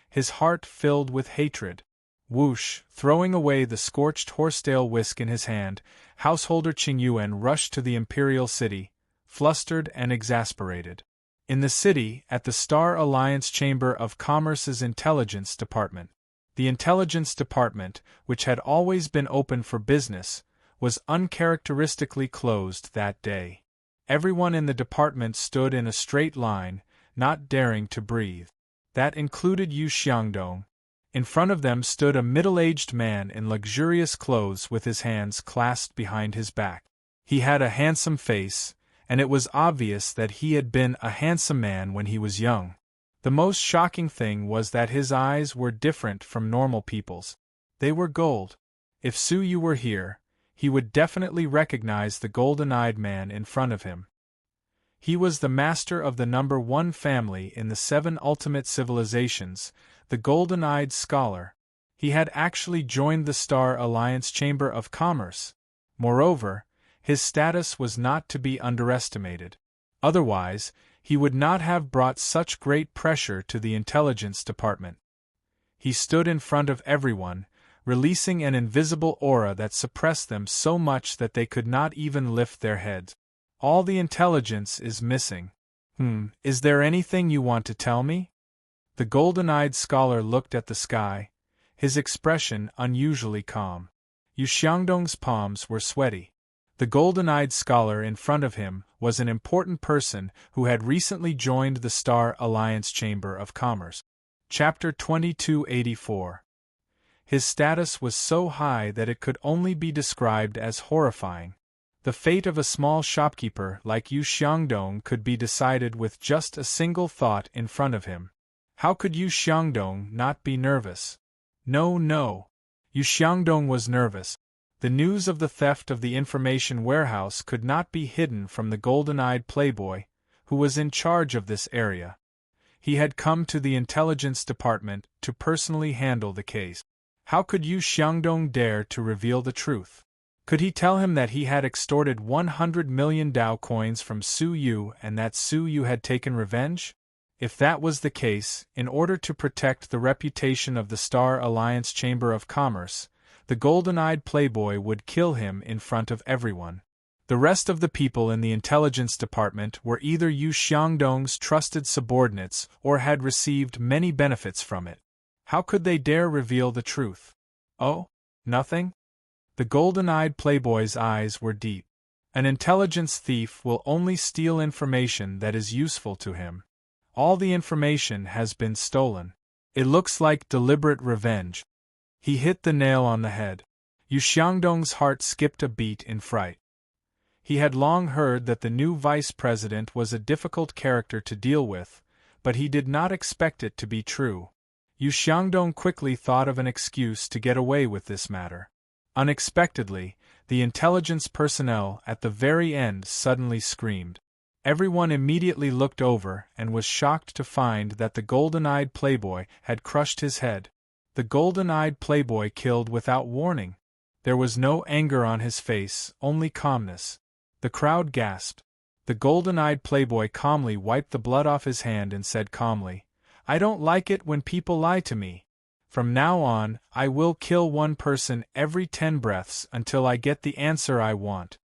his heart filled with hatred. Whoosh! Throwing away the scorched horsetail whisk in his hand, householder Qingyuan rushed to the imperial city, flustered and exasperated. In the city, at the Star Alliance Chamber of Commerce's Intelligence Department. The Intelligence Department, which had always been open for business, was uncharacteristically closed that day. Everyone in the department stood in a straight line, not daring to breathe. That included Yu Xiangdong. In front of them stood a middle-aged man in luxurious clothes with his hands clasped behind his back. He had a handsome face, and it was obvious that he had been a handsome man when he was young. The most shocking thing was that his eyes were different from normal people's. They were gold. If Su Yu were here, he would definitely recognize the golden-eyed man in front of him. He was the master of the number 1 family in the 7 ultimate civilizations, the golden-eyed scholar. He had actually joined the Star Alliance Chamber of Commerce. Moreover, his status was not to be underestimated. Otherwise, he would not have brought such great pressure to the Intelligence Department. He stood in front of everyone, releasing an invisible aura that suppressed them so much that they could not even lift their heads. All the intelligence is missing. Is there anything you want to tell me? The golden-eyed scholar looked at the sky, his expression unusually calm. Yu Xiangdong's palms were sweaty. The golden-eyed scholar in front of him was an important person who had recently joined the Star Alliance Chamber of Commerce. Chapter 2284. His status was so high that it could only be described as horrifying. The fate of a small shopkeeper like Yu Xiangdong could be decided with just a single thought in front of him. How could Yu Xiangdong not be nervous? No. Yu Xiangdong was nervous. The news of the theft of the information warehouse could not be hidden from the golden-eyed playboy, who was in charge of this area. He had come to the Intelligence Department to personally handle the case. How could Yu Xiangdong dare to reveal the truth? Could he tell him that he had extorted 100 million Dao coins from Su Yu and that Su Yu had taken revenge? If that was the case, in order to protect the reputation of the Star Alliance Chamber of Commerce, the golden-eyed playboy would kill him in front of everyone. The rest of the people in the Intelligence Department were either Yu Xiangdong's trusted subordinates or had received many benefits from it. How could they dare reveal the truth? Oh, nothing? The golden-eyed playboy's eyes were deep. An intelligence thief will only steal information that is useful to him. All the information has been stolen. It looks like deliberate revenge. He hit the nail on the head. Yu Xiangdong's heart skipped a beat in fright. He had long heard that the new vice president was a difficult character to deal with, but he did not expect it to be true. Yu Xiangdong quickly thought of an excuse to get away with this matter. Unexpectedly, the intelligence personnel at the very end suddenly screamed. Everyone immediately looked over and was shocked to find that the golden-eyed playboy had crushed his head. The golden-eyed playboy killed without warning. There was no anger on his face, only calmness. The crowd gasped. The golden-eyed playboy calmly wiped the blood off his hand and said calmly, "I don't like it when people lie to me. From now on, I will kill one person every 10 breaths until I get the answer I want."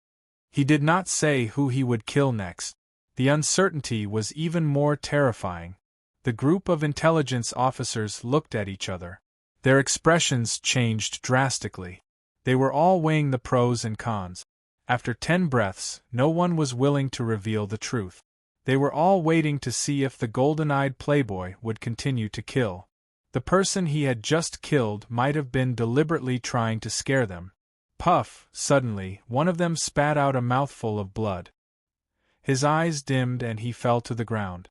He did not say who he would kill next. The uncertainty was even more terrifying. The group of intelligence officers looked at each other. Their expressions changed drastically. They were all weighing the pros and cons. After 10 breaths, no one was willing to reveal the truth. They were all waiting to see if the golden-eyed playboy would continue to kill. The person he had just killed might have been deliberately trying to scare them. Puff! Suddenly, one of them spat out a mouthful of blood. His eyes dimmed and he fell to the ground.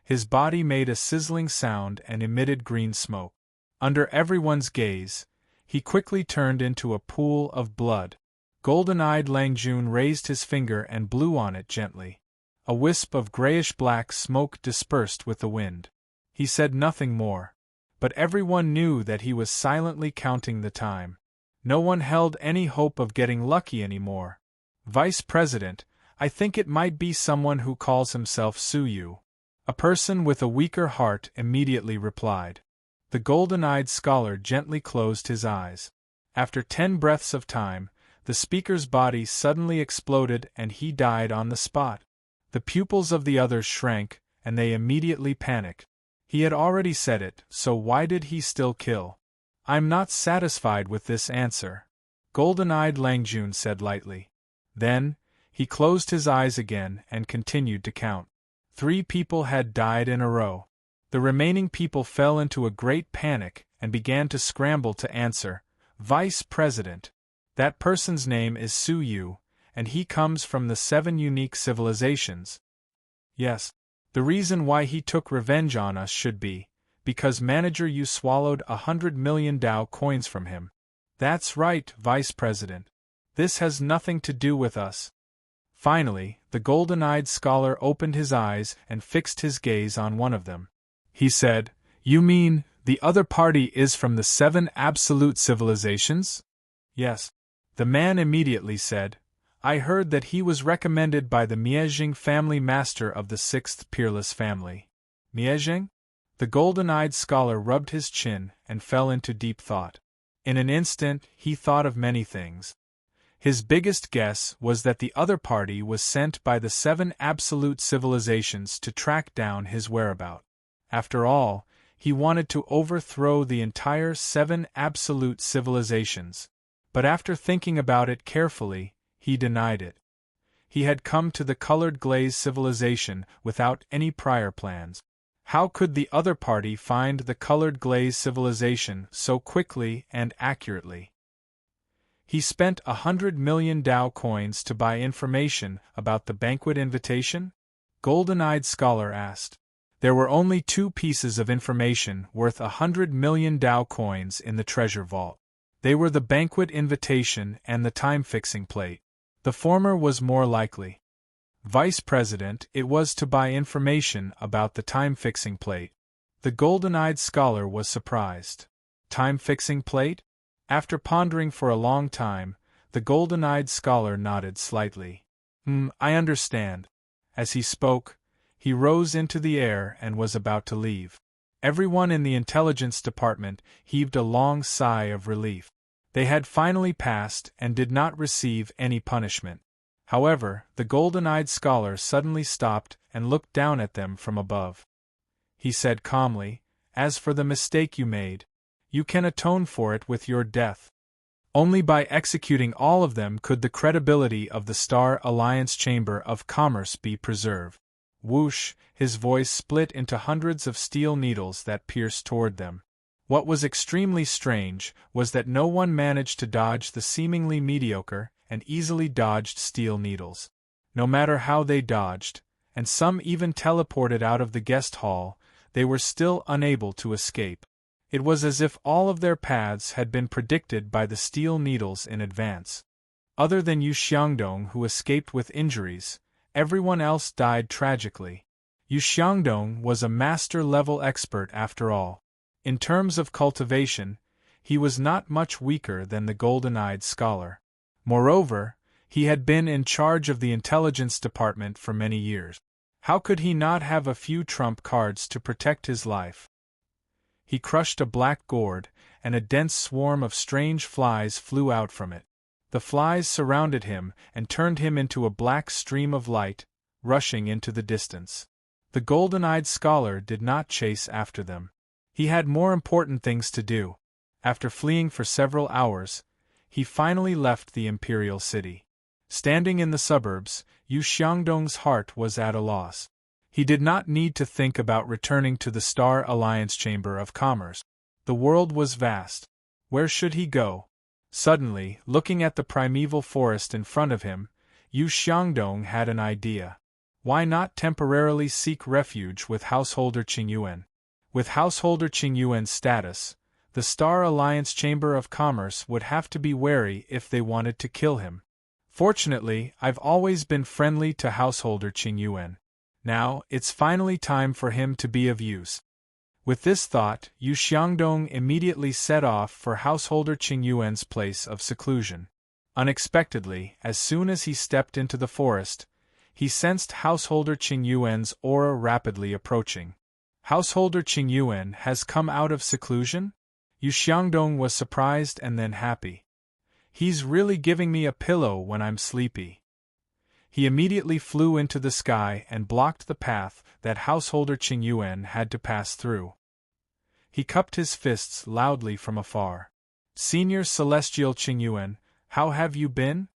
His body made a sizzling sound and emitted green smoke. Under everyone's gaze, he quickly turned into a pool of blood. Golden-eyed Langjun raised his finger and blew on it gently. A wisp of grayish-black smoke dispersed with the wind. He said nothing more. But everyone knew that he was silently counting the time. No one held any hope of getting lucky anymore. "Vice President, I think it might be someone who calls himself Suyu." A person with a weaker heart immediately replied. The golden-eyed scholar gently closed his eyes. After 10 breaths of time, the speaker's body suddenly exploded and he died on the spot. The pupils of the others shrank, and they immediately panicked. He had already said it, so why did he still kill? "I'm not satisfied with this answer," golden-eyed Langjun said lightly. Then, he closed his eyes again and continued to count. 3 people had died in a row. The remaining people fell into a great panic and began to scramble to answer, "Vice President. That person's name is Suyu, and he comes from the 7 unique civilizations." "Yes. The reason why he took revenge on us should be, because Manager Yu swallowed 100 million Dao coins from him." "That's right, Vice President. This has nothing to do with us." Finally, the golden-eyed scholar opened his eyes and fixed his gaze on one of them. He said, "You mean, the other party is from the 7 absolute civilizations?" "Yes." The man immediately said, "I heard that he was recommended by the Miezheng family master of the 6th peerless family." "Miezheng?" The golden-eyed scholar rubbed his chin and fell into deep thought. In an instant, he thought of many things. His biggest guess was that the other party was sent by the 7 absolute civilizations to track down his whereabouts. After all, he wanted to overthrow the entire 7 absolute civilizations. But after thinking about it carefully, he denied it. He had come to the colored glaze civilization without any prior plans. How could the other party find the colored glaze civilization so quickly and accurately? He spent 100 million Dao coins to buy information about the banquet invitation? Golden-eyed scholar asked. There were only 2 pieces of information worth 100 million Dao coins in the treasure vault. They were the banquet invitation and the time-fixing plate. The former was more likely. Vice President, it was to buy information about the time-fixing plate. The golden-eyed scholar was surprised. Time-fixing plate? After pondering for a long time, the golden-eyed scholar nodded slightly. I understand." As he spoke, he rose into the air and was about to leave. Everyone in the intelligence department heaved a long sigh of relief. They had finally passed and did not receive any punishment. However, the golden-eyed scholar suddenly stopped and looked down at them from above. He said calmly, "As for the mistake you made, you can atone for it with your death. Only by executing all of them could the credibility of the Star Alliance Chamber of Commerce be preserved." Whoosh, his voice split into hundreds of steel needles that pierced toward them. What was extremely strange was that no one managed to dodge the seemingly mediocre and easily dodged steel needles. No matter how they dodged, and some even teleported out of the guest hall, they were still unable to escape. It was as if all of their paths had been predicted by the steel needles in advance. Other than Yu Xiangdong, who escaped with injuries, everyone else died tragically. Yu Xiangdong was a master-level expert after all. In terms of cultivation, he was not much weaker than the golden-eyed scholar. Moreover, he had been in charge of the intelligence department for many years. How could he not have a few trump cards to protect his life? He crushed a black gourd, and a dense swarm of strange flies flew out from it. The flies surrounded him and turned him into a black stream of light, rushing into the distance. The golden-eyed scholar did not chase after them. He had more important things to do. After fleeing for several hours, he finally left the imperial city. Standing in the suburbs, Yu Xiangdong's heart was at a loss. He did not need to think about returning to the Star Alliance Chamber of Commerce. The world was vast. Where should he go? Suddenly, looking at the primeval forest in front of him, Yu Xiangdong had an idea. Why not temporarily seek refuge with Householder Qingyuan? With Householder Qingyuan's status, the Star Alliance Chamber of Commerce would have to be wary if they wanted to kill him. Fortunately, I've always been friendly to Householder Qingyuan. Now, it's finally time for him to be of use. With this thought, Yu Xiangdong immediately set off for Householder Qingyuan's place of seclusion. Unexpectedly, as soon as he stepped into the forest, he sensed Householder Qingyuan's aura rapidly approaching. Householder Qingyuan has come out of seclusion? Yu Xiangdong was surprised and then happy. He's really giving me a pillow when I'm sleepy. He immediately flew into the sky and blocked the path that Householder Qingyuan had to pass through. He cupped his fists loudly from afar. Senior Celestial Qingyuan, how have you been?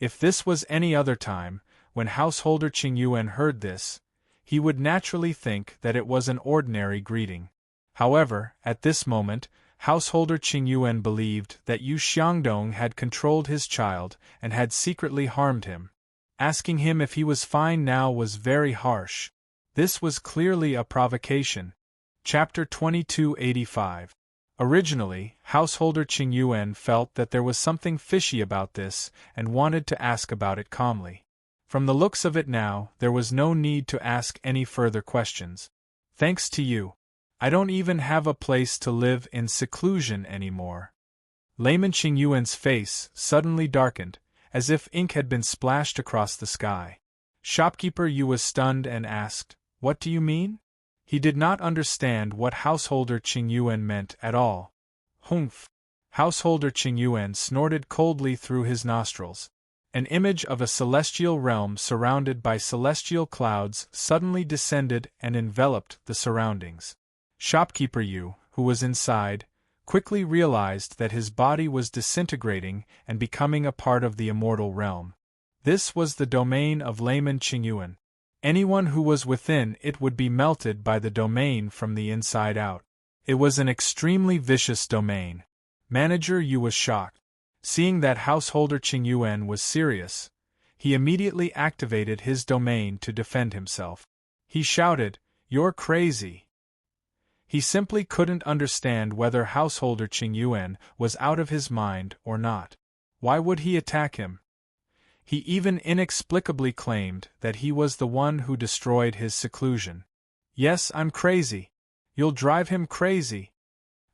If this was any other time, when Householder Qingyuan heard this, he would naturally think that it was an ordinary greeting. However, at this moment, Householder Qingyuan believed that Yu Xiangdong had controlled his child and had secretly harmed him. Asking him if he was fine now was very harsh. This was clearly a provocation. Chapter 2285. Originally, Householder Qingyuan felt that there was something fishy about this and wanted to ask about it calmly. From the looks of it now, there was no need to ask any further questions. Thanks to you, I don't even have a place to live in seclusion anymore. Layman Qingyuan's face suddenly darkened, as if ink had been splashed across the sky. Shopkeeper Yu was stunned and asked, "What do you mean?" He did not understand what Householder Qingyuan meant at all. Humph! Householder Qingyuan snorted coldly through his nostrils. An image of a celestial realm surrounded by celestial clouds suddenly descended and enveloped the surroundings. Shopkeeper Yu, who was inside, quickly realized that his body was disintegrating and becoming a part of the immortal realm. This was the domain of Layman Qingyuan. Anyone who was within it would be melted by the domain from the inside out. It was an extremely vicious domain. Manager Yu was shocked. Seeing that Householder Qingyuan was serious, he immediately activated his domain to defend himself. He shouted, "You're crazy!" He simply couldn't understand whether Householder Qingyuan was out of his mind or not. Why would he attack him? He even inexplicably claimed that he was the one who destroyed his seclusion. "Yes, I'm crazy. You'll drive him crazy."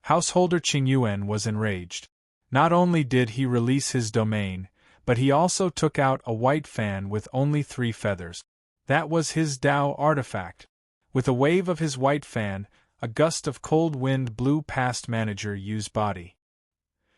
Householder Qingyuan was enraged. Not only did he release his domain, but he also took out a white fan with only 3 feathers. That was his Tao artifact. With a wave of his white fan, a gust of cold wind blew past Manager Yu's body.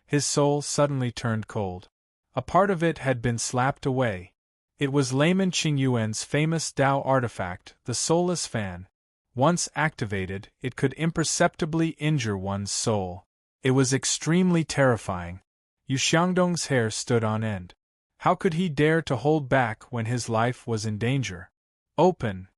His soul suddenly turned cold. A part of it had been slapped away. It was Layman Qingyuan's famous Tao artifact, the Soulless Fan. Once activated, it could imperceptibly injure one's soul. It was extremely terrifying. Yu Xiangdong's hair stood on end. How could he dare to hold back when his life was in danger? "Open!"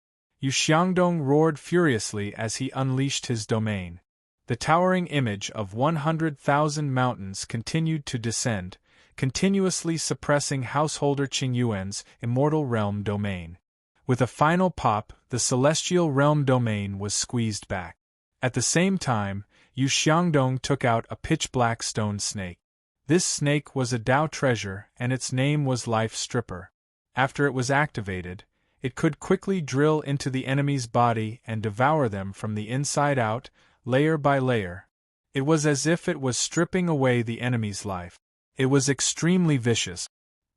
Yu Xiangdong roared furiously as he unleashed his domain. The towering image of 100,000 mountains continued to descend, continuously suppressing householder Qingyuan's immortal realm domain. With a final pop, the celestial realm domain was squeezed back. At the same time, Yu Xiangdong took out a pitch-black stone snake. This snake was a Dao treasure, and its name was Life Stripper. After it was activated, it could quickly drill into the enemy's body and devour them from the inside out, layer by layer. It was as if it was stripping away the enemy's life. It was extremely vicious.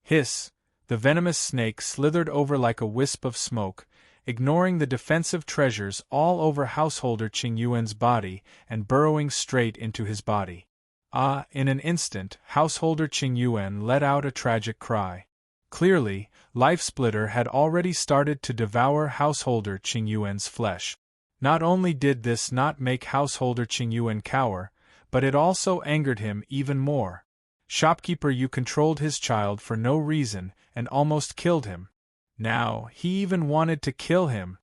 Hiss! The venomous snake slithered over like a wisp of smoke, ignoring the defensive treasures all over householder Qingyuan's body and burrowing straight into his body. In an instant, householder Qingyuan let out a tragic cry. Clearly, Life Splitter had already started to devour householder Qingyuan's flesh. Not only did this not make householder Qingyuan cower, but it also angered him even more. Shopkeeper, you controlled his child for no reason and almost killed him. Now, he even wanted to kill him.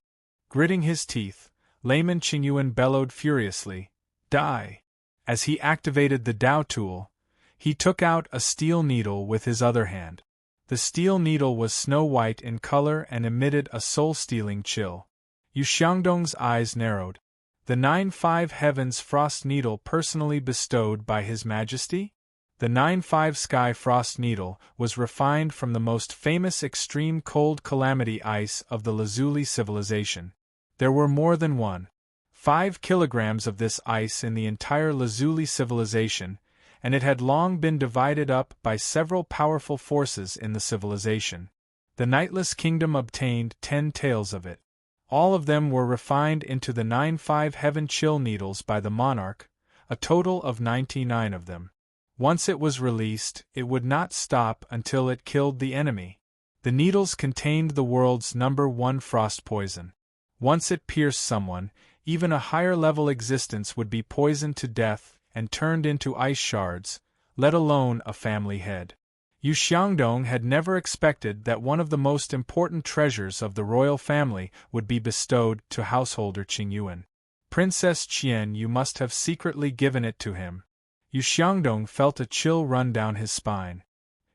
Gritting his teeth, Layman Qingyuan bellowed furiously, "Die!" As he activated the Dao tool, he took out a steel needle with his other hand. The steel needle was snow-white in color and emitted a soul-stealing chill. Yu Xiangdong's eyes narrowed. The 9-5 Heavens Frost Needle personally bestowed by His Majesty? The 9-5 Sky Frost Needle was refined from the most famous extreme cold calamity ice of the Lazuli civilization. There were more than 1.5 kilograms of this ice in the entire Lazuli civilization, and it had long been divided up by several powerful forces in the civilization. The Nightless Kingdom obtained 10 taels of it. All of them were refined into the 9-5 Heaven Chill Needles by the monarch, a total of 99 of them. Once it was released, it would not stop until it killed the enemy. The needles contained the world's #1 frost poison. Once it pierced someone, even a higher-level existence would be poisoned to death and turned into ice shards, let alone a family head. Yu Xiangdong had never expected that one of the most important treasures of the royal family would be bestowed to householder Qingyuan. Princess Qian, you must have secretly given it to him. Yu Xiangdong felt a chill run down his spine.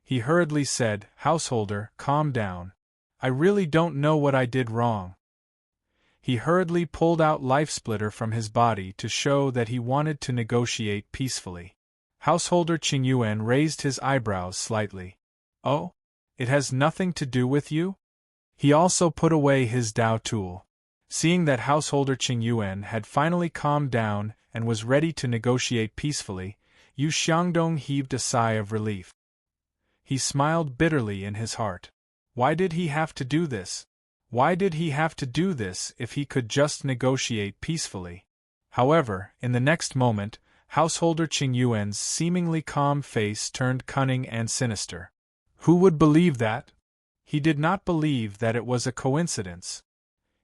He hurriedly said, "Householder, calm down. I really don't know what I did wrong." He hurriedly pulled out Life Splitter from his body to show that he wanted to negotiate peacefully. Householder Qingyuan raised his eyebrows slightly. "Oh? It has nothing to do with you?" He also put away his Dao tool. Seeing that householder Qingyuan had finally calmed down and was ready to negotiate peacefully, Yu Xiangdong heaved a sigh of relief. He smiled bitterly in his heart. Why did he have to do this? Why did he have to do this if he could just negotiate peacefully? However, in the next moment, householder Qingyuan's seemingly calm face turned cunning and sinister. Who would believe that? He did not believe that it was a coincidence.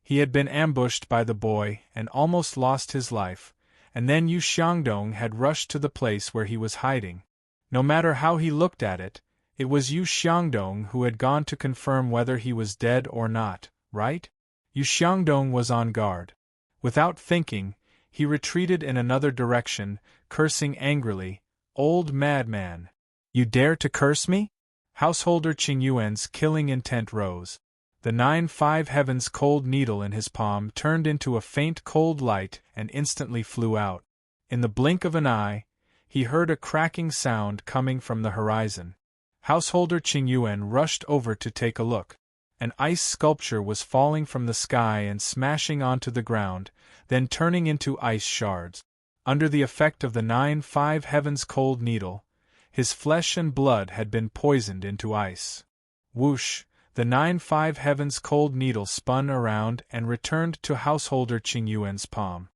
He had been ambushed by the boy and almost lost his life, and then Yu Xiangdong had rushed to the place where he was hiding. No matter how he looked at it, it was Yu Xiangdong who had gone to confirm whether he was dead or not, right? Yu Xiangdong was on guard. Without thinking, he retreated in another direction, cursing angrily, "Old madman! You dare to curse me?" Householder Qingyuan's killing intent rose. The 9-5 Heaven's cold needle in his palm turned into a faint cold light and instantly flew out. In the blink of an eye, he heard a cracking sound coming from the horizon. Householder Qingyuan rushed over to take a look. An ice sculpture was falling from the sky and smashing onto the ground, then turning into ice shards. Under the effect of the 9-5 Heaven's cold needle, his flesh and blood had been poisoned into ice. Whoosh! The 9-5 Heaven's cold needle spun around and returned to householder Qingyuan's palm.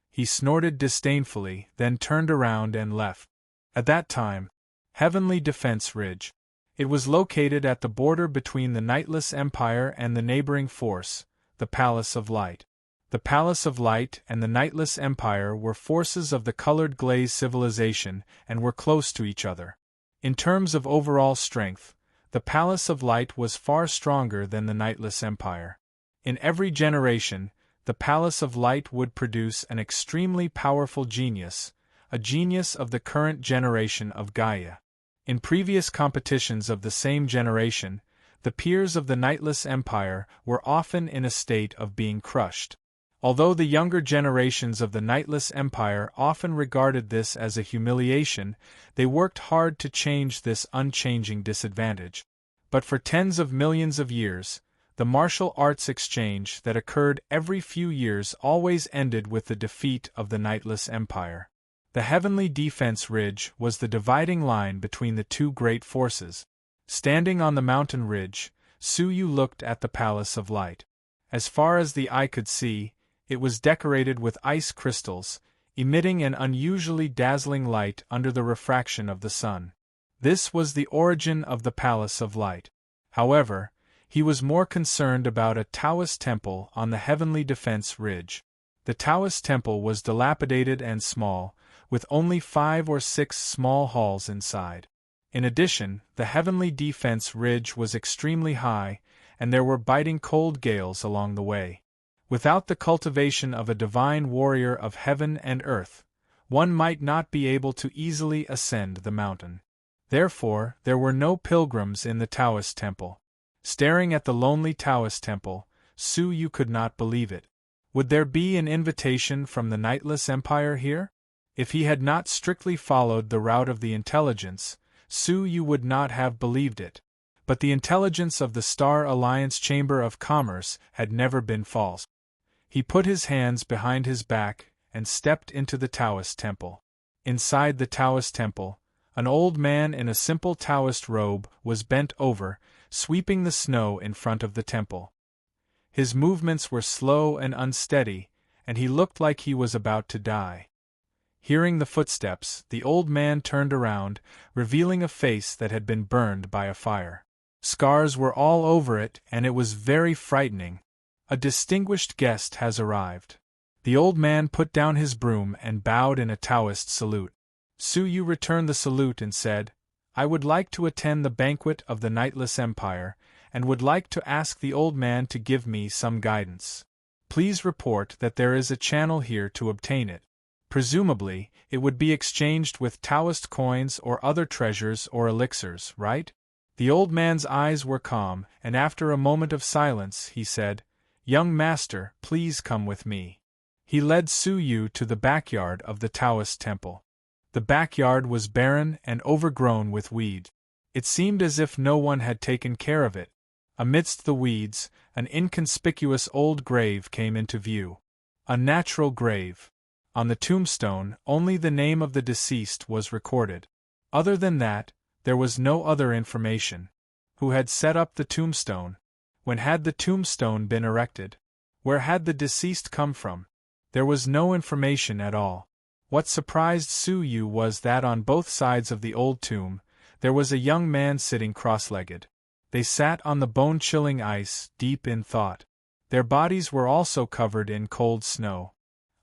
He snorted disdainfully, then turned around and left. At that time, Heavenly Defense Ridge. It was located at the border between the Nightless Empire and the neighboring force, the Palace of Light. The Palace of Light and the Nightless Empire were forces of the Colored Glaze civilization and were close to each other. In terms of overall strength, the Palace of Light was far stronger than the Nightless Empire. In every generation, the Palace of Light would produce an extremely powerful genius, a genius of the current generation of Gaia. In previous competitions of the same generation, the peers of the Nightless Empire were often in a state of being crushed. Although the younger generations of the Nightless Empire often regarded this as a humiliation, they worked hard to change this unchanging disadvantage. But for tens of millions of years, the martial arts exchange that occurred every few years always ended with the defeat of the Nightless Empire. The Heavenly Defense Ridge was the dividing line between the two great forces. Standing on the mountain ridge, Suyu looked at the Palace of Light. As far as the eye could see, it was decorated with ice crystals, emitting an unusually dazzling light under the refraction of the sun. This was the origin of the Palace of Light. However, he was more concerned about a Taoist temple on the Heavenly Defense Ridge. The Taoist temple was dilapidated and small, with only 5 or 6 small halls inside. In addition, the Heavenly Defense Ridge was extremely high, and there were biting cold gales along the way. Without the cultivation of a divine warrior of heaven and earth, one might not be able to easily ascend the mountain. Therefore, there were no pilgrims in the Taoist temple. Staring at the lonely Taoist temple, Suyu could not believe it. Would there be an invitation from the Nightless Empire here? If he had not strictly followed the route of the intelligence, Suyu would not have believed it. But the intelligence of the Star Alliance Chamber of Commerce had never been false. He put his hands behind his back and stepped into the Taoist temple. Inside the Taoist temple, an old man in a simple Taoist robe was bent over, sweeping the snow in front of the temple. His movements were slow and unsteady, and he looked like he was about to die. Hearing the footsteps, the old man turned around, revealing a face that had been burned by a fire. Scars were all over it, and it was very frightening. A distinguished guest has arrived. The old man put down his broom and bowed in a Taoist salute. Suyu returned the salute and said, "I would like to attend the banquet of the Nightless Empire, and would like to ask the old man to give me some guidance. Please report that there is a channel here to obtain it. Presumably, it would be exchanged with Taoist coins or other treasures or elixirs, right?" The old man's eyes were calm, and after a moment of silence, he said, "Young master, please come with me." He led Suyu to the backyard of the Taoist temple. The backyard was barren and overgrown with weeds. It seemed as if no one had taken care of it. Amidst the weeds, an inconspicuous old grave came into view. A natural grave. On the tombstone, only the name of the deceased was recorded. Other than that, there was no other information. Who had set up the tombstone? When had the tombstone been erected? Where had the deceased come from? There was no information at all. What surprised Suyu was that on both sides of the old tomb, there was a young man sitting cross-legged. They sat on the bone-chilling ice, deep in thought. Their bodies were also covered in cold snow.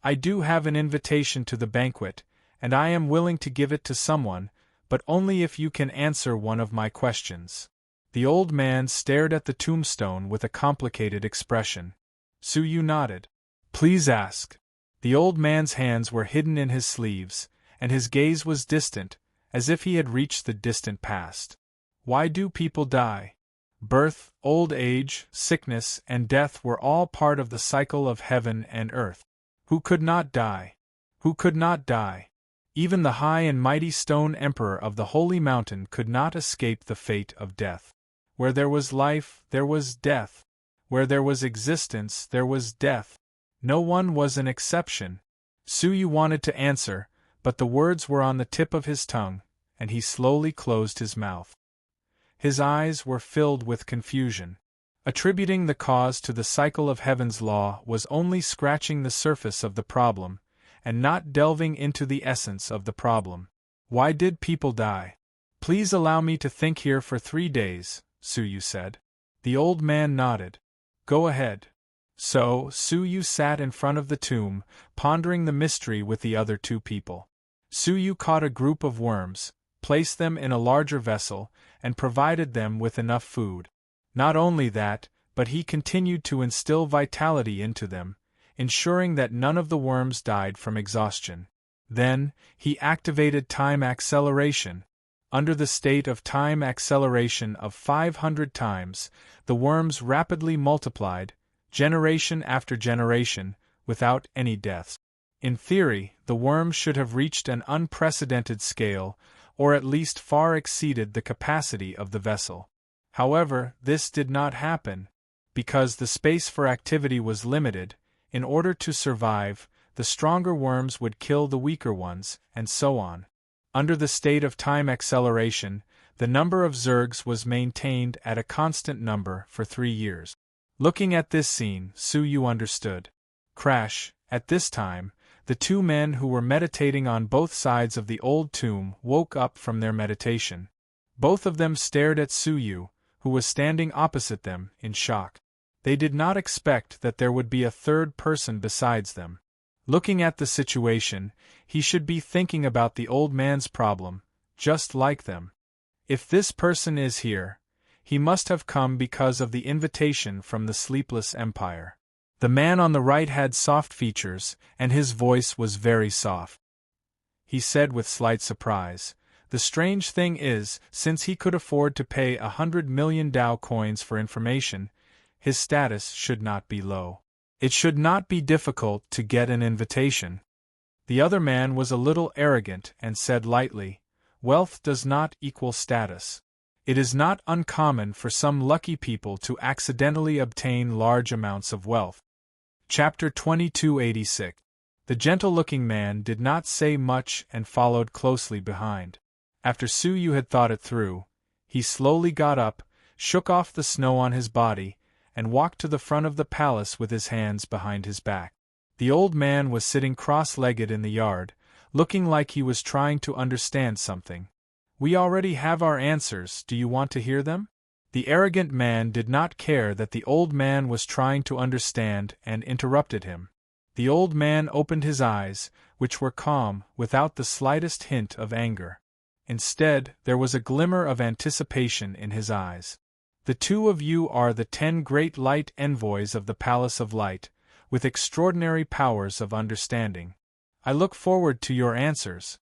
"I do have an invitation to the banquet, and I am willing to give it to someone, but only if you can answer one of my questions." The old man stared at the tombstone with a complicated expression. Suyu nodded. "Please ask." The old man's hands were hidden in his sleeves, and his gaze was distant, as if he had reached the distant past. Why do people die? Birth, old age, sickness, and death were all part of the cycle of heaven and earth. Who could not die? Who could not die? Even the high and mighty stone emperor of the holy mountain could not escape the fate of death. Where there was life, there was death. Where there was existence, there was death. No one was an exception. Suyu wanted to answer, but the words were on the tip of his tongue, and he slowly closed his mouth. His eyes were filled with confusion. Attributing the cause to the cycle of heaven's law was only scratching the surface of the problem, and not delving into the essence of the problem. Why did people die? "Please allow me to think here for 3 days, Suyu said. The old man nodded. "Go ahead." So, Suyu sat in front of the tomb, pondering the mystery with the other 2 people. Suyu caught a group of worms, placed them in a larger vessel, and provided them with enough food. Not only that, but he continued to instill vitality into them, ensuring that none of the worms died from exhaustion. Then, he activated time acceleration. Under the state of time acceleration of 500 times, the worms rapidly multiplied, generation after generation, without any deaths. In theory, the worms should have reached an unprecedented scale, or at least far exceeded the capacity of the vessel. However, this did not happen. Because the space for activity was limited, in order to survive, the stronger worms would kill the weaker ones, and so on. Under the state of time acceleration, the number of zergs was maintained at a constant number for 3 years. Looking at this scene, Suyu understood. Crash. At this time, the two men who were meditating on both sides of the old tomb woke up from their meditation. Both of them stared at Suyu, who was standing opposite them, in shock. They did not expect that there would be a third person besides them. Looking at the situation, he should be thinking about the old man's problem, just like them. If this person is here, he must have come because of the invitation from the Sleepless Empire. The man on the right had soft features, and his voice was very soft. He said with slight surprise, "The strange thing is, since he could afford to pay 100 million Dao coins for information, his status should not be low. It should not be difficult to get an invitation." The other man was a little arrogant and said lightly, "Wealth does not equal status. It is not uncommon for some lucky people to accidentally obtain large amounts of wealth." Chapter 2286. The gentle-looking man did not say much and followed closely behind. After Suyu had thought it through, he slowly got up, shook off the snow on his body, and walked to the front of the palace with his hands behind his back. The old man was sitting cross-legged in the yard, looking like he was trying to understand something. "We already have our answers, do you want to hear them?" The arrogant man did not care that the old man was trying to understand and interrupted him. The old man opened his eyes, which were calm, without the slightest hint of anger. Instead, there was a glimmer of anticipation in his eyes. "The two of you are the 10 great light envoys of the Palace of Light, with extraordinary powers of understanding. I look forward to your answers."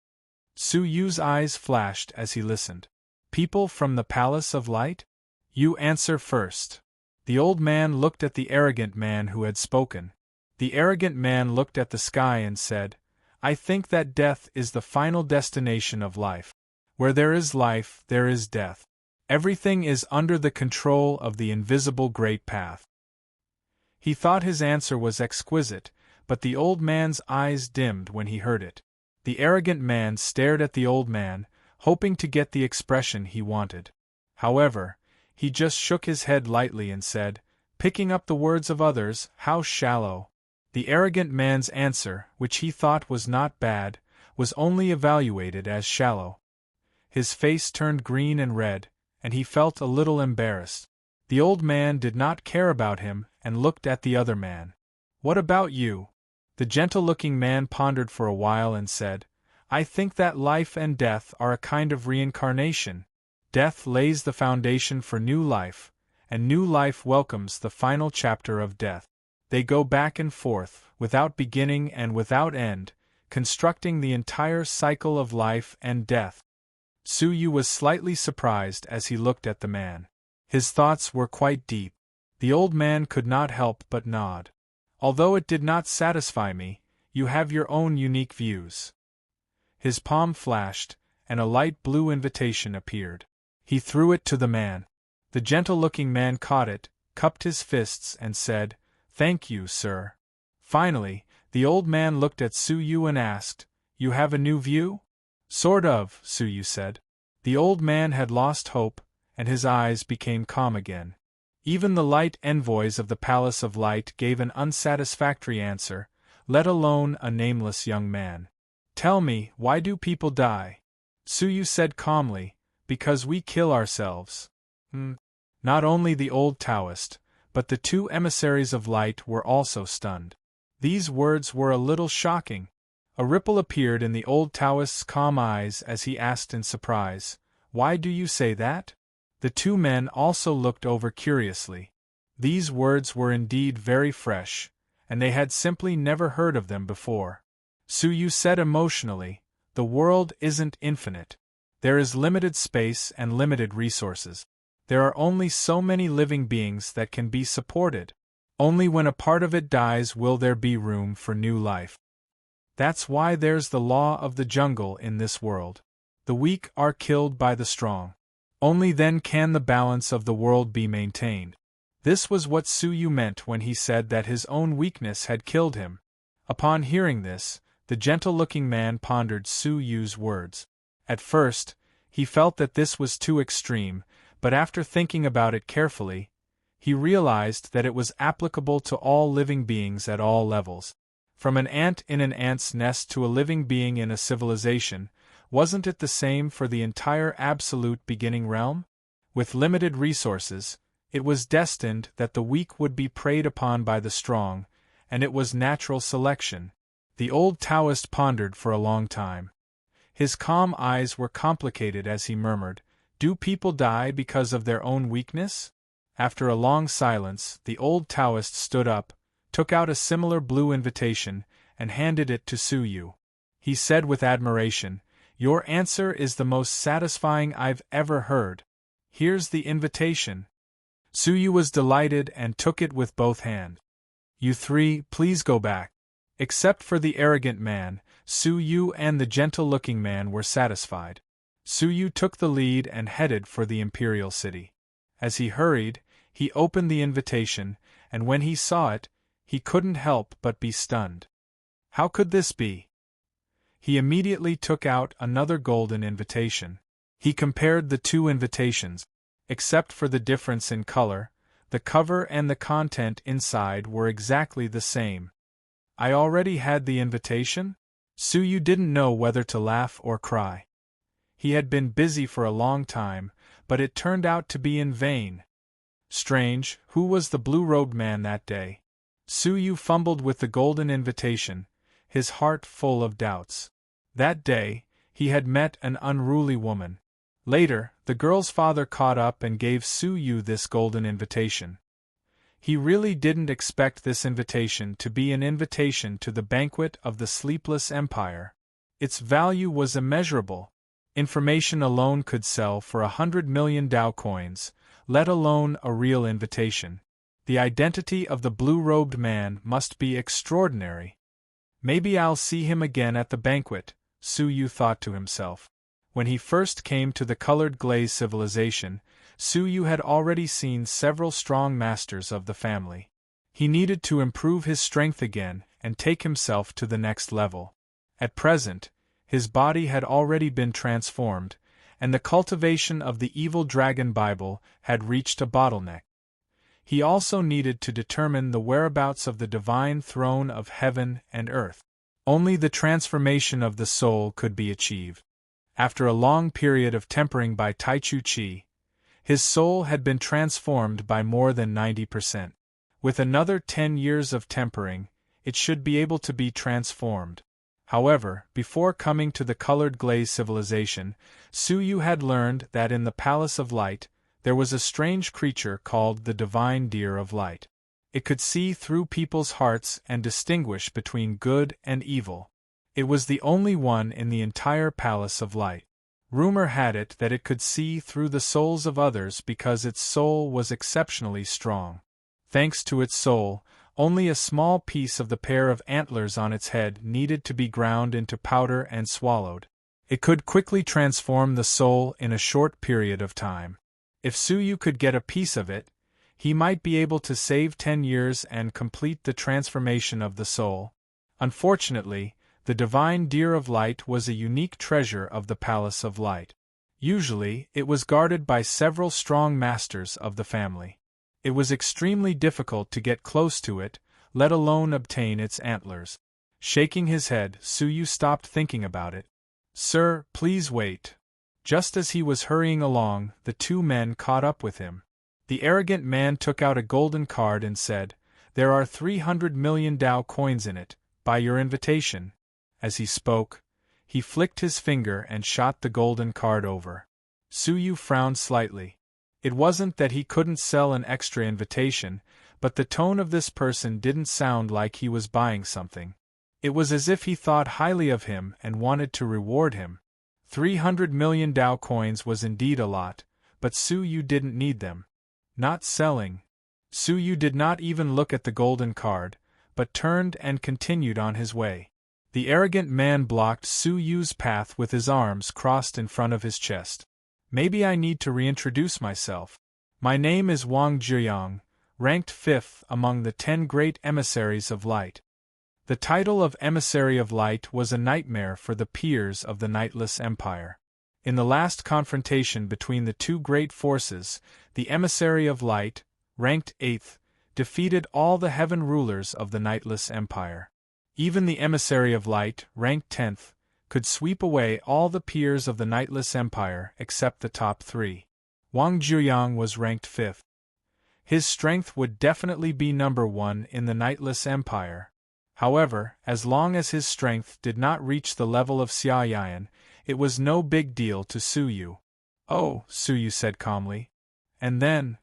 Suyu's eyes flashed as he listened. "People from the Palace of Light? You answer first." The old man looked at the arrogant man who had spoken. The arrogant man looked at the sky and said, "I think that death is the final destination of life. Where there is life, there is death. Everything is under the control of the invisible Great Path." He thought his answer was exquisite, but the old man's eyes dimmed when he heard it. The arrogant man stared at the old man, hoping to get the expression he wanted. However, he just shook his head lightly and said, picking up the words of others, "How shallow." The arrogant man's answer, which he thought was not bad, was only evaluated as shallow. His face turned green and red, and he felt a little embarrassed. The old man did not care about him and looked at the other man. "What about you?" The gentle-looking man pondered for a while and said, "I think that life and death are a kind of reincarnation. Death lays the foundation for new life, and new life welcomes the final chapter of death. They go back and forth, without beginning and without end, constructing the entire cycle of life and death." Suyu was slightly surprised as he looked at the man. His thoughts were quite deep. The old man could not help but nod. "Although it did not satisfy me, you have your own unique views." His palm flashed, and a light blue invitation appeared. He threw it to the man. The gentle-looking man caught it, cupped his fists and said, "Thank you, sir." Finally, the old man looked at Suyu and asked, "You have a new view?" "Sort of," Suyu said. The old man had lost hope, and his eyes became calm again. Even the light envoys of the Palace of Light gave an unsatisfactory answer, let alone a nameless young man. "Tell me, why do people die?" Suyu said calmly, "Because we kill ourselves." Not only the old Taoist, but the two emissaries of light were also stunned. These words were a little shocking. A ripple appeared in the old Taoist's calm eyes as he asked in surprise, "Why do you say that?" The two men also looked over curiously. These words were indeed very fresh, and they had simply never heard of them before. Suyu said emotionally, "The world isn't infinite. There is limited space and limited resources. There are only so many living beings that can be supported. Only when a part of it dies will there be room for new life. That's why there's the law of the jungle in this world. The weak are killed by the strong. Only then can the balance of the world be maintained." This was what Suyu meant when he said that his own weakness had killed him. Upon hearing this, the gentle-looking man pondered Suyu's words. At first, he felt that this was too extreme, but after thinking about it carefully, he realized that it was applicable to all living beings at all levels. From an ant in an ant's nest to a living being in a civilization, wasn't it the same for the entire absolute beginning realm? With limited resources, it was destined that the weak would be preyed upon by the strong, and it was natural selection. The old Taoist pondered for a long time. His calm eyes were complicated as he murmured, "Do people die because of their own weakness?" After a long silence, the old Taoist stood up, took out a similar blue invitation, and handed it to Suyu. He said with admiration, "Your answer is the most satisfying I've ever heard. Here's the invitation." Suyu was delighted and took it with both hands. "You three, please go back." Except for the arrogant man, Suyu and the gentle-looking man were satisfied. Suyu took the lead and headed for the imperial city. As he hurried, he opened the invitation, and when he saw it, he couldn't help but be stunned. How could this be? He immediately took out another golden invitation. He compared the two invitations. Except for the difference in color, the cover and the content inside were exactly the same. I already had the invitation? Suyu didn't know whether to laugh or cry. He had been busy for a long time, but it turned out to be in vain. Strange, who was the blue-robed man that day? Suyu fumbled with the golden invitation, his heart full of doubts. That day, he had met an unruly woman. Later, the girl's father caught up and gave Suyu this golden invitation. He really didn't expect this invitation to be an invitation to the banquet of the Sleepless Empire. Its value was immeasurable. Information alone could sell for 100 million Dao coins, let alone a real invitation. The identity of the blue-robed man must be extraordinary. Maybe I'll see him again at the banquet, Suyu thought to himself. When he first came to the colored glaze civilization, Suyu had already seen several strong masters of the family. He needed to improve his strength again and take himself to the next level. At present, his body had already been transformed, and the cultivation of the evil dragon Bible had reached a bottleneck. He also needed to determine the whereabouts of the divine throne of heaven and earth. Only the transformation of the soul could be achieved. After a long period of tempering by Taichu Chi, his soul had been transformed by more than 90%. With another 10 years of tempering, it should be able to be transformed. However, before coming to the colored glaze civilization, Suyu had learned that in the Palace of Light, there was a strange creature called the Divine Deer of Light. It could see through people's hearts and distinguish between good and evil. It was the only one in the entire Palace of Light. Rumor had it that it could see through the souls of others because its soul was exceptionally strong. Thanks to its soul, only a small piece of the pair of antlers on its head needed to be ground into powder and swallowed. It could quickly transform the soul in a short period of time. If Suyu could get a piece of it, he might be able to save 10 years and complete the transformation of the soul. Unfortunately, the Divine Deer of Light was a unique treasure of the Palace of Light. Usually, it was guarded by several strong masters of the family. It was extremely difficult to get close to it, let alone obtain its antlers. Shaking his head, Suyu stopped thinking about it. "Sir, please wait." Just as he was hurrying along, the two men caught up with him. The arrogant man took out a golden card and said, "There are 300 million Dao coins in it, by your invitation." As he spoke, he flicked his finger and shot the golden card over. Suyu frowned slightly. It wasn't that he couldn't sell an extra invitation, but the tone of this person didn't sound like he was buying something. It was as if he thought highly of him and wanted to reward him. 300 million Dao coins was indeed a lot, but Su Yu didn't need them. Not selling. Su Yu did not even look at the golden card, but turned and continued on his way. The arrogant man blocked Su Yu's path with his arms crossed in front of his chest. Maybe I need to reintroduce myself. My name is Wang Zhiyang, ranked 5th among the 10 great emissaries of light. The title of Emissary of Light was a nightmare for the peers of the Nightless Empire. In the last confrontation between the two great forces, the Emissary of Light, ranked 8th, defeated all the heaven rulers of the Nightless Empire. Even the Emissary of Light, ranked 10th, could sweep away all the peers of the Nightless Empire except the top 3. Wang Zhiyang was ranked 5th. His strength would definitely be number 1 in the Nightless Empire. However, as long as his strength did not reach the level of Xia Yan, it was no big deal to Su Yu. "Oh," Su Yu said calmly. And then?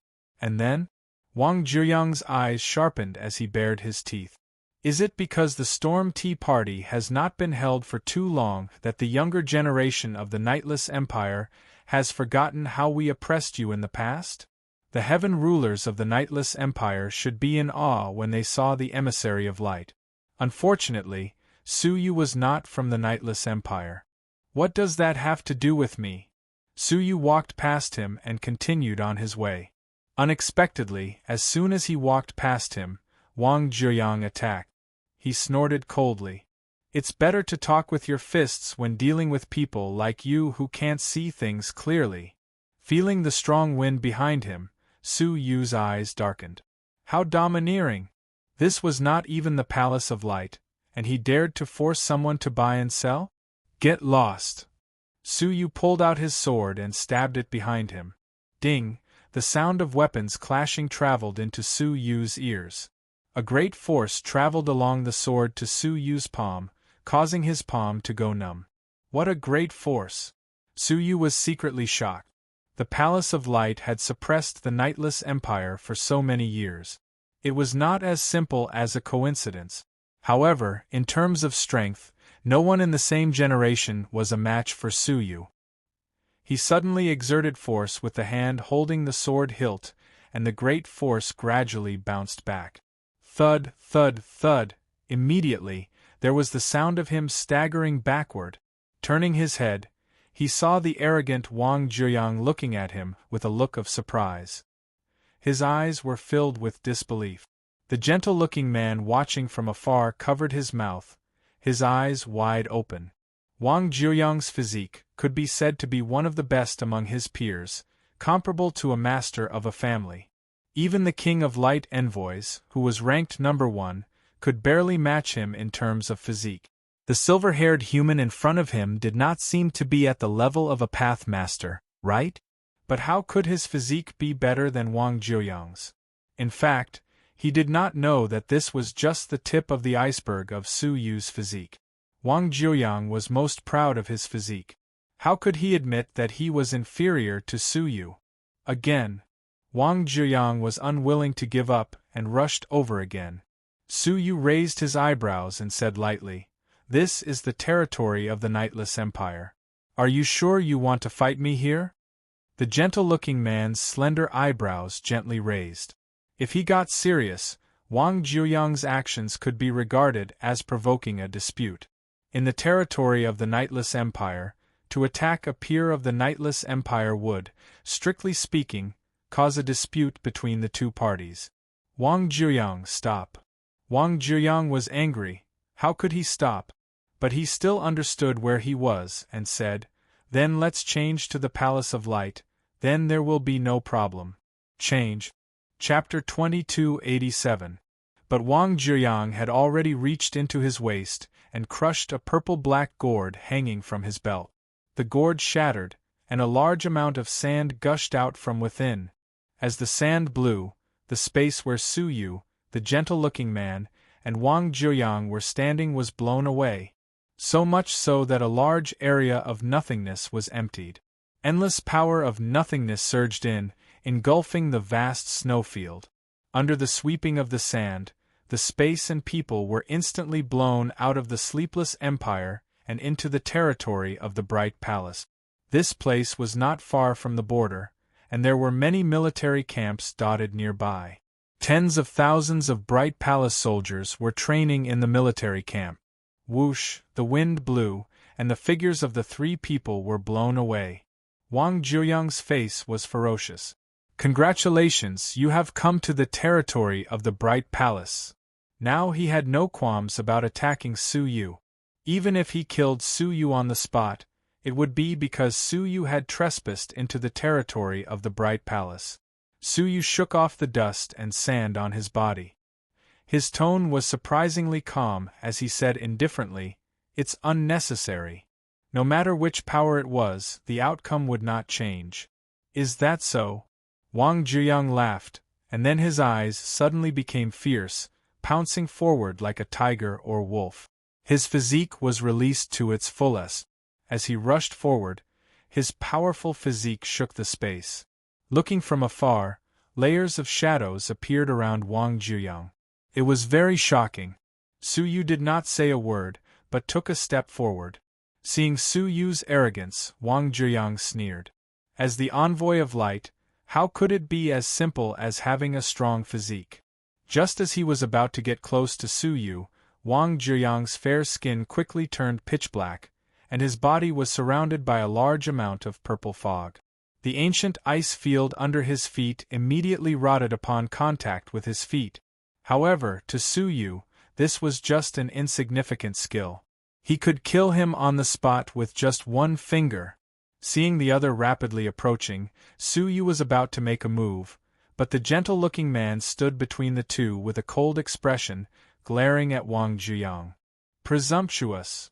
Wang Zhiyang's eyes sharpened as he bared his teeth. Is it because the Storm Tea Party has not been held for too long that the younger generation of the Nightless Empire has forgotten how we oppressed you in the past? The heaven rulers of the Nightless Empire should be in awe when they saw the Emissary of Light. Unfortunately, Su Yu was not from the Nightless Empire. What does that have to do with me? Su Yu walked past him and continued on his way. Unexpectedly, as soon as he walked past him, Wang Zhiyang attacked. He snorted coldly. It's better to talk with your fists when dealing with people like you who can't see things clearly. Feeling the strong wind behind him, Su Yu's eyes darkened. How domineering! This was not even the Palace of Light, and he dared to force someone to buy and sell? Get lost! Su Yu pulled out his sword and stabbed it behind him. Ding! The sound of weapons clashing traveled into Su Yu's ears. A great force traveled along the sword to Su Yu's palm, causing his palm to go numb. What a great force! Su Yu was secretly shocked. The Palace of Light had suppressed the Nightless Empire for so many years. It was not as simple as a coincidence. However, in terms of strength, no one in the same generation was a match for Su Yu. He suddenly exerted force with the hand holding the sword hilt, and the great force gradually bounced back. Thud, thud, thud. Immediately, there was the sound of him staggering backward. Turning his head, he saw the arrogant Wang Zhiyang looking at him with a look of surprise. His eyes were filled with disbelief. The gentle-looking man watching from afar covered his mouth, his eyes wide open. Wang Zhiyang's physique could be said to be one of the best among his peers, comparable to a master of a family. Even the King of Light Envoys, who was ranked number 1, could barely match him in terms of physique. The silver-haired human in front of him did not seem to be at the level of a path master, right? But how could his physique be better than Wang Zhiyang's? In fact, he did not know that this was just the tip of the iceberg of Su Yu's physique. Wang Zhiyang was most proud of his physique. How could he admit that he was inferior to Su Yu? Again, Wang Zhiyang was unwilling to give up and rushed over again. Su Yu raised his eyebrows and said lightly, "This is the territory of the Nightless Empire. Are you sure you want to fight me here?" The gentle-looking man's slender eyebrows gently raised. If he got serious, Wang Zhiyang's actions could be regarded as provoking a dispute. In the territory of the Nightless Empire, to attack a peer of the Nightless Empire would, strictly speaking, cause a dispute between the two parties. Wang Zhiyang, stop. Wang Zhiyang was angry. How could he stop? But he still understood where he was and said, "Then let's change to the Palace of Light, then there will be no problem." Change. Chapter 2287. But Wang Zhiyang had already reached into his waist and crushed a purple-black gourd hanging from his belt. The gourd shattered, and a large amount of sand gushed out from within. As the sand blew, the space where Su Yu, the gentle-looking man, and Wang Zhiyang were standing was blown away. So much so that a large area of nothingness was emptied. Endless power of nothingness surged in, engulfing the vast snowfield. Under the sweeping of the sand, the space and people were instantly blown out of the sleepless empire and into the territory of the bright palace. This place was not far from the border, and there were many military camps dotted nearby. Tens of thousands of bright palace soldiers were training in the military camp. Whoosh, the wind blew, and the figures of the three people were blown away. Wang Zhuyang's face was ferocious. Congratulations, you have come to the territory of the bright palace. Now he had no qualms about attacking Su Yu. Even if he killed Su Yu on the spot, it would be because Su Yu had trespassed into the territory of the bright palace. Su Yu shook off the dust and sand on his body. His tone was surprisingly calm as he said indifferently, "It's unnecessary. No matter which power it was, the outcome would not change." "Is that so?" Wang Zhuyang laughed, and then his eyes suddenly became fierce, pouncing forward like a tiger or wolf. His physique was released to its fullest. As he rushed forward, his powerful physique shook the space. Looking from afar, layers of shadows appeared around Wang Zhuyang. It was very shocking. Su Yu did not say a word, but took a step forward. Seeing Su Yu's arrogance, Wang Zhuyang sneered. As the envoy of light, how could it be as simple as having a strong physique? Just as he was about to get close to Su Yu, Wang Zhuyang's fair skin quickly turned pitch black, and his body was surrounded by a large amount of purple fog. The ancient ice field under his feet immediately rotted upon contact with his feet. However, to Su Yu, this was just an insignificant skill. He could kill him on the spot with just one finger. Seeing the other rapidly approaching, Su Yu was about to make a move, but the gentle-looking man stood between the two with a cold expression, glaring at Wang Zhuyang. Presumptuous!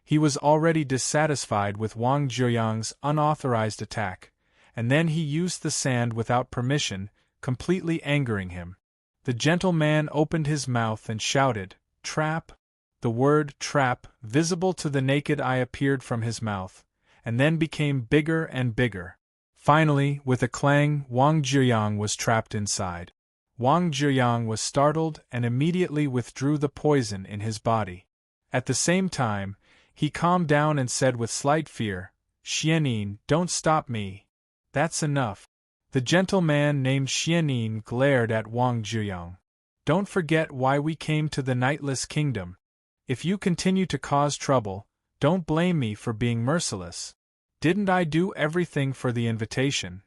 He was already dissatisfied with Wang Zhuyang's unauthorized attack, and then he used the sand without permission, completely angering him. The gentle man opened his mouth and shouted, "Trap!" The word "trap," visible to the naked eye, appeared from his mouth, and then became bigger and bigger. Finally, with a clang, Wang Zhuyang was trapped inside. Wang Zhuyang was startled and immediately withdrew the poison in his body. At the same time, he calmed down and said with slight fear, "Xianyin, don't stop me. That's enough." The gentle man named Xianyin glared at Wang Zhuyang. "Don't forget why we came to the Nightless Kingdom. If you continue to cause trouble, don't blame me for being merciless. Didn't I do everything for the invitation?"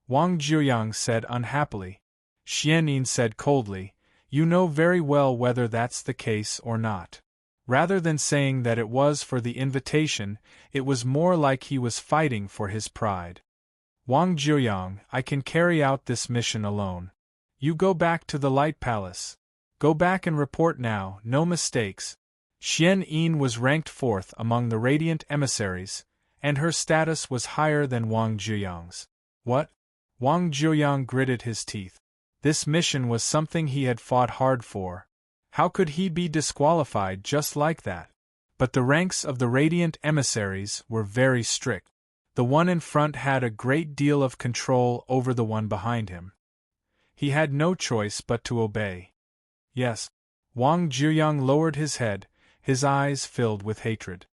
Wang Zhuyang said unhappily. Xianyin said coldly, "You know very well whether that's the case or not." Rather than saying that it was for the invitation, it was more like he was fighting for his pride. "Wang Zhuyang, I can carry out this mission alone. You go back to the Light Palace. Go back and report now, no mistakes." Xianyin was ranked 4th among the Radiant Emissaries, and her status was higher than Wang Zhuyang's. What? Wang Zhuyang gritted his teeth. This mission was something he had fought hard for. How could he be disqualified just like that? But the ranks of the Radiant Emissaries were very strict. The one in front had a great deal of control over the one behind him. He had no choice but to obey. Yes. Wang Zhuyang lowered his head, his eyes filled with hatred.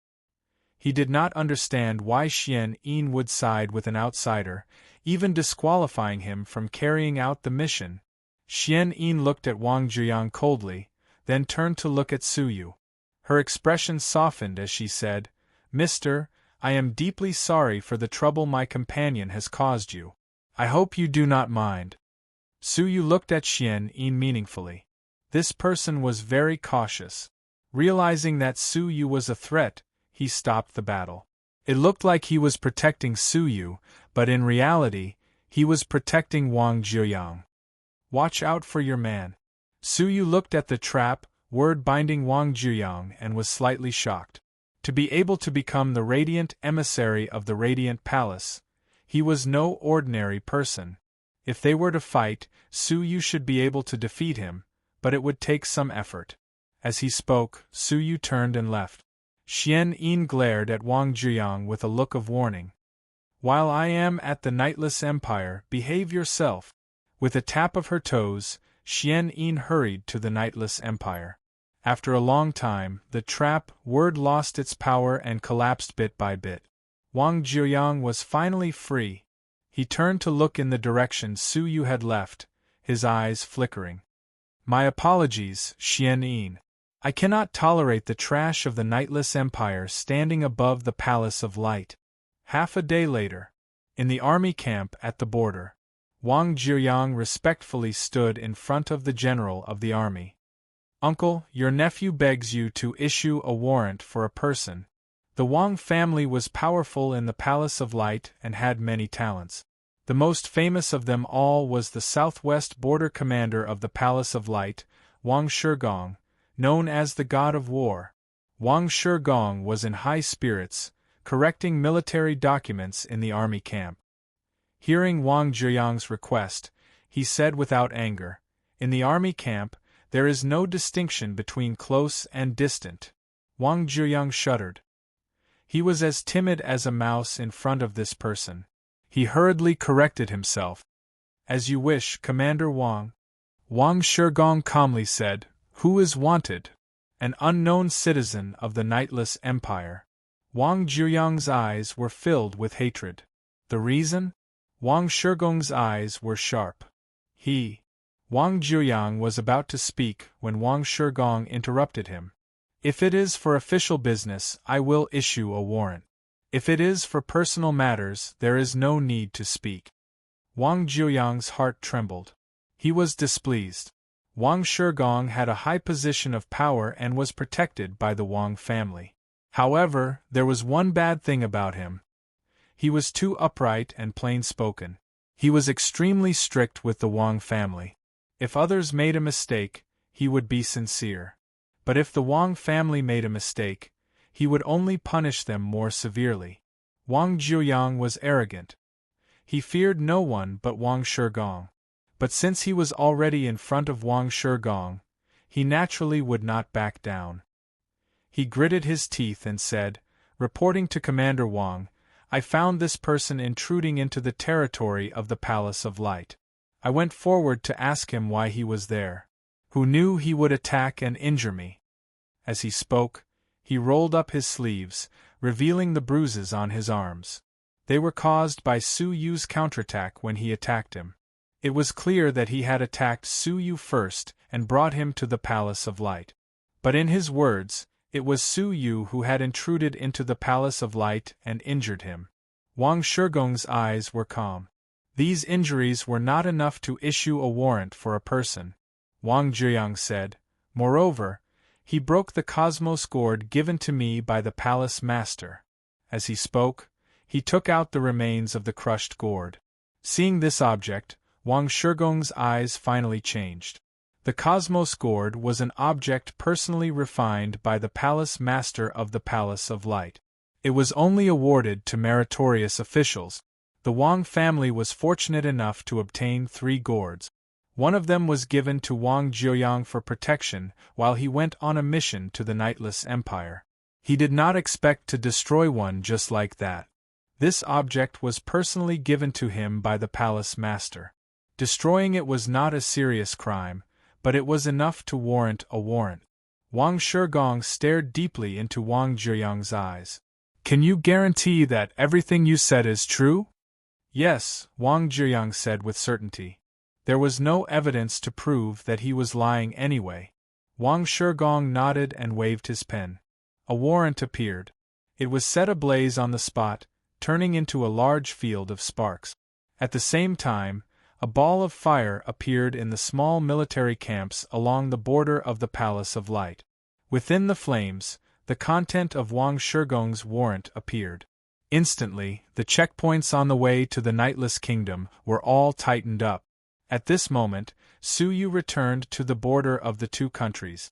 He did not understand why Xianyin would side with an outsider, even disqualifying him from carrying out the mission. Xianyin looked at Wang Zhuyang coldly, then turned to look at Su Yu. Her expression softened as she said, "Mister, I am deeply sorry for the trouble my companion has caused you. I hope you do not mind." Su Yu looked at Xianyin meaningfully. This person was very cautious. Realizing that Su Yu was a threat, he stopped the battle. It looked like he was protecting Su Yu, but in reality, he was protecting Wang Zhuyang. "Watch out for your man." Su Yu looked at the trap, word binding Wang Zhuyang, and was slightly shocked. To be able to become the Radiant Emissary of the Radiant Palace, he was no ordinary person. If they were to fight, Su Yu should be able to defeat him, but it would take some effort. As he spoke, Su Yu turned and left. Xianyin glared at Wang Zhuyang with a look of warning. "While I am at the Nightless Empire, behave yourself." With a tap of her toes, Xian Yin hurried to the Nightless Empire. After a long time, the trap word lost its power and collapsed bit by bit. Wang Jiuyang was finally free. He turned to look in the direction Su Yu had left, his eyes flickering. My apologies, Xian Yin. I cannot tolerate the trash of the Nightless Empire standing above the Palace of Light. Half a day later, in the army camp at the border, Wang Jiuyang respectfully stood in front of the general of the army. Uncle, your nephew begs you to issue a warrant for a person. The Wang family was powerful in the Palace of Light and had many talents. The most famous of them all was the southwest border commander of the Palace of Light, Wang Shigong, known as the God of War. Wang Shigong was in high spirits, correcting military documents in the army camp. Hearing Wang Jiuyang's request, he said without anger, "In the army camp, there is no distinction between close and distant." Wang Jiuyang shuddered. He was as timid as a mouse in front of this person. He hurriedly corrected himself. "As you wish, Commander Wang." Wang Shigong calmly said, "Who is wanted?" "An unknown citizen of the Nightless Empire." Wang Jiuyang's eyes were filled with hatred. The reason? Wang Shigong's eyes were sharp. Wang Jiuyang was about to speak when Wang Shigong interrupted him. "If it is for official business, I will issue a warrant. If it is for personal matters, there is no need to speak." Wang Jiuyang's heart trembled. He was displeased. Wang Shigong had a high position of power and was protected by the Wang family. However, there was one bad thing about him. He was too upright and plain-spoken. He was extremely strict with the Wang family. If others made a mistake, he would be sincere. But if the Wang family made a mistake, he would only punish them more severely. Wang Jiuyang was arrogant. He feared no one but Wang Shigong. But since he was already in front of Wang Shigong, he naturally would not back down. He gritted his teeth and said, "Reporting to Commander Wang, I found this person intruding into the territory of the Palace of Light. I went forward to ask him why he was there. Who knew he would attack and injure me?" As he spoke, he rolled up his sleeves, revealing the bruises on his arms. They were caused by Su Yu's counterattack when he attacked him. It was clear that he had attacked Su Yu first and brought him to the Palace of Light. But in his words, it was Su Yu who had intruded into the Palace of Light and injured him. Wang Shigong's eyes were calm. These injuries were not enough to issue a warrant for a person. Wang Jiuyang said, "Moreover, he broke the cosmos gourd given to me by the palace master." As he spoke, he took out the remains of the crushed gourd. Seeing this object, Wang Shigong's eyes finally changed. The cosmos gourd was an object personally refined by the palace master of the Palace of Light. It was only awarded to meritorious officials. The Wang family was fortunate enough to obtain 3 gourds. One of them was given to Wang Jiuyang for protection while he went on a mission to the Nightless Empire. He did not expect to destroy one just like that. This object was personally given to him by the palace master. Destroying it was not a serious crime, but it was enough to warrant a warrant. Wang Shigong stared deeply into Wang Jiuyang's eyes. "Can you guarantee that everything you said is true?" "Yes," Wang Jiuyang said with certainty. There was no evidence to prove that he was lying anyway. Wang Shigong nodded and waved his pen. A warrant appeared. It was set ablaze on the spot, turning into a large field of sparks. At the same time, a ball of fire appeared in the small military camps along the border of the Palace of Light. Within the flames, the content of Wang Shigong's warrant appeared. Instantly, the checkpoints on the way to the Nightless Kingdom were all tightened up. At this moment, Su Yu returned to the border of the 2 countries.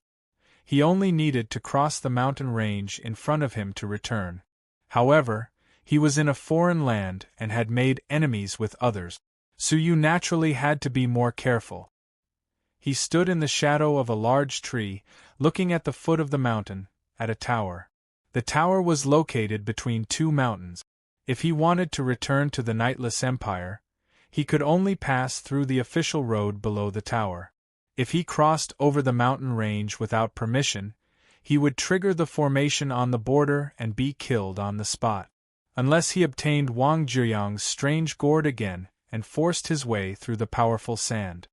He only needed to cross the mountain range in front of him to return. However, he was in a foreign land and had made enemies with others. Su Yu naturally had to be more careful. He stood in the shadow of a large tree, looking at the foot of the mountain, at a tower. The tower was located between 2 mountains. If he wanted to return to the Nightless Empire, he could only pass through the official road below the tower. If he crossed over the mountain range without permission, he would trigger the formation on the border and be killed on the spot. Unless he obtained Wang Zhiyang's strange gourd again and forced his way through the powerful sand.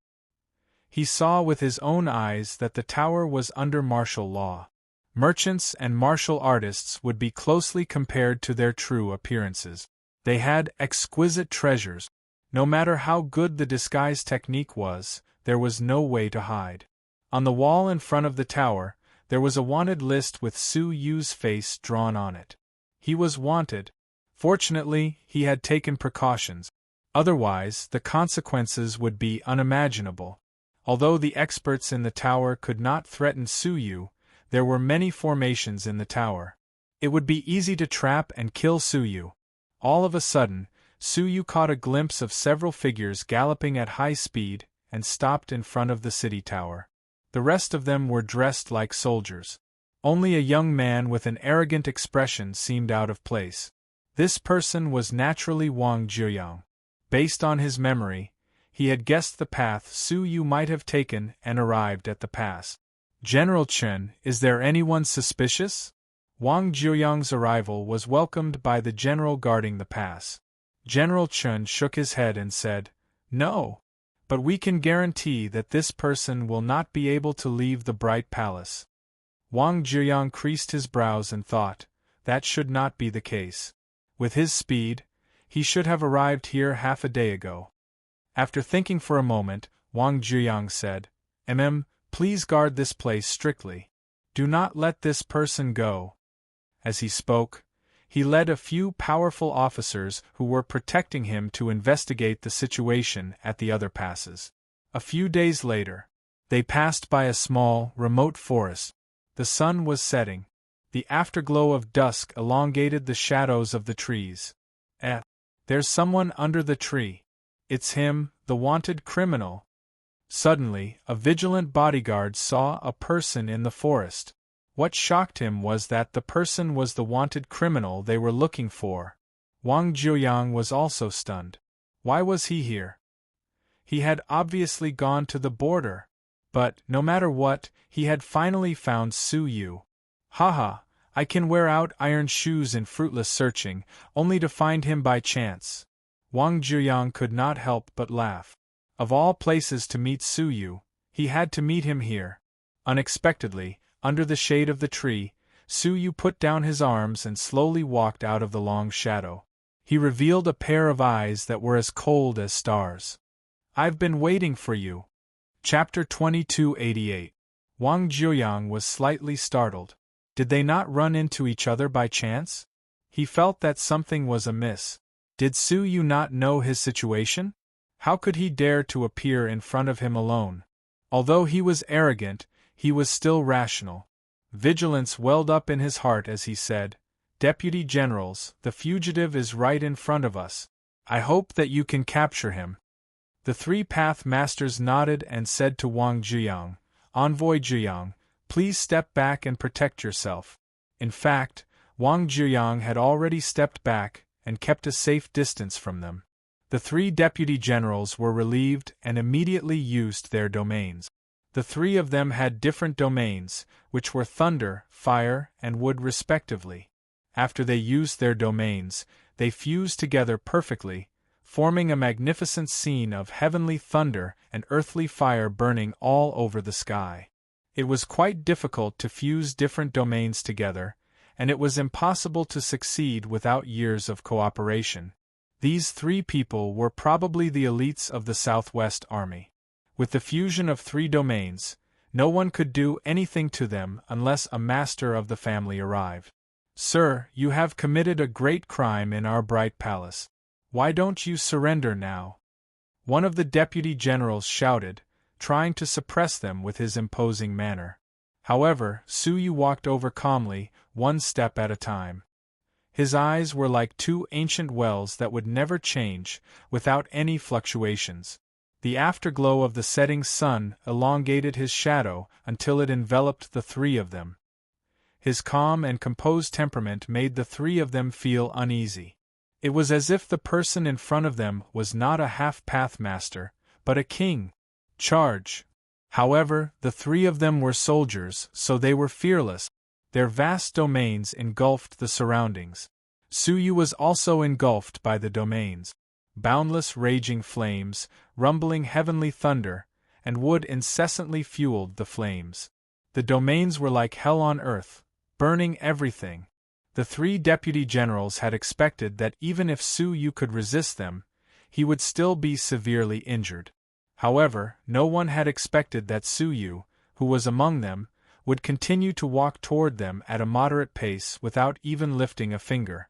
He saw with his own eyes that the tower was under martial law. Merchants and martial artists would be closely compared to their true appearances. They had exquisite treasures. No matter how good the disguise technique was, there was no way to hide. On the wall in front of the tower, there was a wanted list with Su Yu's face drawn on it. He was wanted. Fortunately, he had taken precautions. Otherwise, the consequences would be unimaginable. Although the experts in the tower could not threaten Su Yu, there were many formations in the tower. It would be easy to trap and kill Su Yu. All of a sudden, Su Yu caught a glimpse of several figures galloping at high speed and stopped in front of the city tower. The rest of them were dressed like soldiers. Only a young man with an arrogant expression seemed out of place. This person was naturally Wang Zhiyang. Based on his memory, he had guessed the path Su Yu might have taken and arrived at the pass. General Chen, is there anyone suspicious? Wang Zhiyang's arrival was welcomed by the general guarding the pass. General Chen shook his head and said, "No. But we can guarantee that this person will not be able to leave the Bright Palace." Wang Zhiyang creased his brows and thought, that should not be the case. With his speed, he should have arrived here half a day ago. After thinking for a moment, Wang Zhiyang said, Please guard this place strictly. Do not let this person go." As he spoke, he led a few powerful officers who were protecting him to investigate the situation at the other passes. A few days later, they passed by a small, remote forest. The sun was setting. The afterglow of dusk elongated the shadows of the trees. There's someone under the tree. It's him, the wanted criminal. Suddenly, a vigilant bodyguard saw a person in the forest. What shocked him was that the person was the wanted criminal they were looking for. Wang Zhiyang was also stunned. Why was he here? He had obviously gone to the border. But, no matter what, he had finally found Su Yu. Haha, I can wear out iron shoes in fruitless searching, only to find him by chance. Wang Zhiyang could not help but laugh. Of all places to meet Su Yu, he had to meet him here. Unexpectedly, under the shade of the tree, Su Yu put down his arms and slowly walked out of the long shadow. He revealed a pair of eyes that were as cold as stars. "I've been waiting for you." Chapter 2288. Wang Zhiyang was slightly startled. Did they not run into each other by chance? He felt that something was amiss. Did Su Yu not know his situation? How could he dare to appear in front of him alone? Although he was arrogant, he was still rational. Vigilance welled up in his heart as he said, "Deputy Generals, the fugitive is right in front of us. I hope that you can capture him." The three path masters nodded and said to Wang Zhiyang, "Envoy Zhiyang, please step back and protect yourself." In fact, Wang Zhiyang had already stepped back and kept a safe distance from them. The three deputy generals were relieved and immediately used their domains. The three of them had different domains, which were thunder, fire, and wood respectively. After they used their domains, they fused together perfectly, forming a magnificent scene of heavenly thunder and earthly fire burning all over the sky. It was quite difficult to fuse different domains together, and it was impossible to succeed without years of cooperation. These three people were probably the elites of the Southwest Army. With the fusion of three domains, no one could do anything to them unless a master of the family arrived. "Sir, you have committed a great crime in our bright palace. Why don't you surrender now?" One of the deputy generals shouted, trying to suppress them with his imposing manner. However, Su Yu walked over calmly, one step at a time. His eyes were like two ancient wells that would never change, without any fluctuations. The afterglow of the setting sun elongated his shadow until it enveloped the three of them. His calm and composed temperament made the three of them feel uneasy. It was as if the person in front of them was not a half-path master, but a king. "Charge!" However, the three of them were soldiers, so they were fearless. Their vast domains engulfed the surroundings. Su Yu was also engulfed by the domains. Boundless raging flames, rumbling heavenly thunder, and wood incessantly fueled the flames. The domains were like hell on earth, burning everything. The three deputy generals had expected that even if Su Yu could resist them, he would still be severely injured. However, no one had expected that Su Yu, who was among them, would continue to walk toward them at a moderate pace without even lifting a finger.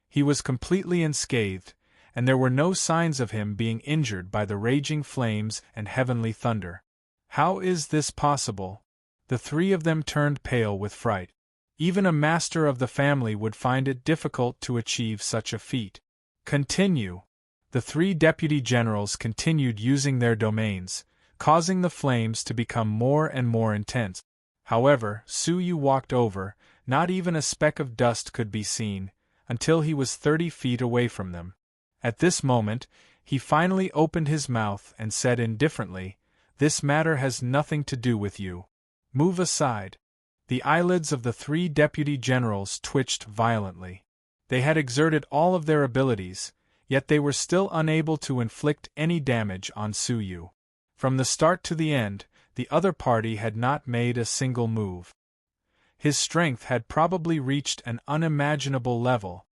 He was completely unscathed, and there were no signs of him being injured by the raging flames and heavenly thunder. How is this possible? The three of them turned pale with fright. Even a master of the family would find it difficult to achieve such a feat. Continue. The three deputy generals continued using their domains, causing the flames to become more and more intense. However, Su Yu walked over, not even a speck of dust could be seen, until he was 30 feet away from them. At this moment, he finally opened his mouth and said indifferently, "This matter has nothing to do with you. Move aside." The eyelids of the three deputy generals twitched violently. They had exerted all of their abilities, yet they were still unable to inflict any damage on Su Yu. From the start to the end, the other party had not made a single move. His strength had probably reached an unimaginable level.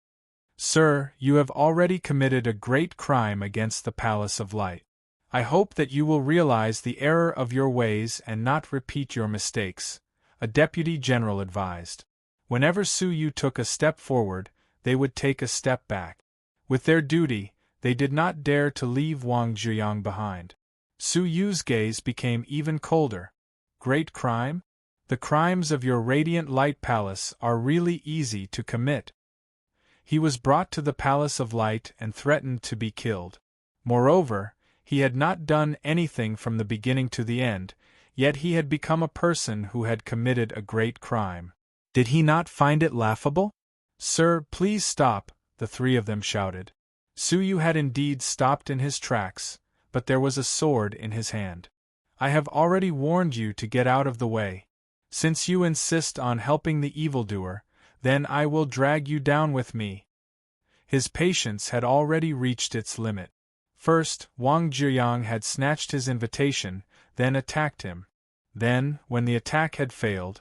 "Sir, you have already committed a great crime against the Palace of Light. I hope that you will realize the error of your ways and not repeat your mistakes," a deputy general advised. Whenever Su Yu took a step forward, they would take a step back. With their duty, they did not dare to leave Wang Zhiyang behind. Su Yu's gaze became even colder. "Great crime? The crimes of your Radiant Light Palace are really easy to commit." He was brought to the Palace of Light and threatened to be killed. Moreover, he had not done anything from the beginning to the end, yet he had become a person who had committed a great crime. Did he not find it laughable? "Sir, please stop," the three of them shouted. Su Yu had indeed stopped in his tracks, but there was a sword in his hand. "I have already warned you to get out of the way. Since you insist on helping the evildoer, then I will drag you down with me." His patience had already reached its limit. First, Wang Zhiyang had snatched his invitation, then attacked him. Then, when the attack had failed,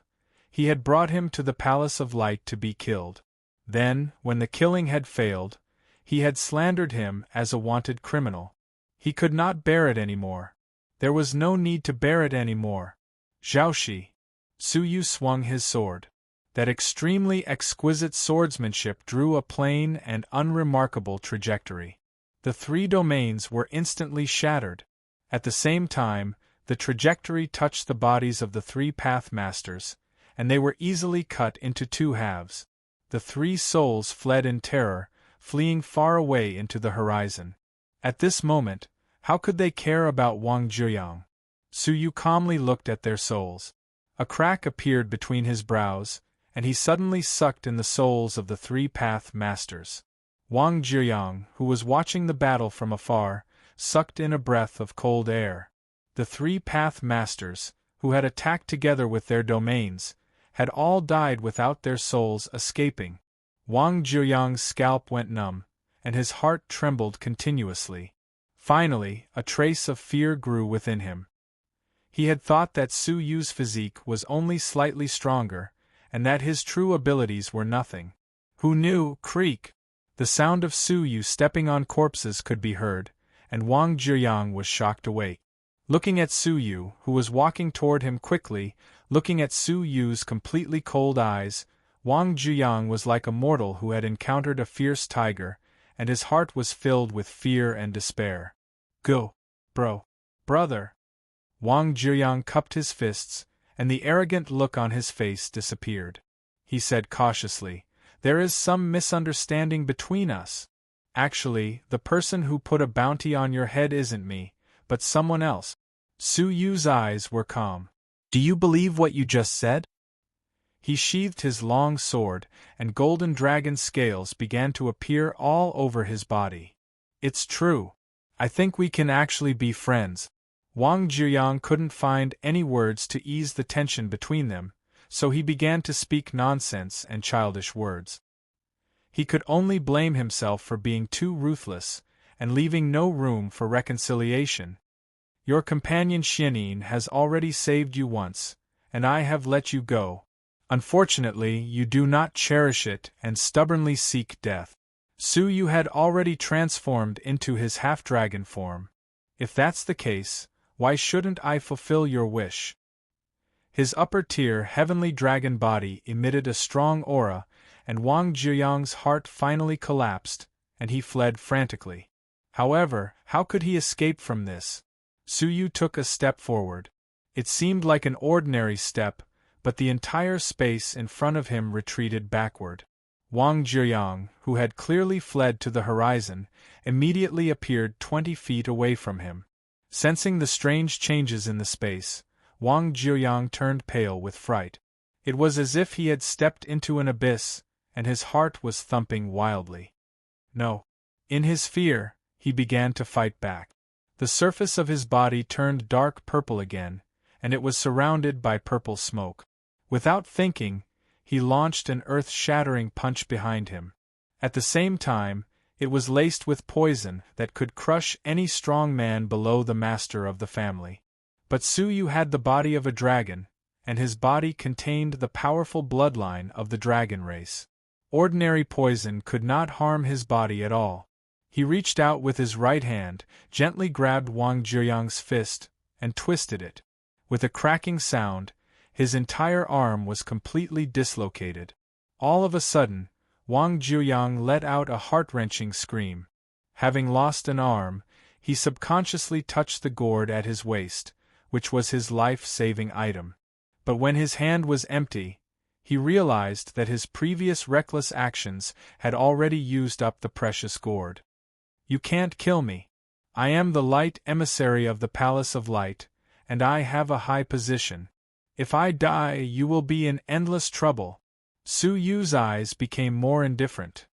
he had brought him to the Palace of Light to be killed. Then, when the killing had failed, he had slandered him as a wanted criminal. He could not bear it anymore. There was no need to bear it anymore. "Zhaoxi." Su Yu swung his sword. That extremely exquisite swordsmanship drew a plain and unremarkable trajectory. The three domains were instantly shattered. At the same time, the trajectory touched the bodies of the three path masters, and they were easily cut into two halves. The three souls fled in terror, fleeing far away into the horizon. At this moment, how could they care about Wang Zhiyang? Su Yu calmly looked at their souls. A crack appeared between his brows, and he suddenly sucked in the souls of the three path masters. Wang Zhiyang, who was watching the battle from afar, sucked in a breath of cold air. The three path masters, who had attacked together with their domains, had all died without their souls escaping. Wang Zhiyang's scalp went numb, and his heart trembled continuously. Finally, a trace of fear grew within him. He had thought that Su Yu's physique was only slightly stronger, and that his true abilities were nothing. Who knew? Creak! The sound of Su Yu stepping on corpses could be heard, and Wang Zhiyang was shocked awake. Looking at Su Yu, who was walking toward him quickly, looking at Su Yu's completely cold eyes, Wang Zhiyang was like a mortal who had encountered a fierce tiger, and his heart was filled with fear and despair. "Go, brother." Wang Zhiyang cupped his fists, and the arrogant look on his face disappeared. He said cautiously, "There is some misunderstanding between us. Actually, the person who put a bounty on your head isn't me, but someone else." Su Yu's eyes were calm. "Do you believe what you just said?" He sheathed his long sword, and golden dragon scales began to appear all over his body. "It's true. I think we can actually be friends." Wang Jiuyang couldn't find any words to ease the tension between them, so he began to speak nonsense and childish words. He could only blame himself for being too ruthless, and leaving no room for reconciliation. Your companion Xianyin has already saved you once, and I have let you go. Unfortunately, you do not cherish it and stubbornly seek death. Su Yu had already transformed into his half-dragon form. If that's the case, why shouldn't I fulfill your wish? His upper-tier heavenly dragon body emitted a strong aura, and Wang Jiuyang's heart finally collapsed, and he fled frantically. However, how could he escape from this? Su Yu took a step forward. It seemed like an ordinary step, but the entire space in front of him retreated backward. Wang Jiuyang, who had clearly fled to the horizon, immediately appeared 20 feet away from him. Sensing the strange changes in the space, Wang Jiuyang turned pale with fright. It was as if he had stepped into an abyss, and his heart was thumping wildly. No. In his fear, he began to fight back. The surface of his body turned dark purple again, and it was surrounded by purple smoke. Without thinking, he launched an earth-shattering punch behind him. At the same time, it was laced with poison that could crush any strong man below the master of the family. But Su Yu had the body of a dragon, and his body contained the powerful bloodline of the dragon race. Ordinary poison could not harm his body at all. He reached out with his right hand, gently grabbed Wang Jiuyang's fist, and twisted it. With a cracking sound, his entire arm was completely dislocated. All of a sudden, Wang Jiuyang let out a heart-wrenching scream. Having lost an arm, he subconsciously touched the gourd at his waist, which was his life-saving item. But when his hand was empty, he realized that his previous reckless actions had already used up the precious gourd. You can't kill me. I am the light emissary of the Palace of Light, and I have a high position. If I die, you will be in endless trouble. Su Yu's eyes became more indifferent.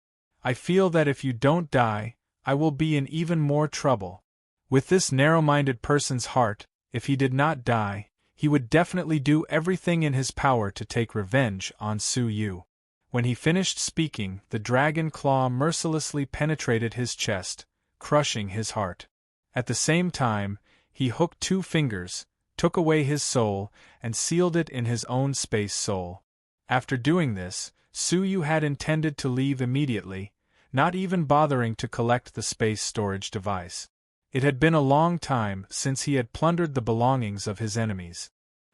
I feel that if you don't die, I will be in even more trouble. With this narrow-minded person's heart, if he did not die, he would definitely do everything in his power to take revenge on Su Yu. When he finished speaking, the dragon claw mercilessly penetrated his chest, crushing his heart. At the same time, he hooked 2 fingers, took away his soul, and sealed it in his own space soul. After doing this, Su Yu had intended to leave immediately, not even bothering to collect the space storage device. It had been a long time since he had plundered the belongings of his enemies.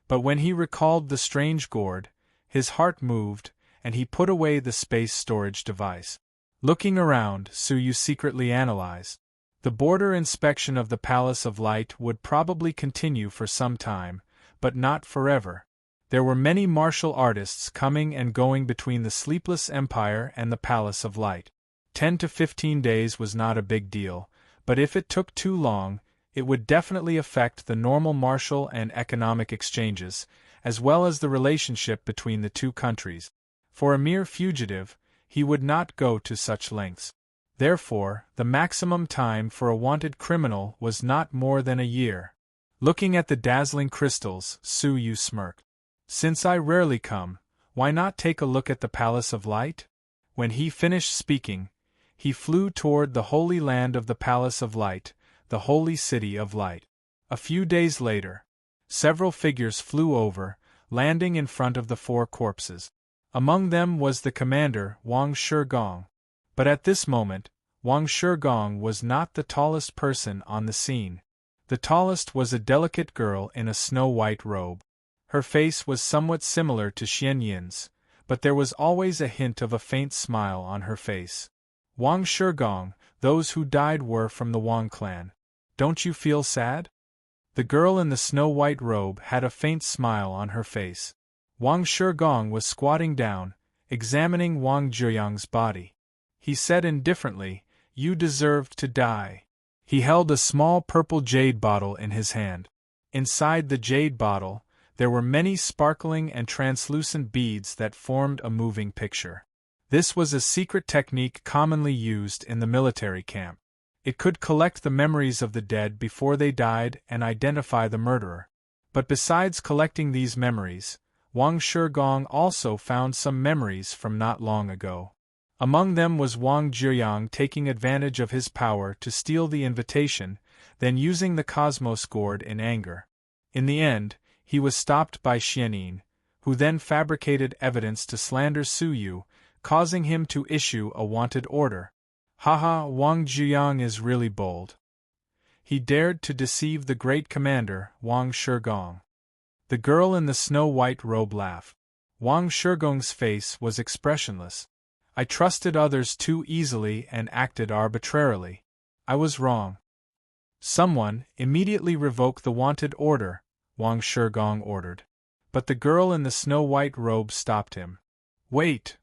But when he recalled the strange gourd, his heart moved, and he put away the space storage device. Looking around, Su Yu secretly analyzed. The border inspection of the Palace of Light would probably continue for some time, but not forever. There were many martial artists coming and going between the Sleepless Empire and the Palace of Light. 10 to 15 days was not a big deal, but if it took too long, it would definitely affect the normal martial and economic exchanges, as well as the relationship between the two countries. For a mere fugitive, he would not go to such lengths. Therefore, the maximum time for a wanted criminal was not more than a year. Looking at the dazzling crystals, Su Yu smirked. Since I rarely come, why not take a look at the Palace of Light? When he finished speaking, he flew toward the holy land of the Palace of Light, the holy city of light. A few days later, several figures flew over, landing in front of the 4 corpses. Among them was the commander, Wang Shigong. But at this moment, Wang Shigong was not the tallest person on the scene. The tallest was a delicate girl in a snow-white robe. Her face was somewhat similar to Xianyin's, but there was always a hint of a faint smile on her face. Wang Shigong, those who died were from the Wang clan. Don't you feel sad? The girl in the snow-white robe had a faint smile on her face. Wang Shigong was squatting down, examining Wang Jiuyang's body. He said indifferently, "You deserved to die." He held a small purple jade bottle in his hand. Inside the jade bottle, there were many sparkling and translucent beads that formed a moving picture. This was a secret technique commonly used in the military camp. It could collect the memories of the dead before they died and identify the murderer. But besides collecting these memories, Wang Shigong also found some memories from not long ago. Among them was Wang Jiuyang taking advantage of his power to steal the invitation, then using the Cosmos Gourd in anger. In the end, he was stopped by Xianyin, who then fabricated evidence to slander Su Yu, causing him to issue a wanted order. Haha, Wang Jiuyang is really bold. He dared to deceive the great commander, Wang Shigong. The girl in the snow-white robe laughed. Wang Shigong's face was expressionless. I trusted others too easily and acted arbitrarily. I was wrong. Someone, immediately revoke the wanted order, Wang Shigong ordered. But the girl in the snow-white robe stopped him. Wait!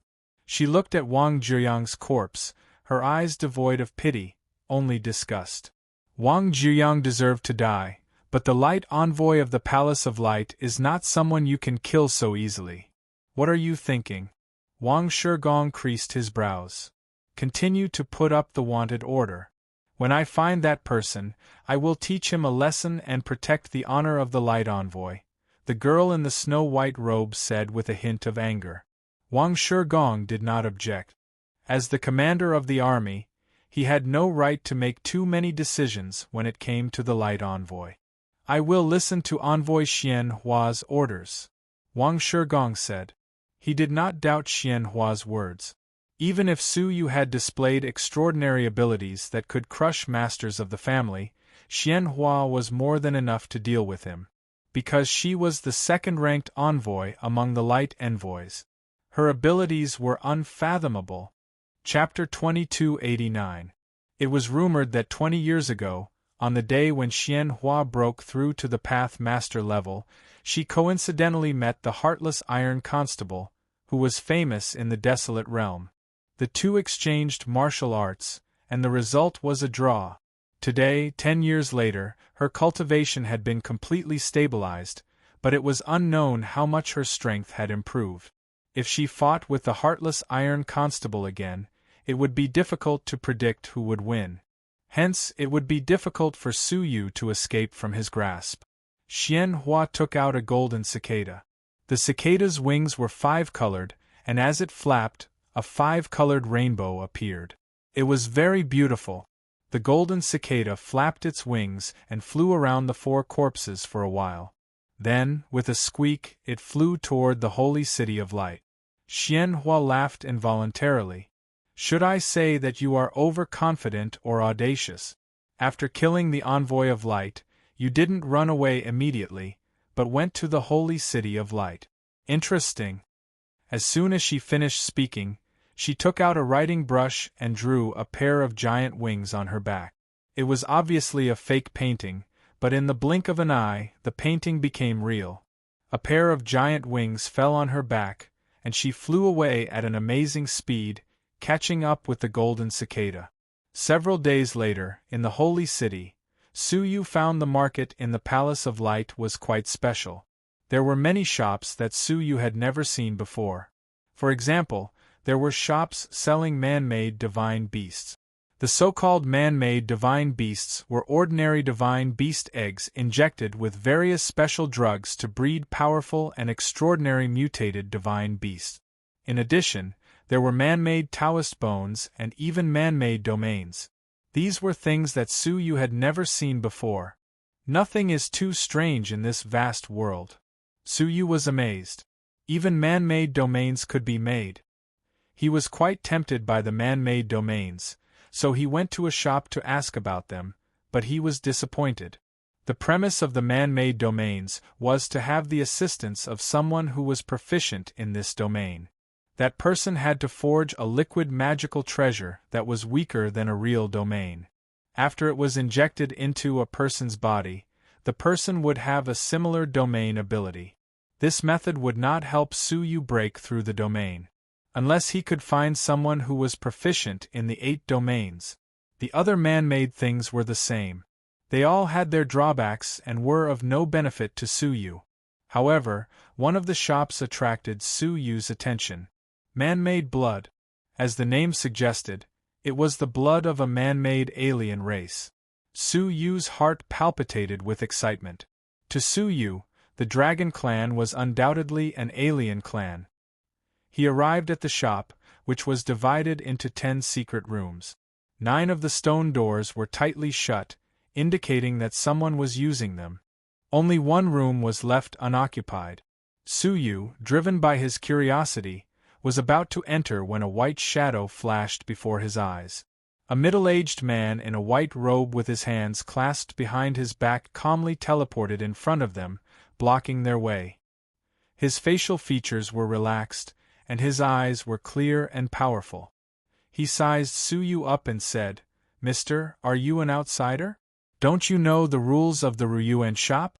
She looked at Wang Jiuyang's corpse, her eyes devoid of pity, only disgust. Wang Jiuyang deserved to die, but the light envoy of the Palace of Light is not someone you can kill so easily. What are you thinking? Wang Shigong creased his brows. Continue to put up the wanted order. When I find that person, I will teach him a lesson and protect the honor of the Light Envoy, the girl in the snow-white robe said with a hint of anger. Wang Shigong did not object. As the commander of the army, he had no right to make too many decisions when it came to the Light Envoy. I will listen to Envoy Xian Hua's orders, Wang Shigong said. He did not doubt Xian Hua's words. Even if Su Yu had displayed extraordinary abilities that could crush masters of the family, Xian Hua was more than enough to deal with him. Because she was the second-ranked envoy among the Light Envoys. Her abilities were unfathomable. Chapter 2289. It was rumored that 20 years ago, on the day when Xian Hua broke through to the Path Master level, she coincidentally met the Heartless Iron Constable, who was famous in the Desolate Realm. The two exchanged martial arts, and the result was a draw. Today, 10 years later, her cultivation had been completely stabilized, but it was unknown how much her strength had improved. If she fought with the Heartless Iron Constable again, it would be difficult to predict who would win. Hence, it would be difficult for Su Yu to escape from his grasp. Xian Hua took out a golden cicada. The cicada's wings were 5-colored, and as it flapped, a 5-colored rainbow appeared. It was very beautiful. The golden cicada flapped its wings and flew around the 4 corpses for a while. Then, with a squeak, it flew toward the holy city of light. Xian Hua laughed involuntarily. Should I say that you are overconfident or audacious? After killing the envoy of light, you didn't run away immediately, but went to the holy city of light. Interesting. As soon as she finished speaking, she took out a writing brush and drew a pair of giant wings on her back. It was obviously a fake painting, but in the blink of an eye, the painting became real. A pair of giant wings fell on her back, and she flew away at an amazing speed, catching up with the golden cicada. Several days later, in the holy city, Su Yu found the market in the Palace of Light was quite special. There were many shops that Su Yu had never seen before. For example, there were shops selling man-made divine beasts. The so-called man-made divine beasts were ordinary divine beast eggs injected with various special drugs to breed powerful and extraordinary mutated divine beasts. In addition, there were man-made Taoist bones and even man-made domains. These were things that Su Yu had never seen before. Nothing is too strange in this vast world. Su Yu was amazed. Even man-made domains could be made. He was quite tempted by the man-made domains, so he went to a shop to ask about them, but he was disappointed. The premise of the man-made domains was to have the assistance of someone who was proficient in this domain. That person had to forge a liquid magical treasure that was weaker than a real domain. After it was injected into a person's body, the person would have a similar domain ability. This method would not help Su Yu break through the domain. Unless he could find someone who was proficient in the 8 domains. The other man-made things were the same. They all had their drawbacks and were of no benefit to Su Yu. However, one of the shops attracted Su Yu's attention. Man-made blood. As the name suggested, It was the blood of a man-made alien race. Su Yu's heart palpitated with excitement. To Su Yu, the Dragon Clan was undoubtedly an alien clan. He arrived at the shop, which was divided into 10 secret rooms. 9 of the stone doors were tightly shut, indicating that someone was using them. Only one room was left unoccupied. Su Yu, driven by his curiosity, was about to enter when a white shadow flashed before his eyes. A middle-aged man in a white robe with his hands clasped behind his back calmly teleported in front of them, blocking their way. His facial features were relaxed, and his eyes were clear and powerful. He sized Su Yu up and said, "Mister, are you an outsider? Don't you know the rules of the Ryuan shop?"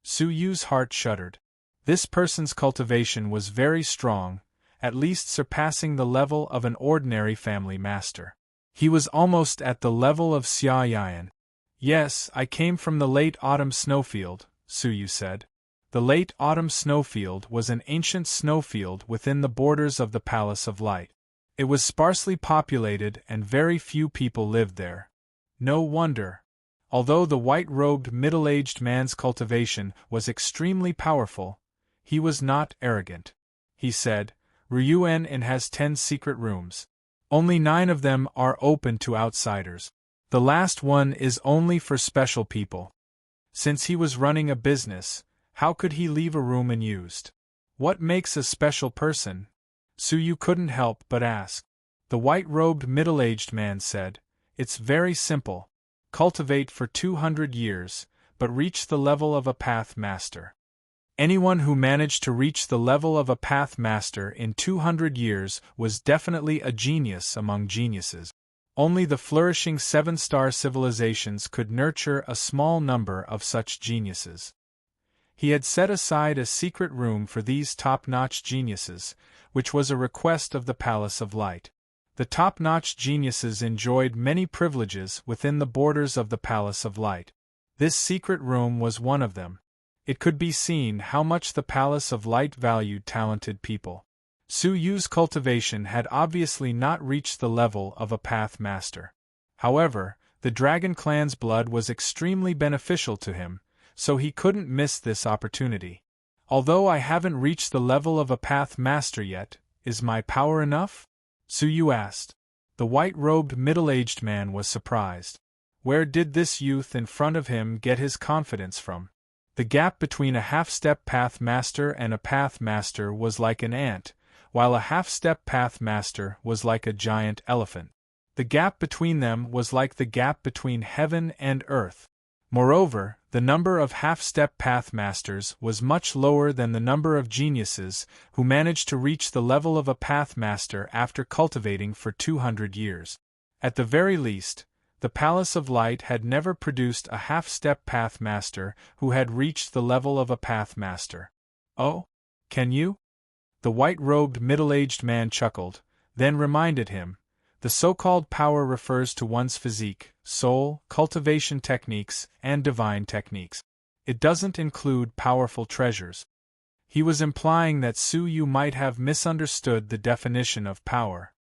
Su Yu's heart shuddered. This person's cultivation was very strong, at least surpassing the level of an ordinary family master. He was almost at the level of Xia Yan. "Yes, I came from the late autumn snowfield," Su Yu said. The late autumn snowfield was an ancient snowfield within the borders of the Palace of Light. It was sparsely populated and very few people lived there. No wonder. Although the white-robed middle-aged man's cultivation was extremely powerful, he was not arrogant. He said, "Ryuan has 10 secret rooms. Only 9 of them are open to outsiders. The last one is only for special people." Since he was running a business, how could he leave a room unused? What makes a special person? Su Yu couldn't help but ask. The white-robed middle-aged man said, "It's very simple. Cultivate for 200 years, but reach the level of a path master. Anyone who managed to reach the level of a path master in 200 years was definitely a genius among geniuses. Only the flourishing 7-star civilizations could nurture a small number of such geniuses." He had set aside a secret room for these top-notch geniuses, which was a request of the Palace of Light. The top-notch geniuses enjoyed many privileges within the borders of the Palace of Light. This secret room was one of them. It could be seen how much the Palace of Light valued talented people. Su Yu's cultivation had obviously not reached the level of a path master. However, the Dragon Clan's blood was extremely beneficial to him, so he couldn't miss this opportunity. "Although I haven't reached the level of a path master yet, is my power enough?" Su Yu asked. The white-robed middle-aged man was surprised. Where did this youth in front of him get his confidence from? The gap between a half-step path master and a path master was like an ant, while a half-step path master was like a giant elephant. The gap between them was like the gap between heaven and earth. Moreover, the number of half-step path masters was much lower than the number of geniuses who managed to reach the level of a path master after cultivating for 200 years. At the very least, the Palace of Light had never produced a half-step path master who had reached the level of a path master. "Oh? Can you?" The white-robed middle-aged man chuckled, then reminded him, "The so-called power refers to one's physique, soul, cultivation techniques, and divine techniques. It doesn't include powerful treasures." He was implying that Su Yu might have misunderstood the definition of power.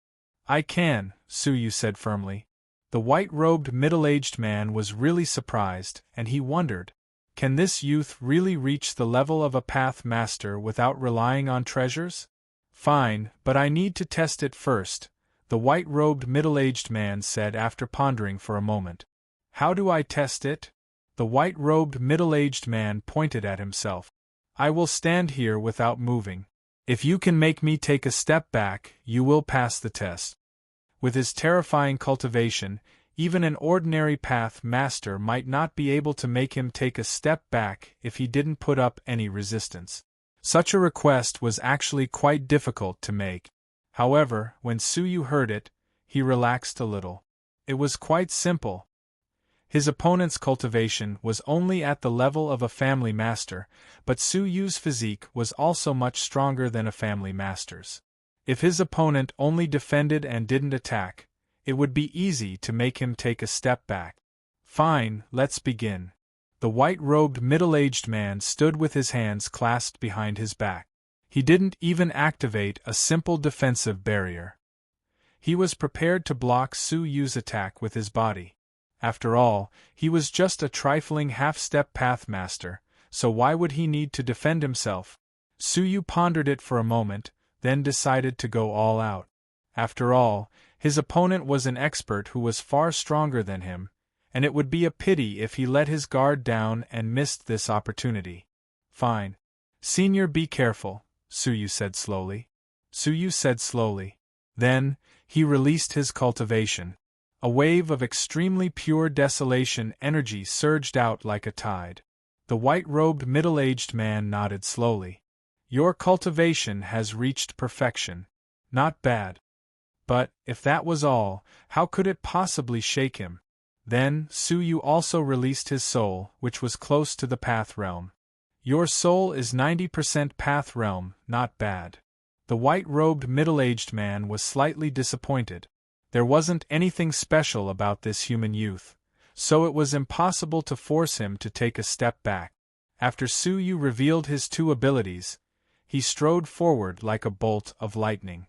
"I can," Su Yu said firmly. The white-robed middle-aged man was really surprised, and he wondered, can this youth really reach the level of a path master without relying on treasures? "Fine, but I need to test it first," the white-robed middle-aged man said after pondering for a moment. "How do I test it?" The white-robed middle-aged man pointed at himself. "I will stand here without moving. If you can make me take a step back, you will pass the test." With his terrifying cultivation, even an ordinary path master might not be able to make him take a step back if he didn't put up any resistance. Such a request was actually quite difficult to make. However, when Su Yu heard it, he relaxed a little. It was quite simple. His opponent's cultivation was only at the level of a family master, but Su Yu's physique was also much stronger than a family master's. If his opponent only defended and didn't attack, it would be easy to make him take a step back. "Fine, let's begin." The white-robed middle-aged man stood with his hands clasped behind his back. He didn't even activate a simple defensive barrier. He was prepared to block Su Yu's attack with his body. After all, he was just a trifling half-step pathmaster, so why would he need to defend himself? Su Yu pondered it for a moment, then decided to go all out. After all, his opponent was an expert who was far stronger than him, and it would be a pity if he let his guard down and missed this opportunity. Fine. Senior, be careful, Su Yu said slowly. Then, he released his cultivation. A wave of extremely pure desolation energy surged out like a tide. The white-robed middle-aged man nodded slowly. Your cultivation has reached perfection. Not bad. But, if that was all, how could it possibly shake him? Then, Su Yu also released his soul, which was close to the path realm. Your soul is 90% path realm, not bad. The white-robed middle-aged man was slightly disappointed. There wasn't anything special about this human youth, so it was impossible to force him to take a step back. After Su Yu revealed his two abilities, he strode forward like a bolt of lightning.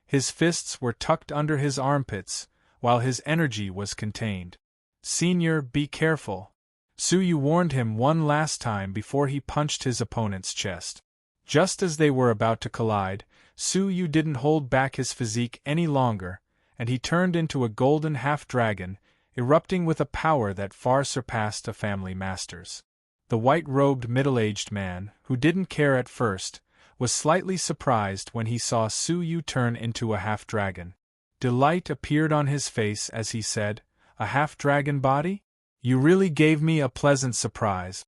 His fists were tucked under his armpits, while his energy was contained. Senior, be careful. Su Yu warned him one last time before he punched his opponent's chest. Just as they were about to collide, Su Yu didn't hold back his physique any longer, and he turned into a golden half-dragon, erupting with a power that far surpassed a family master's. The white-robed middle-aged man, who didn't care at first, was slightly surprised when he saw Su Yu turn into a half-dragon. Delight appeared on his face as he said, "A half-dragon body? You really gave me a pleasant surprise."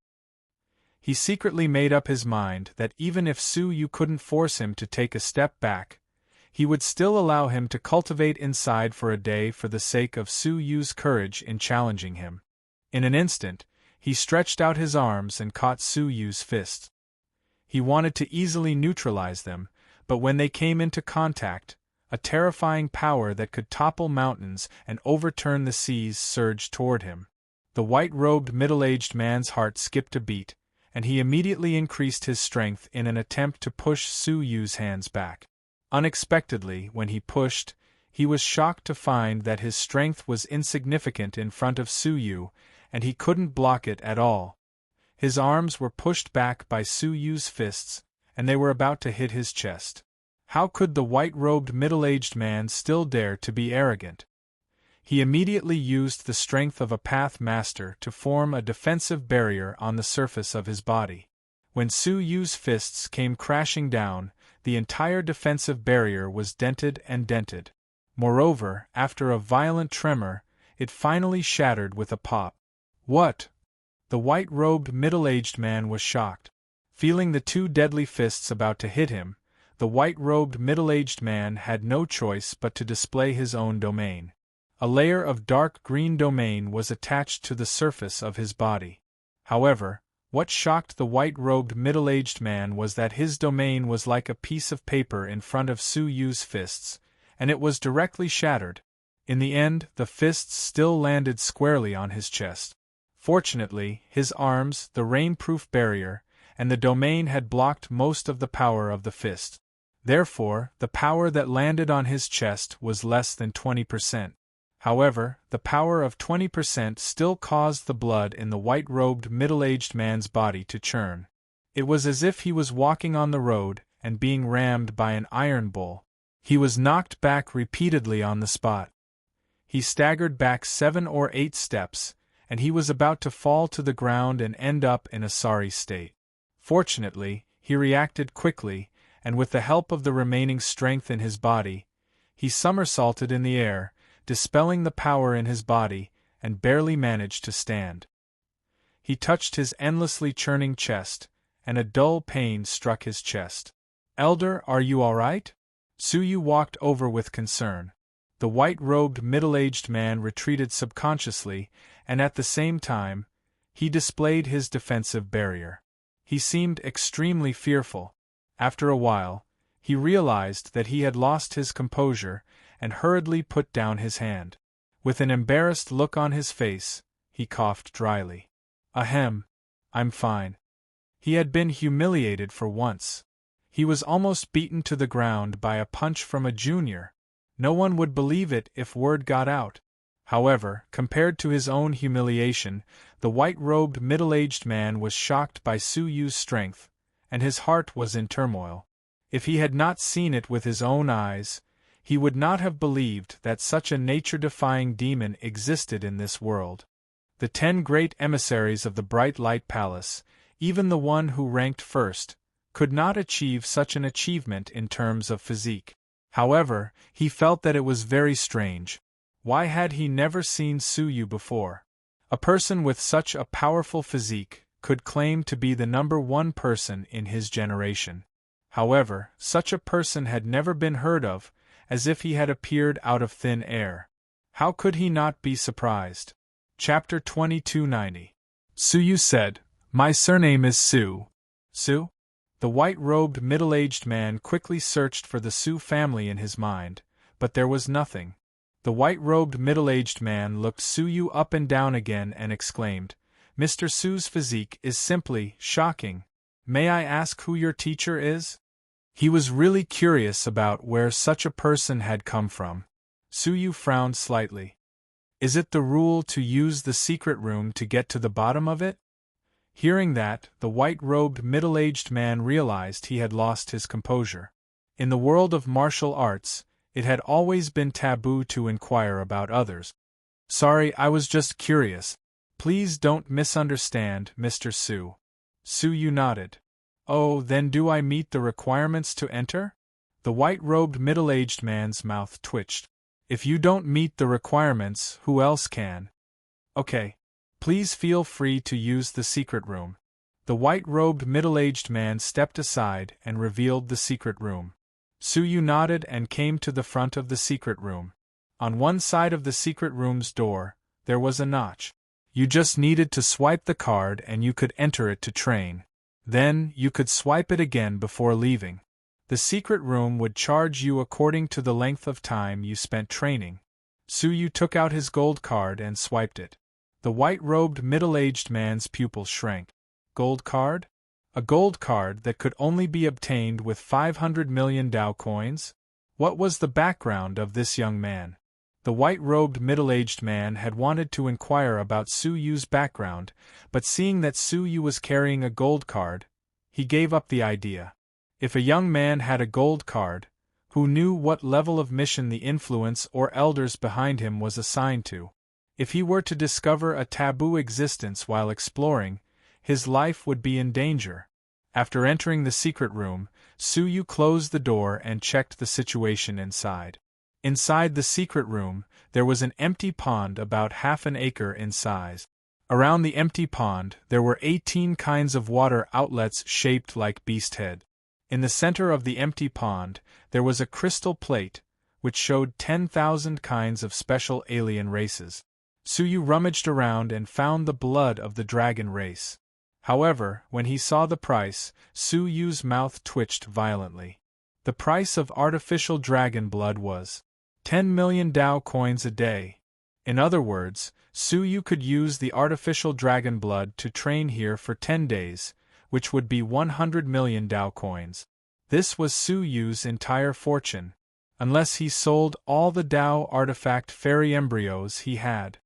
He secretly made up his mind that even if Su Yu couldn't force him to take a step back, he would still allow him to cultivate inside for a day for the sake of Su Yu's courage in challenging him. In an instant, he stretched out his arms and caught Su Yu's fists. He wanted to easily neutralize them, but when they came into contact, a terrifying power that could topple mountains and overturn the seas surged toward him. The white-robed middle-aged man's heart skipped a beat, and he immediately increased his strength in an attempt to push Su Yu's hands back. Unexpectedly, when he pushed, he was shocked to find that his strength was insignificant in front of Su Yu, and he couldn't block it at all. His arms were pushed back by Su Yu's fists, and they were about to hit his chest. How could the white-robed middle-aged man still dare to be arrogant? He immediately used the strength of a path master to form a defensive barrier on the surface of his body. When Su Yu's fists came crashing down, the entire defensive barrier was dented and dented. Moreover, after a violent tremor, it finally shattered with a pop. What? The white-robed middle-aged man was shocked. Feeling the two deadly fists about to hit him, the white-robed middle-aged man had no choice but to display his own domain. A layer of dark green domain was attached to the surface of his body. However, what shocked the white-robed middle-aged man was that his domain was like a piece of paper in front of Su Yu's fists, and it was directly shattered. In the end, the fists still landed squarely on his chest. Fortunately, his arms, the rain-proof barrier, and the domain had blocked most of the power of the fist. Therefore, the power that landed on his chest was less than 20%. However, the power of 20% still caused the blood in the white-robed middle-aged man's body to churn. It was as if he was walking on the road and being rammed by an iron bull. He was knocked back repeatedly on the spot. He staggered back 7 or 8 steps, and he was about to fall to the ground and end up in a sorry state. Fortunately, he reacted quickly, and with the help of the remaining strength in his body, he somersaulted in the air, dispelling the power in his body, and barely managed to stand. He touched his endlessly churning chest, and a dull pain struck his chest. "Elder, are you all right?" Su Yu walked over with concern. The white-robed middle-aged man retreated subconsciously, and at the same time, he displayed his defensive barrier. He seemed extremely fearful. After a while, he realized that he had lost his composure, and hurriedly put down his hand. With an embarrassed look on his face, he coughed dryly. "Ahem. I'm fine." He had been humiliated for once. He was almost beaten to the ground by a punch from a junior. No one would believe it if word got out. However, compared to his own humiliation, the white-robed middle-aged man was shocked by Su Yu's strength, and his heart was in turmoil. If he had not seen it with his own eyes, he would not have believed that such a nature-defying demon existed in this world. The 10 great emissaries of the Bright Light Palace, even the one who ranked first, could not achieve such an achievement in terms of physique. However, he felt that it was very strange. Why had he never seen Su Yu before? A person with such a powerful physique could claim to be the number one person in his generation. However, such a person had never been heard of, as if he had appeared out of thin air. How could he not be surprised? Chapter 2290. Su Yu said, "My surname is Su." Su? The white-robed middle-aged man quickly searched for the Su family in his mind, but there was nothing. The white-robed middle-aged man looked Su Yu up and down again and exclaimed, "Mr. Su's physique is simply shocking. May I ask who your teacher is?" He was really curious about where such a person had come from. Su Yu frowned slightly. "Is it the rule to use the secret room to get to the bottom of it?" Hearing that, the white-robed middle-aged man realized he had lost his composure. In the world of martial arts, it had always been taboo to inquire about others. "Sorry, I was just curious. Please don't misunderstand, Mr. Su." Su Yu nodded. "Oh, then do I meet the requirements to enter?" The white-robed middle-aged man's mouth twitched. "If you don't meet the requirements, who else can?" "Okay. Please feel free to use the secret room." The white-robed middle-aged man stepped aside and revealed the secret room. Su Yu nodded and came to the front of the secret room. On one side of the secret room's door, there was a notch. You just needed to swipe the card and you could enter it to train. Then, you could swipe it again before leaving. The secret room would charge you according to the length of time you spent training. Su Yu took out his gold card and swiped it. The white-robed middle-aged man's pupils shrank. Gold card? A gold card that could only be obtained with 500 million Dao coins? What was the background of this young man? The white-robed middle-aged man had wanted to inquire about Su Yu's background, but seeing that Su Yu was carrying a gold card, he gave up the idea. If a young man had a gold card, who knew what level of mission the influence or elders behind him was assigned to? If he were to discover a taboo existence while exploring, his life would be in danger. After entering the secret room, Su Yu closed the door and checked the situation inside. Inside the secret room, there was an empty pond about half an acre in size. Around the empty pond, there were 18 kinds of water outlets shaped like beast head. In the center of the empty pond, there was a crystal plate, which showed 10,000 kinds of special alien races. Su Yu rummaged around and found the blood of the dragon race. However, when he saw the price, Su Yu's mouth twitched violently. The price of artificial dragon blood was 10 million Dao coins a day. In other words, Su Yu could use the artificial dragon blood to train here for 10 days, which would be 100 million Dao coins. This was Su Yu's entire fortune, unless he sold all the Dao artifact fairy embryos he had.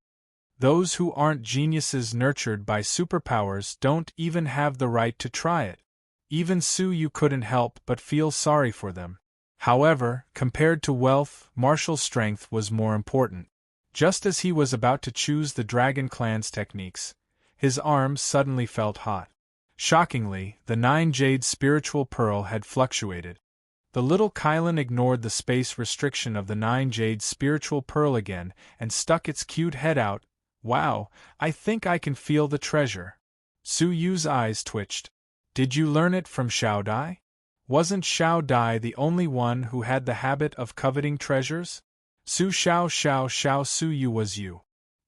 Those who aren't geniuses nurtured by superpowers don't even have the right to try it. Even Su Yu couldn't help but feel sorry for them. However, compared to wealth, martial strength was more important. Just as he was about to choose the Dragon Clan's techniques, his arms suddenly felt hot. Shockingly, the 9 jade spiritual pearl had fluctuated. The little Kylan ignored the space restriction of the 9 jade spiritual pearl again and stuck its cute head out. "Wow, I think I can feel the treasure." Su Yu's eyes twitched. "Did you learn it from Xiao Dai? Wasn't Xiao Dai the only one who had the habit of coveting treasures?" Su Yu was you.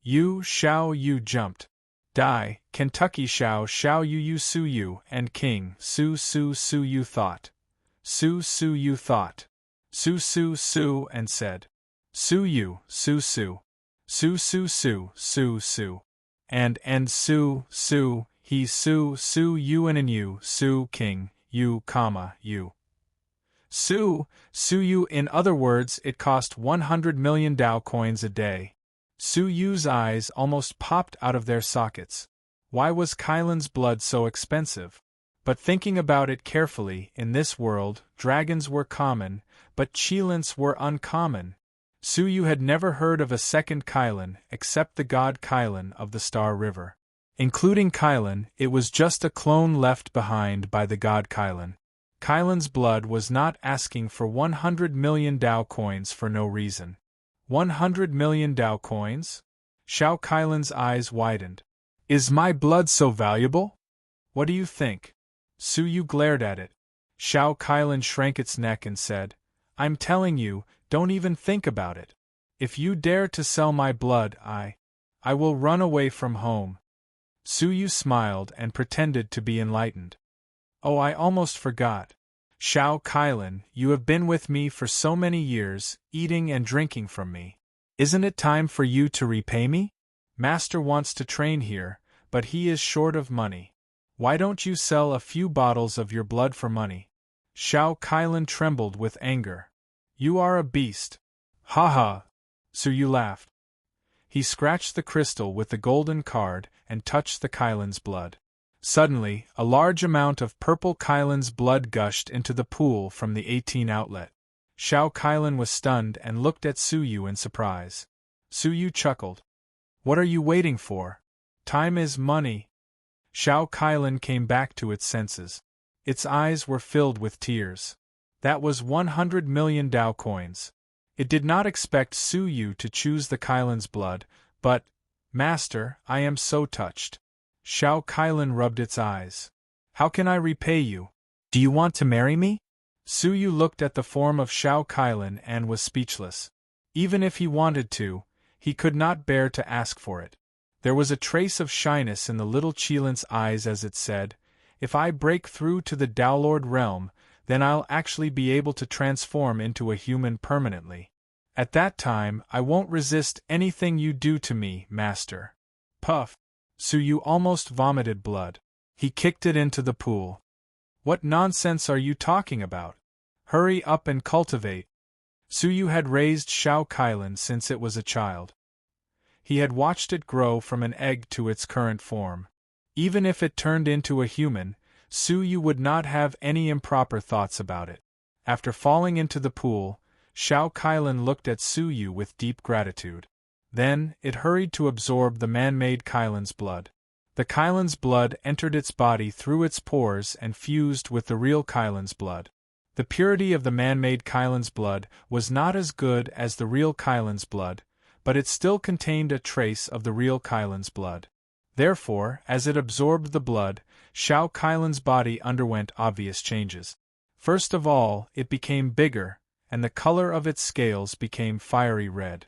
Xiao Yu jumped. Dai, Kentucky Xiao Yu Su Yu, and King Su Yu thought. Su Yu thought. Su, and said. Su Yu, Su. And Su, he Su Yu and you, Su King, you, you. Su, in other words, it cost 100 million Dao coins a day. Su Yu's eyes almost popped out of their sockets. Why was Kylan's blood so expensive? But thinking about it carefully, in this world, dragons were common, but Qilins were uncommon. Su Yu had never heard of a second Kylan except the god Kylan of the Star River. Including Kylan, it was just a clone left behind by the god Kylan. Kylan's blood was not asking for 100 million Dao coins for no reason. 100 million Dao coins? Xiao Kylan's eyes widened. Is my blood so valuable? What do you think? Su Yu glared at it. Xiao Kylan shrank its neck and said, I'm telling you, don't even think about it. If you dare to sell my blood, I will run away from home. Su Yu smiled and pretended to be enlightened. Oh, I almost forgot. Xiao Kylan, you have been with me for so many years, eating and drinking from me. Isn't it time for you to repay me? Master wants to train here, but he is short of money. Why don't you sell a few bottles of your blood for money? Xiao Kylan trembled with anger. You are a beast. Ha ha! Su Yu laughed. He scratched the crystal with the golden card and touched the Kylan's blood. Suddenly, a large amount of purple Kylan's blood gushed into the pool from the 18 outlet. Xiao Kylan was stunned and looked at Su Yu in surprise. Su Yu chuckled. What are you waiting for? Time is money. Xiao Kylan came back to its senses. Its eyes were filled with tears. That was 100 million Dao coins. It did not expect Su Yu to choose the Kylan's blood, but, Master, I am so touched. Xiao Kylan rubbed its eyes. How can I repay you? Do you want to marry me? Su Yu looked at the form of Xiao Kylan and was speechless. Even if he wanted to, he could not bear to ask for it. There was a trace of shyness in the little Qilin's eyes as it said, If I break through to the Daolord realm, then I'll actually be able to transform into a human permanently. At that time, I won't resist anything you do to me, Master. Puff! Su Yu almost vomited blood. He kicked it into the pool. What nonsense are you talking about? Hurry up and cultivate. Su Yu had raised Xiao Kylan since it was a child. He had watched it grow from an egg to its current form. Even if it turned into a human, Su Yu would not have any improper thoughts about it. After falling into the pool, Xiao Kylan looked at Su Yu with deep gratitude. Then, it hurried to absorb the man-made Kylan's blood. The Kylan's blood entered its body through its pores and fused with the real Kylan's blood. The purity of the man-made Kylan's blood was not as good as the real Kylan's blood, but it still contained a trace of the real Kylan's blood. Therefore, as it absorbed the blood, Xiao Kylan's body underwent obvious changes. First of all, it became bigger, and the color of its scales became fiery red.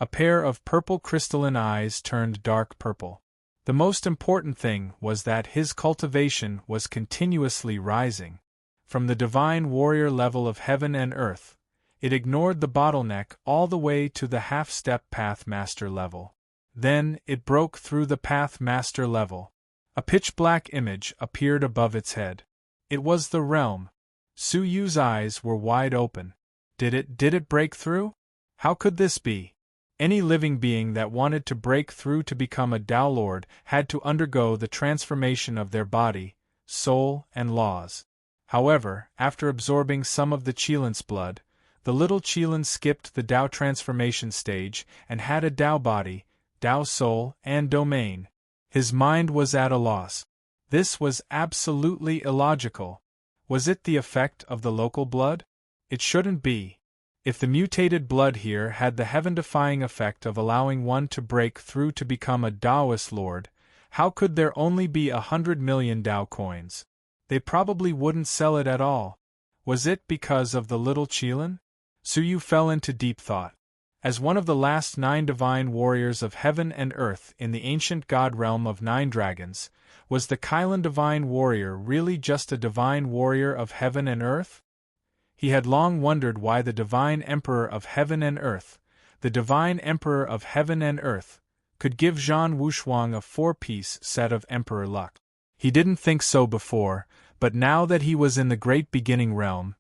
A pair of purple crystalline eyes turned dark purple. The most important thing was that his cultivation was continuously rising. From the divine warrior level of heaven and earth, it ignored the bottleneck all the way to the half-step path master level. Then, it broke through the path master level. A pitch-black image appeared above its head. It was the realm. Su Yu's eyes were wide open. Did it break through? How could this be? Any living being that wanted to break through to become a Dao Lord had to undergo the transformation of their body, soul, and laws. However, after absorbing some of the Qilin's blood, the little Qilin skipped the Dao transformation stage and had a Dao body, Dao soul, and domain. His mind was at a loss. This was absolutely illogical. Was it the effect of the local blood? It shouldn't be. If the mutated blood here had the heaven-defying effect of allowing one to break through to become a Daoist lord, how could there only be 100 million Dao coins? They probably wouldn't sell it at all. Was it because of the little Qilin? Su Yu fell into deep thought. As one of the last 9 divine warriors of heaven and earth in the ancient god realm of 9 dragons, was the Kylan divine warrior really just a divine warrior of heaven and earth? He had long wondered why the divine emperor of heaven and earth, the divine emperor of heaven and earth, could give Zhan Wushuang a 4-piece set of emperor luck. He didn't think so before, but now that he was in the great beginning realm,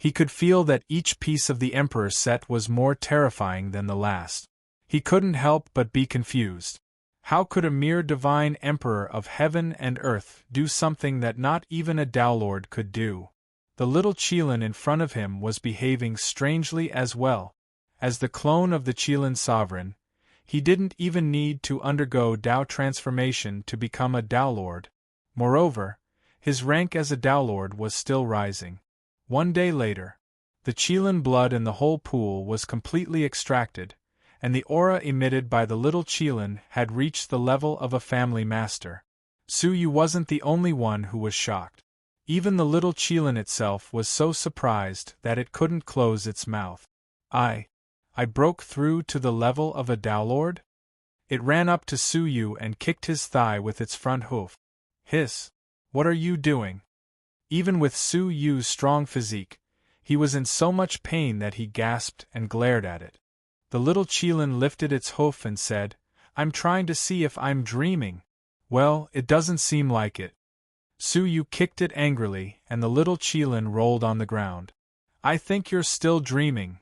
He could feel that each piece of the Emperor's set was more terrifying than the last. He couldn't help but be confused. How could a mere divine Emperor of heaven and earth do something that not even a Dowlord could do? The little Qilin in front of him was behaving strangely as well. As the clone of the Qilin sovereign, he didn't even need to undergo Dao transformation to become a Dowlord. Moreover, his rank as a Dowlord was still rising. One day later, the Qilin blood in the whole pool was completely extracted, and the aura emitted by the little Qilin had reached the level of a family master. Su Yu wasn't the only one who was shocked. Even the little Qilin itself was so surprised that it couldn't close its mouth. I broke through to the level of a Dowlord? It ran up to Su Yu and kicked his thigh with its front hoof. Hiss! What are you doing? Even with Su Yu's strong physique, he was in so much pain that he gasped and glared at it. The little Qilin lifted its hoof and said, I'm trying to see if I'm dreaming. Well, it doesn't seem like it. Su Yu kicked it angrily, and the little Qilin rolled on the ground. I think you're still dreaming.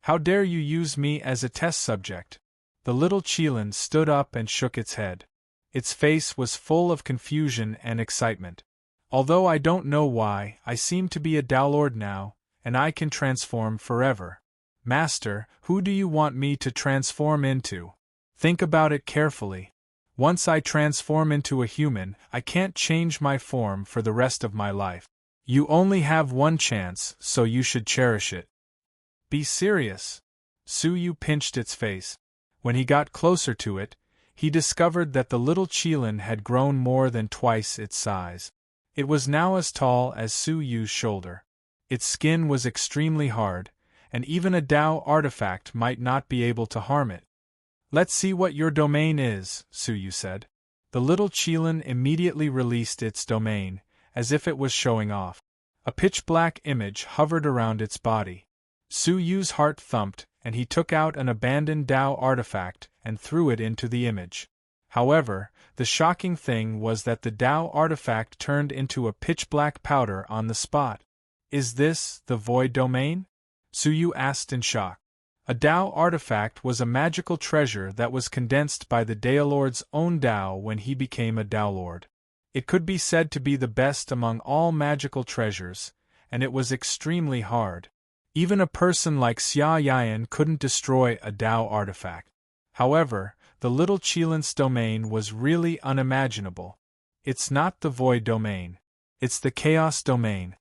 How dare you use me as a test subject? The little Qilin stood up and shook its head. Its face was full of confusion and excitement. Although I don't know why, I seem to be a Dowlord now, and I can transform forever. Master, who do you want me to transform into? Think about it carefully. Once I transform into a human, I can't change my form for the rest of my life. You only have one chance, so you should cherish it. Be serious. Su Yu pinched its face. When he got closer to it, he discovered that the little Qilin had grown more than twice its size. It was now as tall as Su Yu's shoulder. Its skin was extremely hard, and even a Dao artifact might not be able to harm it. Let's see what your domain is, Su Yu said. The little Qilin immediately released its domain, as if it was showing off. A pitch-black image hovered around its body. Su Yu's heart thumped, and he took out an abandoned Dao artifact and threw it into the image. However, the shocking thing was that the Dao artifact turned into a pitch-black powder on the spot. Is this the void domain? Su Yu asked in shock. A Dao artifact was a magical treasure that was condensed by the Daolord's own Dao when he became a Dowlord. It could be said to be the best among all magical treasures, and it was extremely hard. Even a person like Xia Yan couldn't destroy a Dao artifact. However, the little Qilin's domain was really unimaginable. It's not the void domain. It's the chaos domain.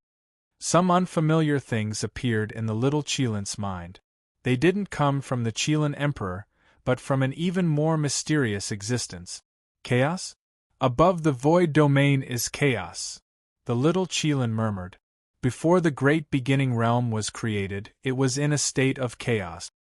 Some unfamiliar things appeared in the little Qilin's mind. They didn't come from the Qilin Emperor, but from an even more mysterious existence. Chaos? Above the void domain is chaos, the little Qilin murmured. Before the great beginning realm was created, it was in a state of chaos.